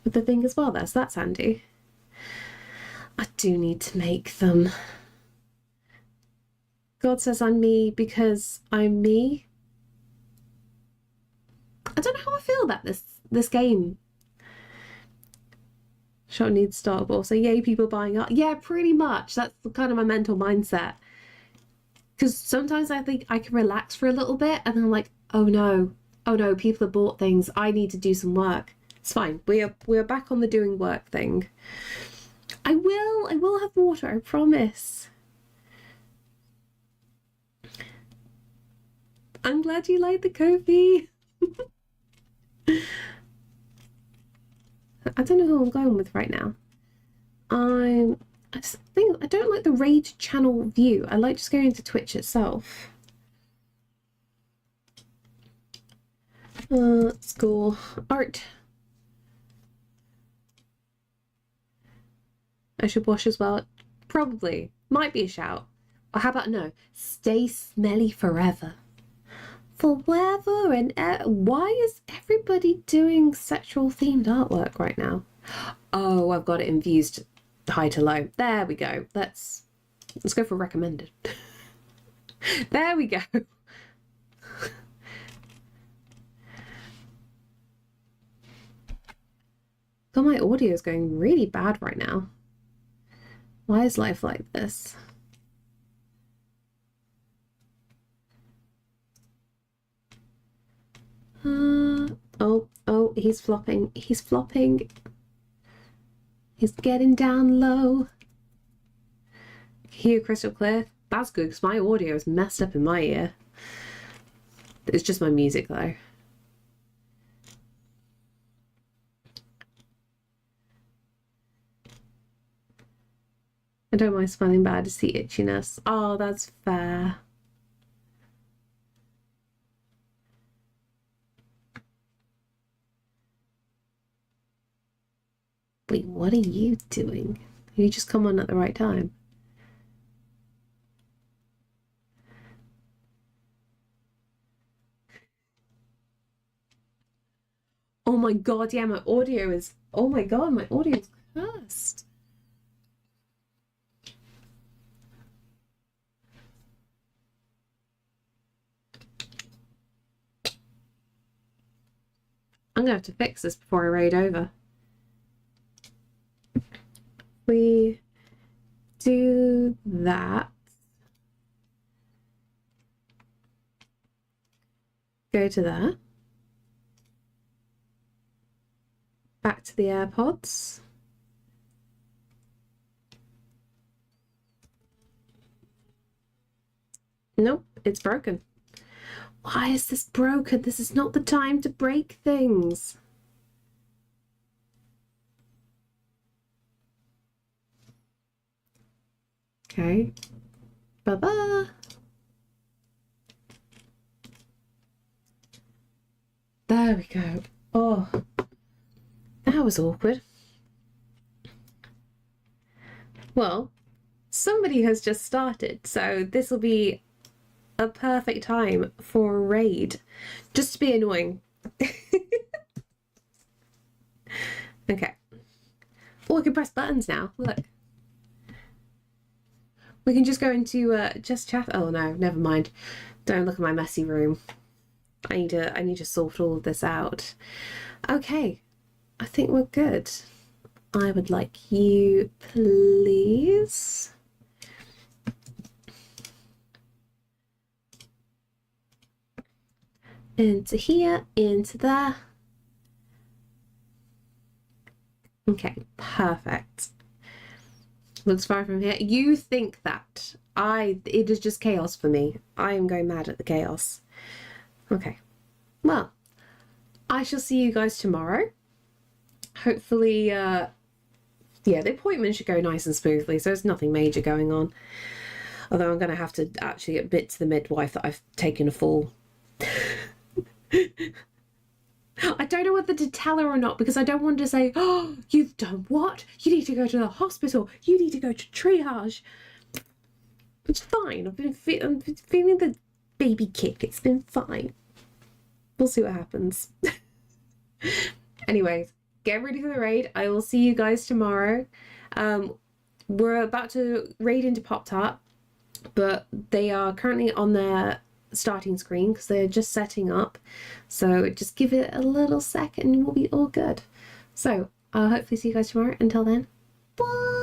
thing as well there, so that's handy. I do need to make them. God says I'm me because I'm me. I don't know how I feel about this game. Shop needs startable. So yay, people buying art. Yeah, pretty much. That's kind of my mental mindset. Because sometimes I think I can relax for a little bit and then I'm like, oh no, people have bought things. I need to do some work. It's fine. We're back on the doing work thing. I will have water, I promise. I'm glad you like the Ko-fi. I don't know who I'm going with right now. I just think I don't like the raid channel view. I like just going into Twitch itself. Let's go art. I should wash as well. Probably. Might be a shout. Or how about no? Stay smelly forever. Forever and ever. Why is everybody doing sexual themed artwork right now? Oh, I've got it infused high to low. There we go. Let's go for recommended. There we go. God, my audio is going really bad right now. Why is life like this? Oh, he's flopping. He's flopping. He's getting down low. Hear crystal clear. That's good because my audio is messed up in my ear. It's just my music though. I don't mind smelling bad to see itchiness. Oh, that's fair. Wait, what are you doing? You just come on at the right time. Oh my god, yeah, my audio is... Oh my god, my audio is cursed. I'm gonna have to fix this before I raid over. We do that. Go to that. Back to the AirPods. Nope, it's broken. Why is this broken? This is not the time to break things. Okay. Bye-bye. There we go. Oh, that was awkward. Well, somebody has just started, so this will be a perfect time for a raid. Just to be annoying. Okay. Oh, I can press buttons now. Look. We can just go into just chat. Oh no, never mind. Don't look at my messy room. I need to sort all of this out. Okay, I think we're good. I would like you, please. Into here, into there. Okay, perfect. Looks fine from here. You think that it is just chaos for me. I am going mad at the chaos. Okay. Well, I shall see you guys tomorrow. Hopefully, yeah, the appointment should go nice and smoothly, so there's nothing major going on. Although I'm going to have to actually admit to the midwife that I've taken a fall. I don't know whether to tell her or not, because I don't want to say, oh, you've done what? You need to go to the hospital. You need to go to triage. It's fine. I'm feeling the baby kick. It's been fine. We'll see what happens. Anyways, get ready for the raid. I will see you guys tomorrow. We're about to raid into Pop-Tart, but they are currently on their starting screen because they're just setting up. So just give it a little second and we'll be all good. So I'll hopefully see you guys tomorrow. Until then, bye.